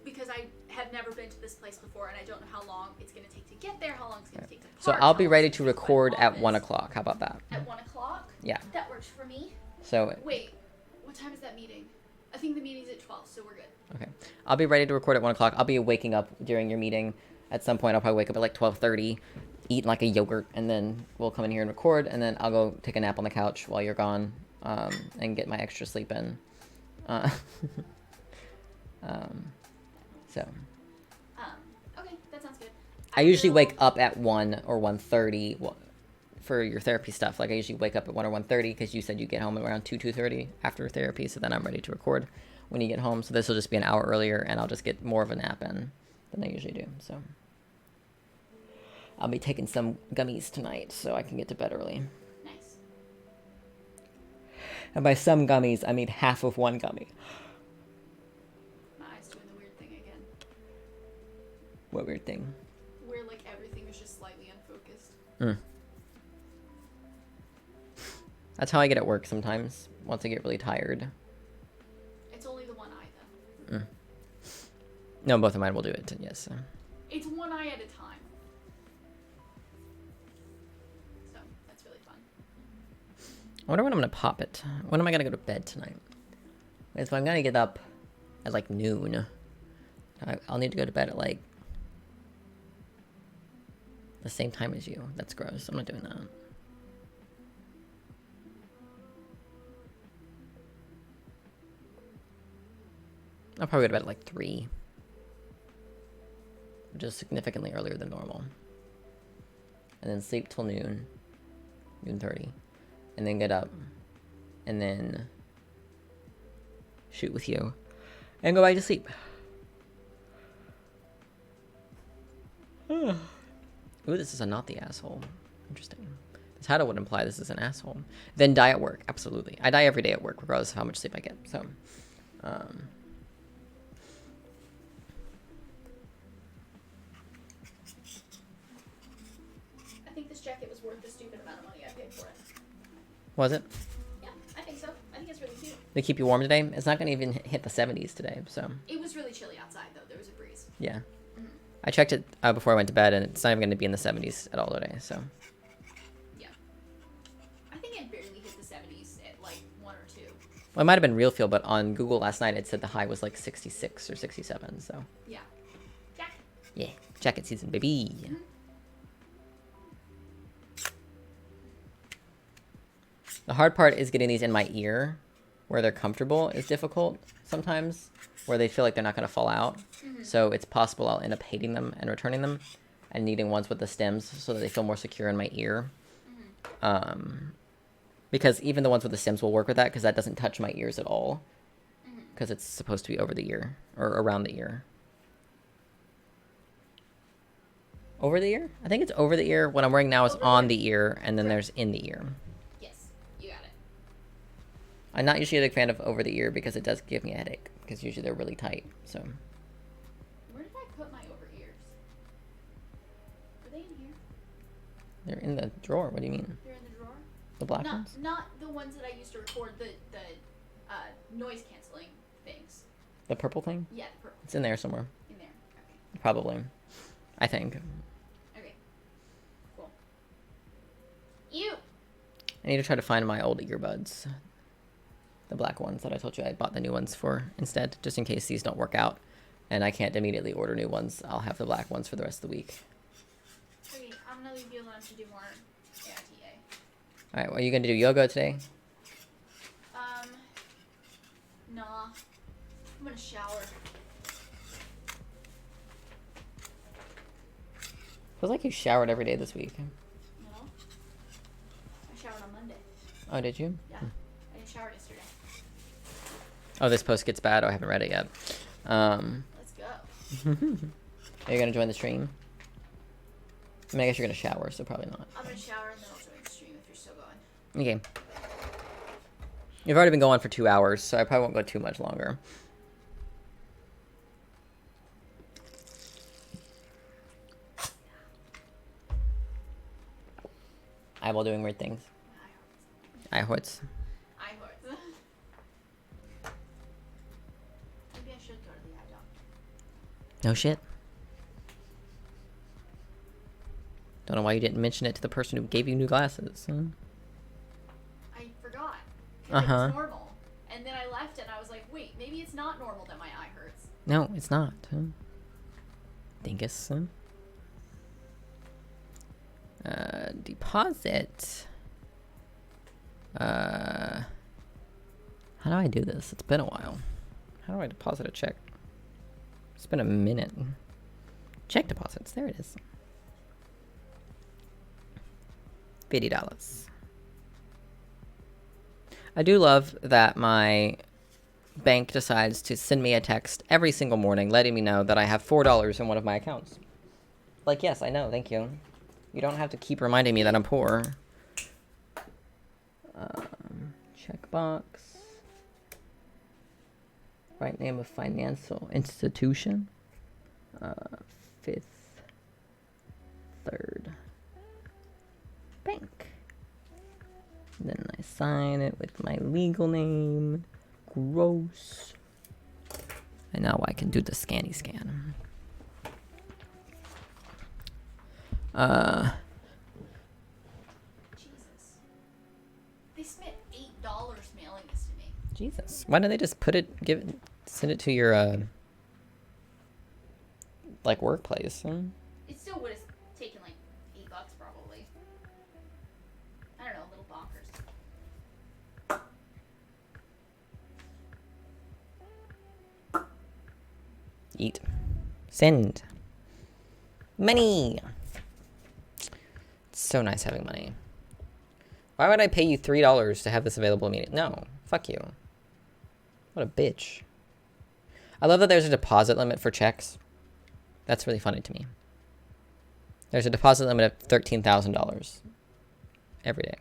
Because I have never been to this place before and I don't know how long it's gonna take to get there, how long it's gonna take to So park, I'll how be long ready it's to gonna take record my at 1 office. o'clock. How about that? At 1 o'clock? Yeah. That works for me. So Wait, what time is that meeting? I think the meeting's at 12, so we're good. okay, I'll be ready to record at 1 o'clock. I'll be waking up during your meeting. At some point, I'll probably wake up at like 12:30, eat like a yogurt, and then we'll come in here and record. And then I'll go take a nap on the couch while you're gone, and get my extra sleep in. So Okay, that sounds good. I usually will- wake up at 1 or 1:30 for your therapy stuff. Like I usually wake up at 1 or 1:30 because you said you get home around 2:30 after therapy. So then I'm ready to record when you get home. So this will just be an hour earlier, and I'll just get more of a nap in than I usually do. So I'll be taking some gummies tonight so I can get to bed early. Nice. And by some gummies, I mean half of one gummy. My eye's doing the weird thing again. What weird thing? Where like everything is just slightly unfocused. That's how I get at work sometimes. Once I get really tired. It's only the one eye though. No, both of mine will do it. Yes. It's one eye at a time. So that's really fun. I wonder when I'm gonna pop it. When am I gonna go to bed tonight? If I'm gonna get up at like noon, I'll need to go to bed at like the same time as you. That's gross. I'm not doing that. I'll probably go to bed at like 3. Which is significantly earlier than normal. And then sleep till noon. Noon 30. And then get up. And then shoot with you. And go back to sleep. Ooh, this is a not the asshole. Interesting. This title would imply this is an asshole. Then die at work. Absolutely. I die every day at work, regardless of how much sleep I get. So, I think this jacket was worth the stupid amount of money I paid for it. was it? Yeah, I think so. I think it's really cute. They keep you warm today? It's not going to even hit the 70s today, so. It was really chilly outside though. There was a breeze. Yeah. I checked it before I went to bed, and it's not even going to be in the 70s at all today, so. Yeah. I think it barely hit the 70s at like 1 or 2. Well, it might have been real feel, but on Google last night it said the high was like 66 or 67, so. Yeah. Jacket. Yeah. Jacket season, baby. The hard part is getting these in my ear where they're comfortable is difficult sometimes, where they feel like they're not going to fall out. So it's possible I'll end up hating them and returning them and needing ones with the stems so that they feel more secure in my ear. Because even the ones with the stems will work with that because that doesn't touch my ears at all. Because it's supposed to be over the ear or around the ear. Over the ear? I think it's over the ear. What I'm wearing now is Over on there. the ear, and then there's in the ear. Yes, you got it. I'm not usually a big fan of over the ear because it does give me a headache. Because usually they're really tight. So Where did I put my over ears? Are they in here? they're in the drawer. What do you mean? They're in the drawer? The black ones? Not the ones that I used to record the noise canceling things. The purple thing? Yeah, the purple. It's in there somewhere. In there. Okay. Probably. I think. Okay. Cool. Ew. I need to try to find my old earbuds. The black ones that I told you I bought the new ones for instead, just in case these don't work out and I can't immediately order new ones. I'll have the black ones for the rest of the week. Okay, I'm gonna leave you alone to do more AITA. Alright, well, are you going to do yoga today? Nah. I'm gonna shower. Feels like you showered every day this week. No. I showered on Monday. Oh, did you? Yeah. I didn't shower yesterday. Oh, this post gets bad. Oh, I haven't read it yet. Let's go. Are you going to join the stream? I mean, I guess you're going to shower, so probably not. I'm gonna shower and then I'll join the stream if you're still going. Okay. You've already been going for 2 hours, so I probably won't go too much longer. Eyeball doing weird things. Eye hurts. Eye hurts. Maybe I should go to the eye doctor. No shit. Don't know why you didn't mention it to the person who gave you new glasses. Huh? I forgot. 'Cause it Uh-huh. was normal. And then I left and I was like, wait, maybe it's not normal that my eye hurts. No, it's not. Huh? Dingus. Huh? Deposit. How do I do this? It's been a while. How do I deposit a check? It's been a minute. Check deposits. There it is. $50. I do love that my bank decides to send me a text every single morning letting me know that I have $4 in one of my accounts. Like, yes, I know. Thank you. You don't have to keep reminding me that I'm poor. Checkbox. Right name of financial institution. 5th, 3rd. Bank. Then I sign it with my legal name. Gross. And now I can do the scanny scan. Jesus. They spent $8 mailing this to me. Jesus. Why don't they just send it to your, like, workplace? It still would have taken like $8 probably. I don't know, a little bonkers. Eat. Send. Money. It's so nice having money. Why would I pay you $3 to have this available immediately? No. Fuck you. What a bitch. I love that there's a deposit limit for checks. That's really funny to me. There's a deposit limit of $13,000 every day,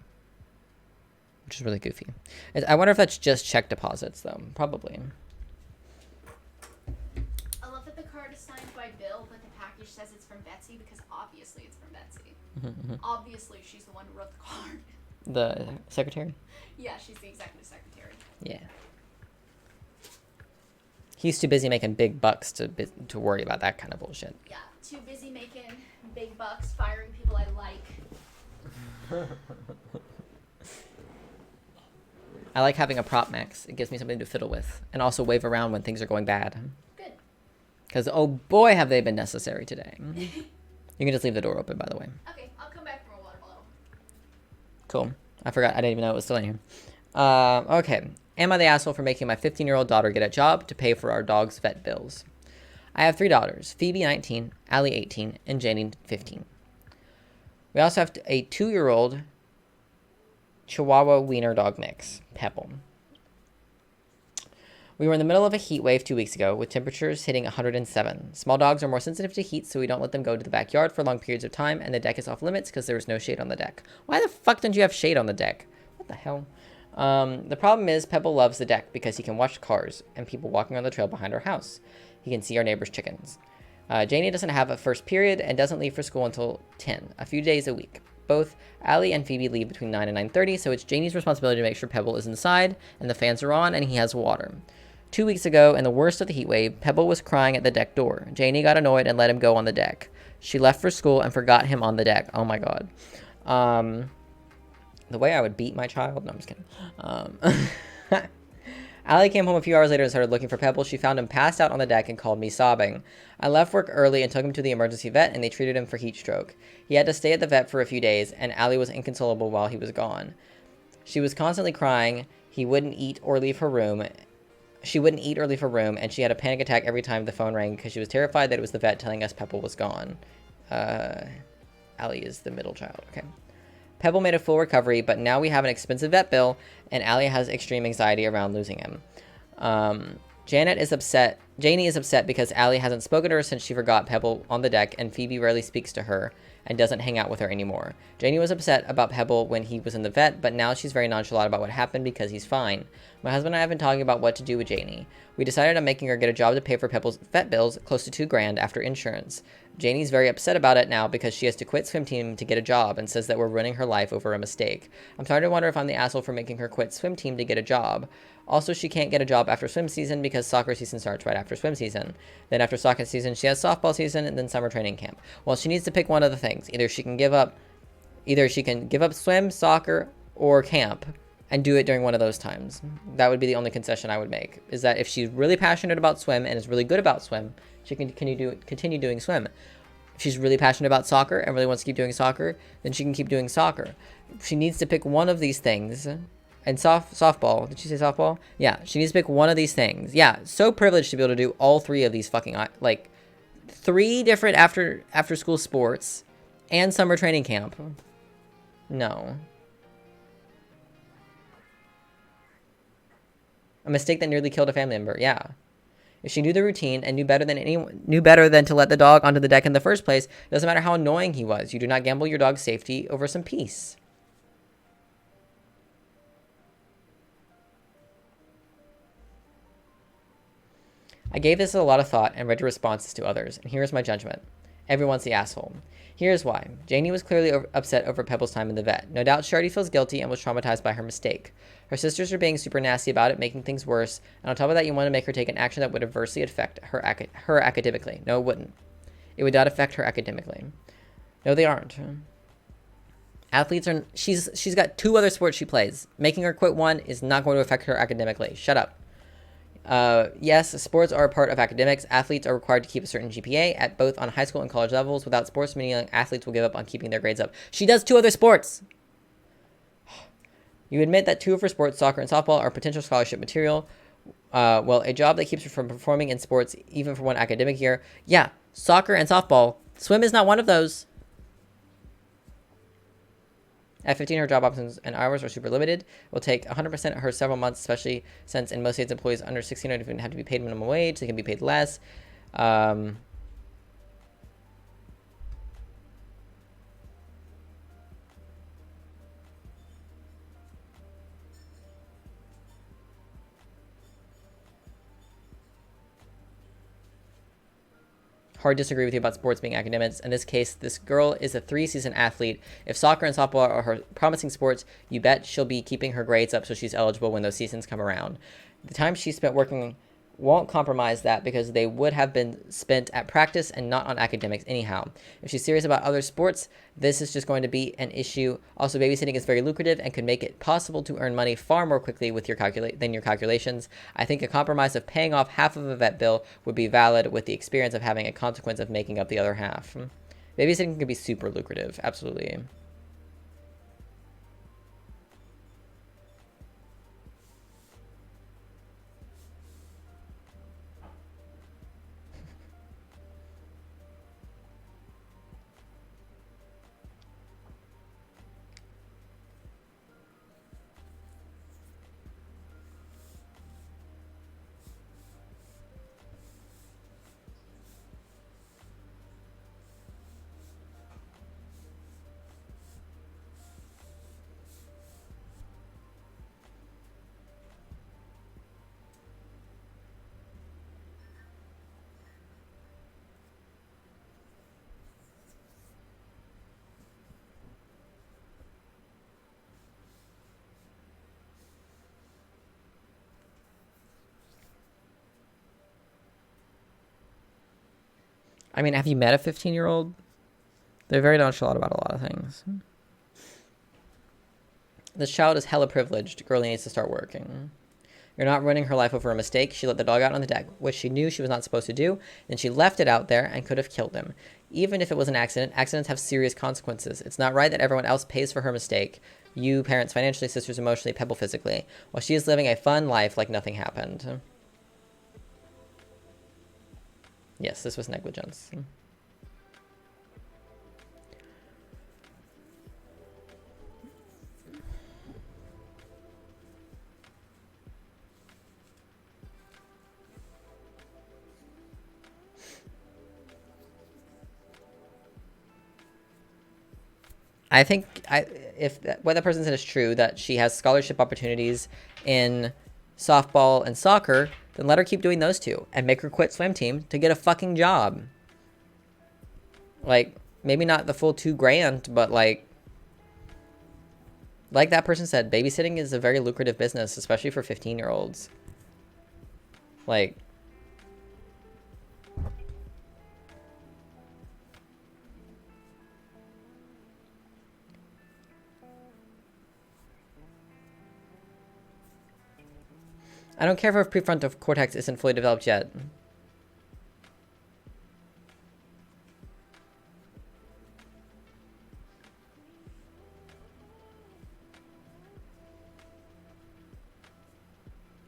which is really goofy. I wonder if that's just check deposits, though. Probably. I love that the card is signed by Bill, but the package says it's from Betsy because obviously it's from Betsy. Obviously she's the one who wrote the card. The secretary? Yeah, she's the executive secretary. Yeah. He's too busy making big bucks to worry about that kind of bullshit. Yeah, too busy making big bucks, firing people I like. I like having a prop max. It gives me something to fiddle with. And also wave around when things are going bad. Good. Because, oh boy, have they been necessary today. You can just leave the door open, by the way. Okay, I'll come back for a water bottle. Cool. I forgot. I didn't even know it was still in here. Okay. Am I the asshole for making my 15-year-old daughter get a job to pay for our dog's vet bills? I have 3 daughters. Phoebe, 19, Allie, 18, and Janie, 15. We also have a 2-year-old Chihuahua wiener dog mix, Pebble. We were in the middle of a heat wave 2 weeks ago, with temperatures hitting 107. Small dogs are more sensitive to heat, so we don't let them go to the backyard for long periods of time, and the deck is off limits because there is no shade on the deck. Why the fuck don't you have shade on the deck? What the hell? The problem is Pebble loves the deck because he can watch cars and people walking on the trail behind our house. He can see our neighbor's chickens. Janie doesn't have a first period and doesn't leave for school until 10, a few days a week. Both Allie and Phoebe leave between 9 and 9:30, so it's Janie's responsibility to make sure Pebble is inside and the fans are on and he has water. 2 weeks ago, in the worst of the heat wave, Pebble was crying at the deck door. Janie got annoyed and let him go on the deck. She left for school and forgot him on the deck. Oh my god. The way I would beat my child? No, I'm just kidding. Allie came home a few hours later and started looking for Pebble. She found him passed out on the deck and called me sobbing. I left work early and took him to the emergency vet, and they treated him for heat stroke. He had to stay at the vet for a few days, and Allie was inconsolable while he was gone. She was constantly crying. He wouldn't eat or leave her room. She wouldn't eat or leave her room, and she had a panic attack every time the phone rang because she was terrified that it was the vet telling us Pebble was gone. Allie is the middle child. Okay. Pebble made a full recovery, but now we have an expensive vet bill, and Allie has extreme anxiety around losing him. Janie is upset because Allie hasn't spoken to her since she forgot Pebble on the deck, and Phoebe rarely speaks to her and doesn't hang out with her anymore. Janie was upset about Pebble when he was in the vet, but now she's very nonchalant about what happened because he's fine. My husband and I have been talking about what to do with Janie. We decided on making her get a job to pay for Pebble's vet bills, close to $2,000 after insurance. Janie's very upset about it now because she has to quit swim team to get a job and says that we're ruining her life over a mistake. I'm starting to wonder if I'm the asshole for making her quit swim team to get a job. Also, she can't get a job after swim season because soccer season starts right after swim season. Then after soccer season, she has softball season and then summer training camp. Well, she needs to pick one of the things. Either she can give up swim, soccer, or camp and do it during one of those times. That would be the only concession I would make, is that if she's really passionate about swim and is really good about swim, she can continue doing swim. If she's really passionate about soccer and really wants to keep doing soccer, then she can keep doing soccer. She needs to pick one of these things. And softball, did she say softball? Yeah, she needs to pick one of these things. Yeah, so privileged to be able to do all 3 of these fucking, like, 3 different after school sports and summer training camp. No. A mistake that nearly killed a family member. Yeah. If she knew the routine and knew better than to let the dog onto the deck in the first place, it doesn't matter how annoying he was. You do not gamble your dog's safety over some peace. I gave this a lot of thought and read your responses to others, and here is my judgment. Everyone's the asshole. Here's why. Janie was clearly upset over Pebble's time in the vet. No doubt she already feels guilty and was traumatized by her mistake. Her sisters are being super nasty about it, making things worse. And on top of that, you want to make her take an action that would adversely affect her academically. No, it wouldn't. It would not affect her academically. No, they aren't. Athletes are... She's got 2 other sports she plays. Making her quit one is not going to affect her academically. Shut up. Yes, sports are a part of academics. Athletes are required to keep a certain GPA at both on high school and college levels. Without sports, many young athletes will give up on keeping their grades up. She does 2 other sports. You admit that 2 of her sports, soccer and softball, are potential scholarship material. Well, a job that keeps her from performing in sports even for one academic year. Yeah, soccer and softball. Swim is not one of those. At 15, her job options and hours are super limited. It will take 100% of her several months, especially since in most states, employees under 16 don't even have to be paid minimum wage. They can be paid less. Hard to disagree with you about sports being academics. In this case, this girl is a 3-season athlete. If soccer and softball are her promising sports, you bet she'll be keeping her grades up so she's eligible when those seasons come around. The time she spent working won't compromise that because they would have been spent at practice and not on academics anyhow. If she's serious about other sports, this is just going to be an issue. Also, babysitting is very lucrative and could make it possible to earn money far more quickly with your calculations. I think a compromise of paying off half of a vet bill would be valid with the experience of having a consequence of making up the other half. Babysitting can be super lucrative, absolutely. I mean, have you met a 15-year-old? They're very nonchalant about a lot of things. This child is hella privileged. Girlie needs to start working. You're not running her life over a mistake. She let the dog out on the deck, which she knew she was not supposed to do. Then she left it out there and could have killed him. Even if it was an accident, accidents have serious consequences. It's not right that everyone else pays for her mistake. You, parents financially, sisters emotionally, Pebble physically, while she is living a fun life like nothing happened. Yes, this was negligence. I think if what that person said is true, that she has scholarship opportunities in softball and soccer, then let her keep doing those 2 and make her quit swim team to get a fucking job. Like, maybe not the full $2,000, but like that person said, babysitting is a very lucrative business, especially for 15-year-olds. Like, I don't care if her prefrontal cortex isn't fully developed yet.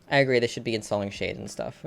I agree, they should be installing shade and stuff.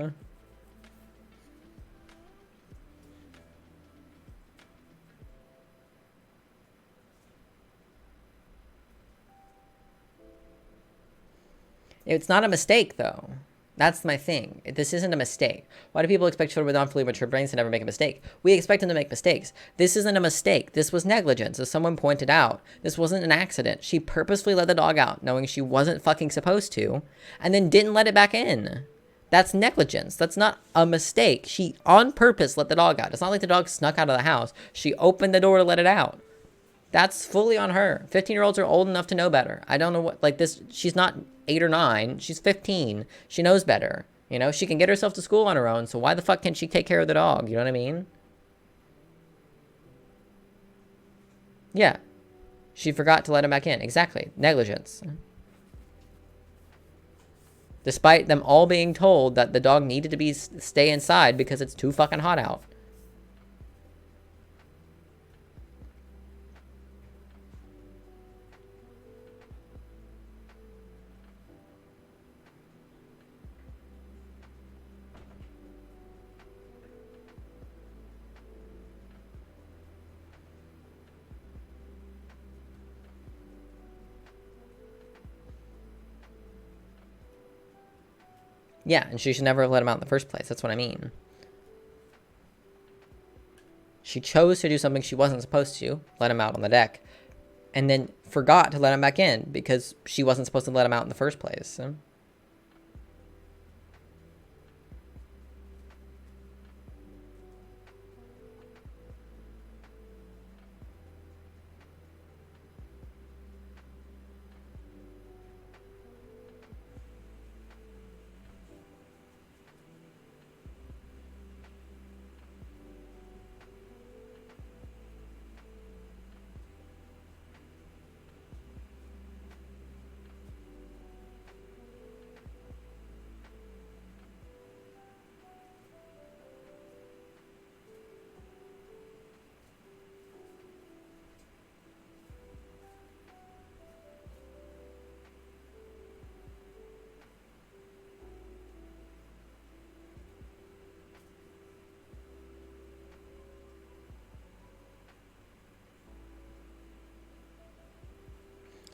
It's not a mistake, though. That's my thing. This isn't a mistake. Why do people expect children with non-fully mature brains to never make a mistake? We expect them to make mistakes. This isn't a mistake. This was negligence, as someone pointed out. This wasn't an accident. She purposefully let the dog out, knowing she wasn't fucking supposed to, and then didn't let it back in. That's negligence. That's not a mistake. She on purpose let the dog out. It's not like the dog snuck out of the house. She opened the door to let it out. That's fully on her. 15-year-olds are old enough to know better. I don't know what, like this, she's not 8 or 9. She's 15. She knows better. You know, she can get herself to school on her own. So why the fuck can't she take care of the dog? You know what I mean? Yeah. She forgot to let him back in. Exactly. Negligence. Despite them all being told that the dog needed to stay inside because it's too fucking hot out. Yeah, and she should never have let him out in the first place. That's what I mean. She chose to do something she wasn't supposed to, let him out on the deck, and then forgot to let him back in because she wasn't supposed to let him out in the first place. So.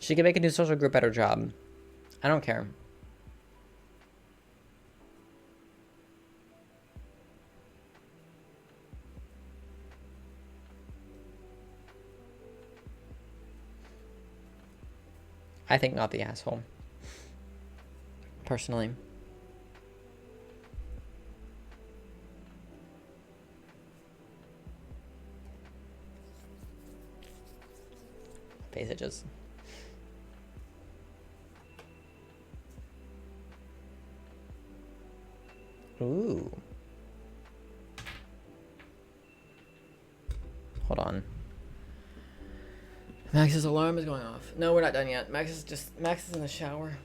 She can make a new social group at her job. I don't care. I think not the asshole. Personally. Passages. Ooh. Hold on. Max's alarm is going off. No, we're not done yet. Max is in the shower.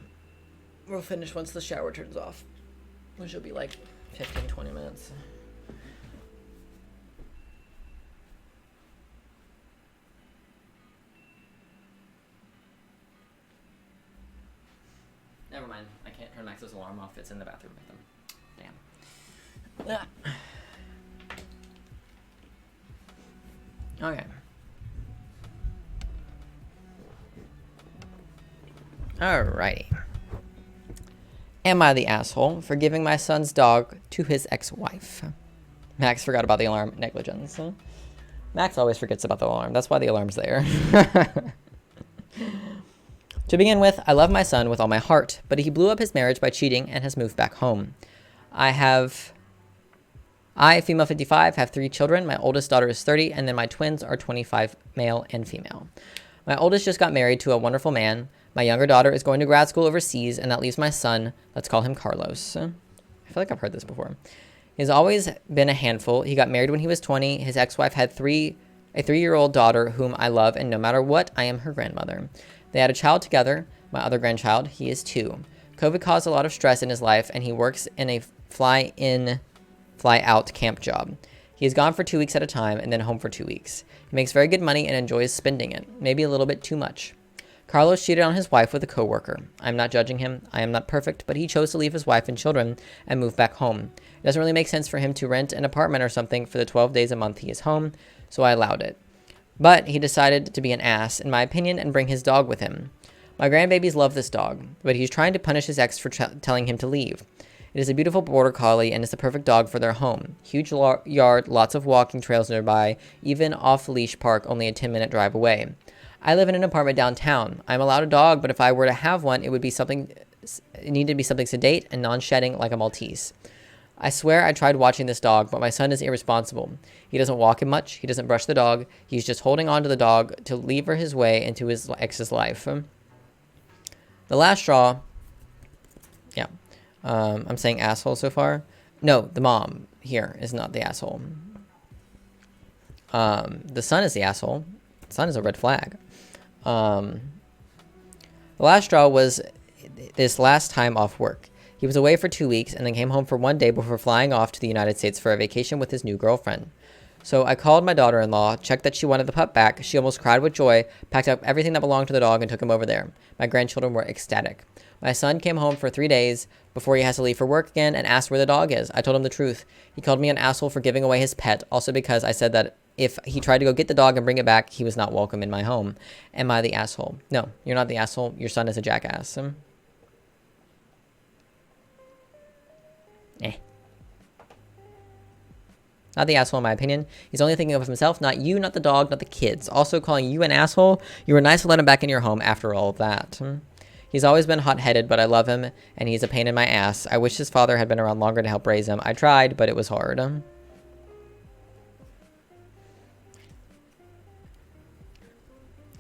We'll finish once the shower turns off. Which will be like 15, 20 minutes. Never mind. I can't turn Max's alarm off. It's in the bathroom with them. Damn. Okay. Alrighty. Am I the asshole for giving my son's dog to his ex-wife? Max forgot about the alarm. Negligence. Max always forgets about the alarm. That's why the alarm's there. To begin with, I love my son with all my heart, but he blew up his marriage by cheating and has moved back home. I, female 55, have 3 children. My oldest daughter is 30, and then my twins are 25, male and female. My oldest just got married to a wonderful man. My younger daughter is going to grad school overseas, and that leaves my son. Let's call him Carlos. I feel like I've heard this before. He's always been a handful. He got married when he was 20. His ex-wife had a 3-year-old daughter whom I love, and no matter what, I am her grandmother. They had a child together, my other grandchild. He is 2. COVID caused a lot of stress in his life, and he works in a fly-in, fly-out camp job. He is gone for 2 weeks at a time and then home for 2 weeks. He makes very good money and enjoys spending it, maybe a little bit too much. Carlos cheated on his wife with a coworker. I'm not judging him. I am not perfect, but he chose to leave his wife and children and move back home. It doesn't really make sense for him to rent an apartment or something for the 12 days a month he is home, so I allowed it. But he decided to be an ass, in my opinion, and bring his dog with him. My grandbabies love this dog, but he's trying to punish his ex for telling him to leave. It is a beautiful border collie and is the perfect dog for their home. Huge yard, lots of walking trails nearby, even off-leash park only a 10-minute drive away. I live in an apartment downtown. I'm allowed a dog, but if I were to have one, it would be something it needed to be something sedate and non-shedding like a Maltese. I swear I tried watching this dog, but my son is irresponsible. He doesn't walk him much. He doesn't brush the dog. He's just holding on to the dog to lever his way into his ex's life. The last straw, yeah, I'm saying asshole so far. No, the mom here is not the asshole. The son is the asshole. The son is a red flag. The last straw was this last time off work. He was away for 2 weeks and then came home for 1 day before flying off to the United States for a vacation with his new girlfriend. So I called my daughter-in-law, checked that she wanted the pup back. She almost cried with joy, packed up everything that belonged to the dog and took him over there. My grandchildren were ecstatic. My son came home for 3 days before he has to leave for work again and asked where the dog is. I told him the truth. He called me an asshole for giving away his pet, also because I said that if he tried to go get the dog and bring it back, he was not welcome in my home. Am I the asshole? No, you're not the asshole. Your son is a jackass. Not the asshole in my opinion. He's only thinking of himself, not you, not the dog, not the kids. Also calling you an asshole. You were nice to let him back in your home after all of that. He's always been hot-headed, but I love him, and he's a pain in my ass. I wish his father had been around longer to help raise him. I tried, but it was hard.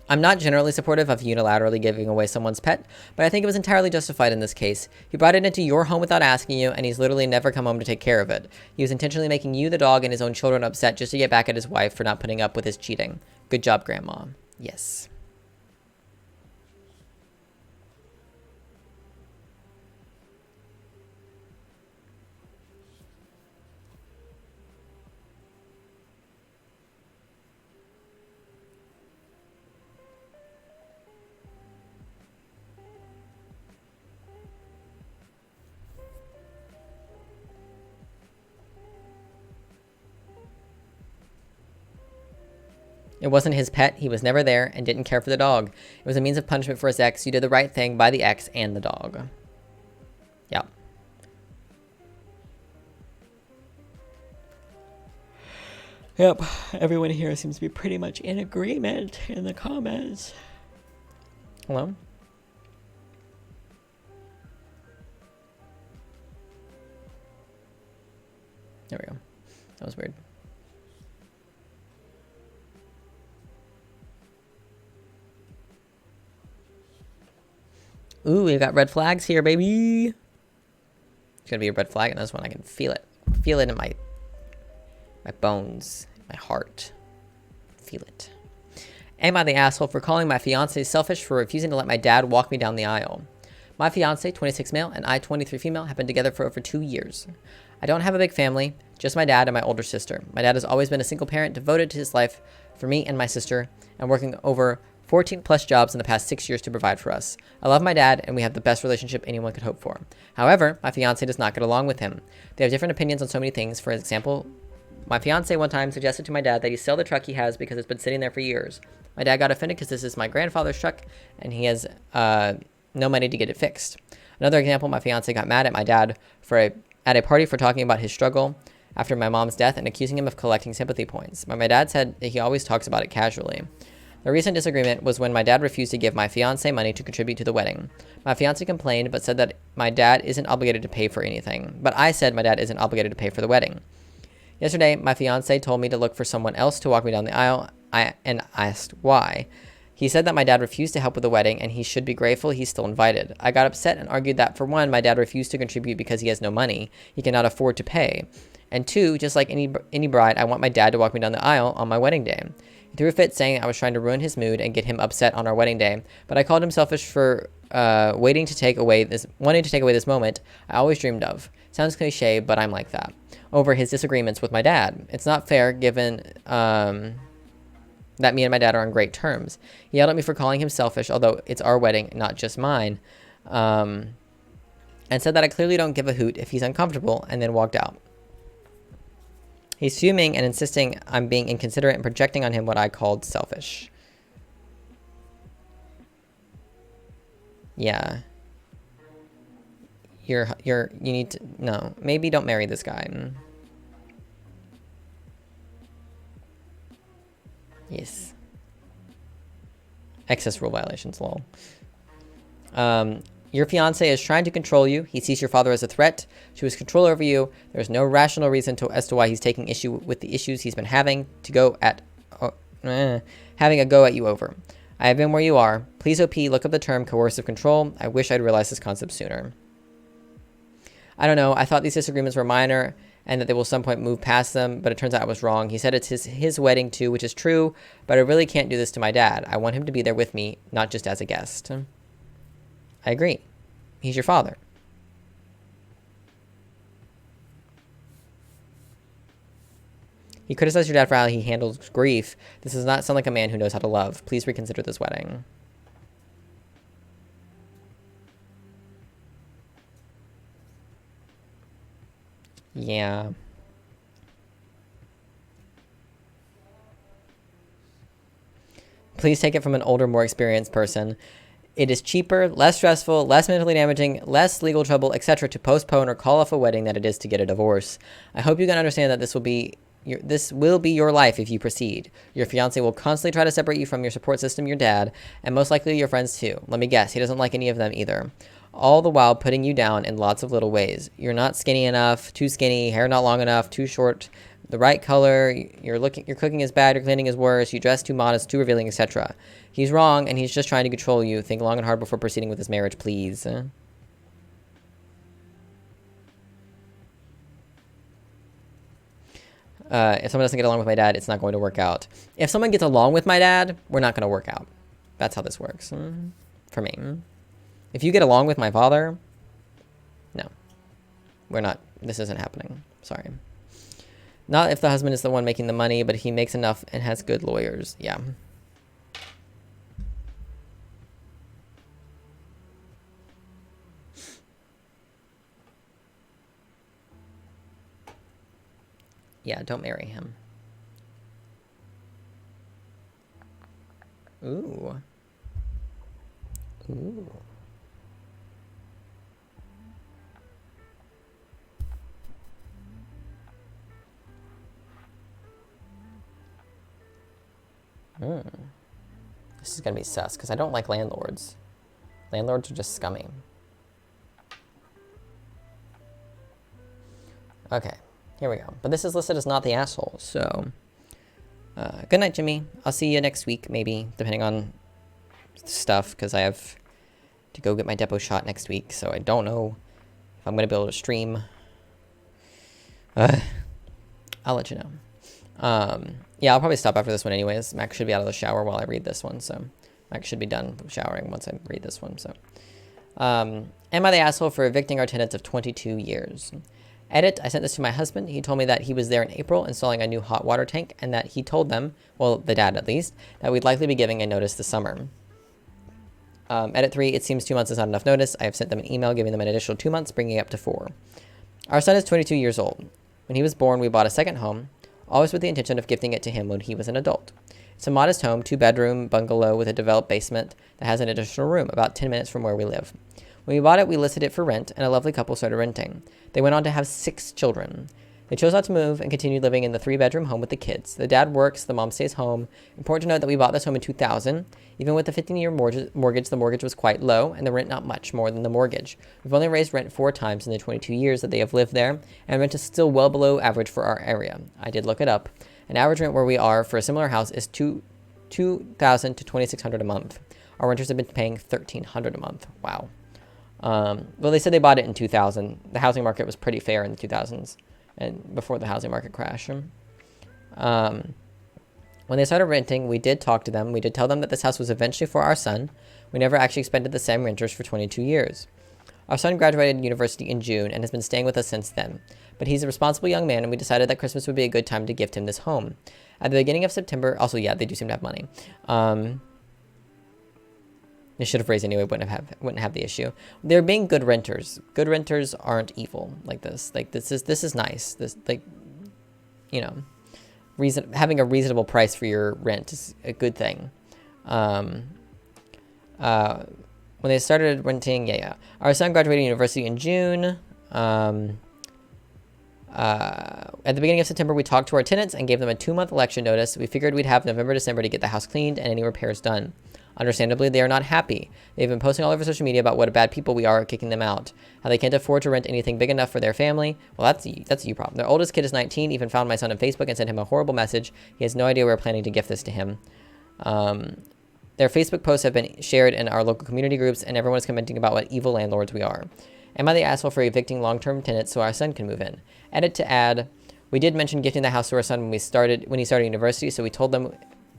I'm not generally supportive of unilaterally giving away someone's pet, but I think it was entirely justified in this case. He brought it into your home without asking you, and he's literally never come home to take care of it. He was intentionally making you, the dog, and his own children upset just to get back at his wife for not putting up with his cheating. Good job, Grandma. Yes. It wasn't his pet, he was never there, and didn't care for the dog. It was a means of punishment for his ex. You did the right thing by the ex and the dog. Yep. Yep, everyone here seems to be pretty much in agreement in the comments. Hello? There we go. That was weird. Ooh, we got red flags here, baby. It's gonna be a red flag in this one. I can feel it. Feel it in my bones, my heart. Feel it. Am I the asshole for calling my fiance selfish for refusing to let my dad walk me down the aisle? My fiance, 26 male, and I, 23 female, have been together for over 2 years. I don't have a big family, just my dad and my older sister. My dad has always been a single parent devoted to his life for me and my sister, and working over 14 plus jobs in the past 6 years to provide for us. I love my dad, and we have the best relationship anyone could hope for. However, my fiance does not get along with him. They have different opinions on so many things. For example, my fiance one time suggested to my dad that he sell the truck he has because it's been sitting there for years. My dad got offended because this is my grandfather's truck, and he has no money to get it fixed. Another example, my fiance got mad at my dad at a party for talking about his struggle after my mom's death and accusing him of collecting sympathy points. But my dad said that he always talks about it casually. The recent disagreement was when my dad refused to give my fiance money to contribute to the wedding. My fiance complained but said that my dad isn't obligated to pay for anything. But I said my dad isn't obligated to pay for the wedding. Yesterday, my fiance told me to look for someone else to walk me down the aisle and asked why. He said that my dad refused to help with the wedding and he should be grateful he's still invited. I got upset and argued that, for one, my dad refused to contribute because he has no money. He cannot afford to pay. And two, just like any bride, I want my dad to walk me down the aisle on my wedding day. He threw a fit saying I was trying to ruin his mood and get him upset on our wedding day, but I called him selfish for wanting to take away this moment I always dreamed of. Sounds cliche, but I'm like that. Over his disagreements with my dad. It's not fair given that me and my dad are on great terms. He yelled at me for calling him selfish, although it's our wedding, not just mine, and said that I clearly don't give a hoot if he's uncomfortable, and then walked out. He's fuming and insisting I'm being inconsiderate and projecting on him what I called selfish. Yeah. You need to, no, maybe don't marry this guy. Yes. Excess rule violations, lol. Your fiance is trying to control you. He sees your father as a threat to his control over you. There's no rational reason as to why he's taking issue with the issues he's been having having a go at you over. I have been where you are. Please, OP, look up the term coercive control. I wish I'd realized this concept sooner. I don't know. I thought these disagreements were minor and that they will at some point move past them, but it turns out I was wrong. He said it's his wedding too, which is true, but I really can't do this to my dad. I want him to be there with me, not just as a guest. I agree. He's your father. He criticized your dad for how he handles grief. This does not sound like a man who knows how to love. Please reconsider this wedding. Yeah. Please take it from an older, more experienced person. It is cheaper, less stressful, less mentally damaging, less legal trouble, etc. to postpone or call off a wedding than it is to get a divorce. I hope you can understand that this will be your life if you proceed. Your fiance will constantly try to separate you from your support system, your dad, and most likely your friends too. Let me guess, he doesn't like any of them either. All the while putting you down in lots of little ways. You're not skinny enough, too skinny, hair not long enough, too short, the right color, your cooking is bad, your cleaning is worse, you dress too modest, too revealing, etc. He's wrong, and he's just trying to control you. Think long and hard before proceeding with this marriage, please. If someone doesn't get along with my dad, it's not going to work out. If someone gets along with my dad, we're not going to work out. That's how this works. For me. If you get along with my father, no. We're not. This isn't happening. Sorry. Not if the husband is the one making the money, but he makes enough and has good lawyers. Yeah. Yeah, don't marry him. Ooh. Ooh. This is gonna be sus, because I don't like landlords. Landlords are just scummy. Okay. Here we go. But this is listed as not the asshole, so... good night, Jimmy. I'll see you next week, maybe, depending on stuff, because I have to go get my depot shot next week, so I don't know if I'm going to be able to stream. I'll let you know. Yeah, I'll probably stop after this one anyways. Max should be out of the shower while I read this one, so... Max should be done showering once I read this one, so... am I the asshole for evicting our tenants of 22 years? Edit, I sent this to my husband. He told me that he was there in April installing a new hot water tank and that he told them, well, the dad at least, that we'd likely be giving a notice this summer. Edit 3, it seems 2 months is not enough notice. I have sent them an email giving them an additional 2 months, bringing it up to 4. Our son is 22 years old. When he was born, we bought a second home, always with the intention of gifting it to him when he was an adult. It's a modest home, 2-bedroom bungalow with a developed basement that has an additional room about 10 minutes from where we live. When we bought it, we listed it for rent, and a lovely couple started renting. They went on to have 6 children. They chose not to move and continued living in the 3-bedroom home with the kids. The dad works, the mom stays home. Important to note that we bought this home in 2000. Even with the 15-year mortgage, the mortgage was quite low, and the rent not much more than the mortgage. We've only raised rent 4 times in the 22 years that they have lived there, and rent is still well below average for our area. I did look it up. An average rent where we are for a similar house is $2,000 to $2,600 a month. Our renters have been paying $1,300 a month. Wow. Well, they said they bought it in 2000. The housing market was pretty fair in the 2000s and before the housing market crash. When they started renting, we did talk to them. We did tell them that this house was eventually for our son. We never actually expended the same renters for 22 years. Our son graduated university in June and has been staying with us since then. But he's a responsible young man, and we decided that Christmas would be a good time to gift him this home. At the beginning of September, also, yeah, they do seem to have money. They should have raised anyway, wouldn't have the issue. They're being good renters. Good renters aren't evil like this. Like this is nice. This, like, you know, having a reasonable price for your rent is a good thing. When they started renting, yeah. Our son graduated university in June. At the beginning of September, we talked to our tenants and gave them a 2-month election notice. We figured we'd have November, December to get the house cleaned and any repairs done. Understandably, they are not happy. They've been posting all over social media about what bad people we are, kicking them out. How they can't afford to rent anything big enough for their family. Well, that's a you problem. Their oldest kid is 19, even found my son on Facebook and sent him a horrible message. He has no idea we're planning to gift this to him. Their Facebook posts have been shared in our local community groups, and everyone is commenting about what evil landlords we are. Am I the asshole for evicting long-term tenants so our son can move in? Edit to add, we did mention gifting the house to our son when he started university, so we told them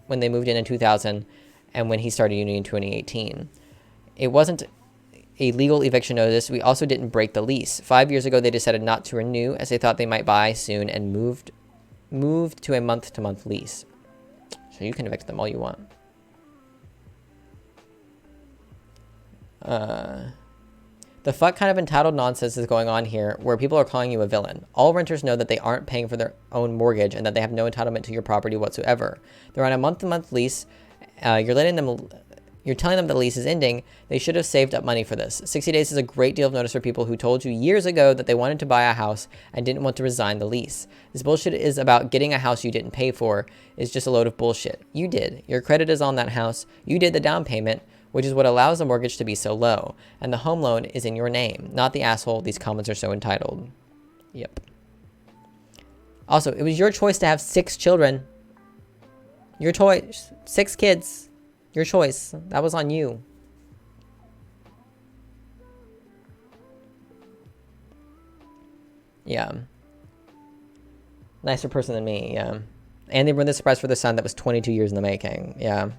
when they moved in 2000 and when he started uni in 2018. It wasn't a legal eviction notice. We also didn't break the lease. 5 years ago, they decided not to renew as they thought they might buy soon and moved to a month-to-month lease. So you can evict them all you want. The fuck kind of entitled nonsense is going on here where people are calling you a villain. All renters know that they aren't paying for their own mortgage and that they have no entitlement to your property whatsoever. They're on a month-to-month lease. You're telling them the lease is ending. They should have saved up money for this. 60 days is a great deal of notice for people who told you years ago that they wanted to buy a house and didn't want to resign the lease. This bullshit is about getting a house you didn't pay for is just a load of bullshit. You did. Your credit is on that house. You did the down payment, which is what allows the mortgage to be so low. And the home loan is in your name, not the asshole. These comments are so entitled. Yep. Also, it was your choice to have 6 children. Your choice. 6 kids. Your choice. That was on you. Yeah. Nicer person than me, yeah. And they were this surprise for their son that was 22 years in the making. Yeah.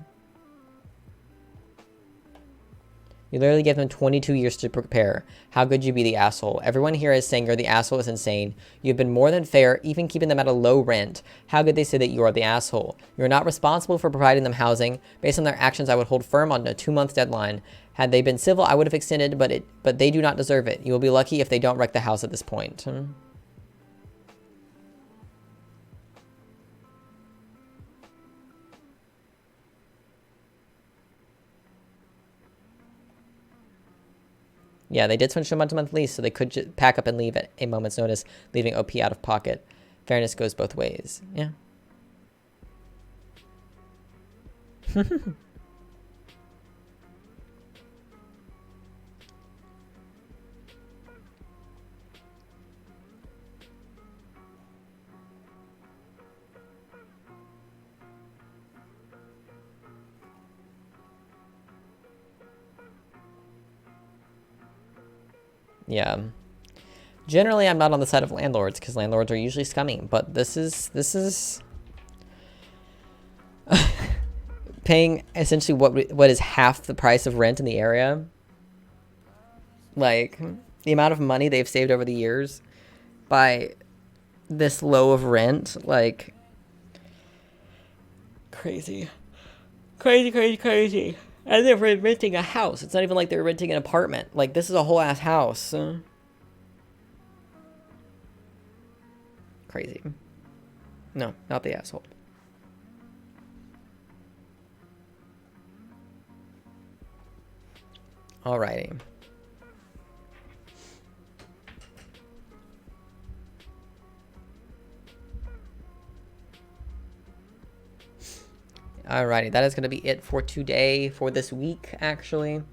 You literally gave them 22 years to prepare. How could you be the asshole? Everyone here is saying you're the asshole is insane. You've been more than fair, even keeping them at a low rent. How could they say that you are the asshole? You're not responsible for providing them housing. Based on their actions, I would hold firm on a 2-month deadline. Had they been civil, I would have extended, but they do not deserve it. You will be lucky if they don't wreck the house at this point. Yeah, they did switch to a month-to-month lease, so they could just pack up and leave at a moment's notice, leaving OP out of pocket. Fairness goes both ways. Yeah. Yeah. Generally, I'm not on the side of landlords because landlords are usually scummy, but this is paying essentially what is half the price of rent in the area. Like, the amount of money they've saved over the years by this low of rent, like, crazy. And they were renting a house. It's not even like they were renting an apartment. Like, this is a whole ass house. Crazy. No, not the asshole. Alrighty. Alrighty, that is going to be it for today, for this week, actually.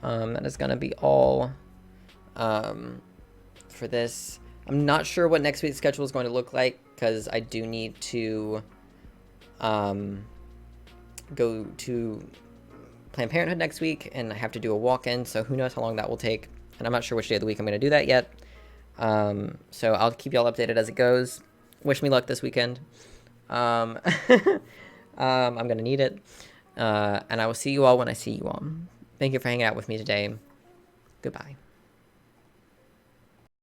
That is going to be all for this. I'm not sure what next week's schedule is going to look like, because I do need to go to Planned Parenthood next week, and I have to do a walk-in, so who knows how long that will take. And I'm not sure which day of the week I'm going to do that yet. So I'll keep y'all updated as it goes. Wish me luck this weekend. I'm going to need it. And I will see you all when I see you all. Thank you for hanging out with me today. Goodbye.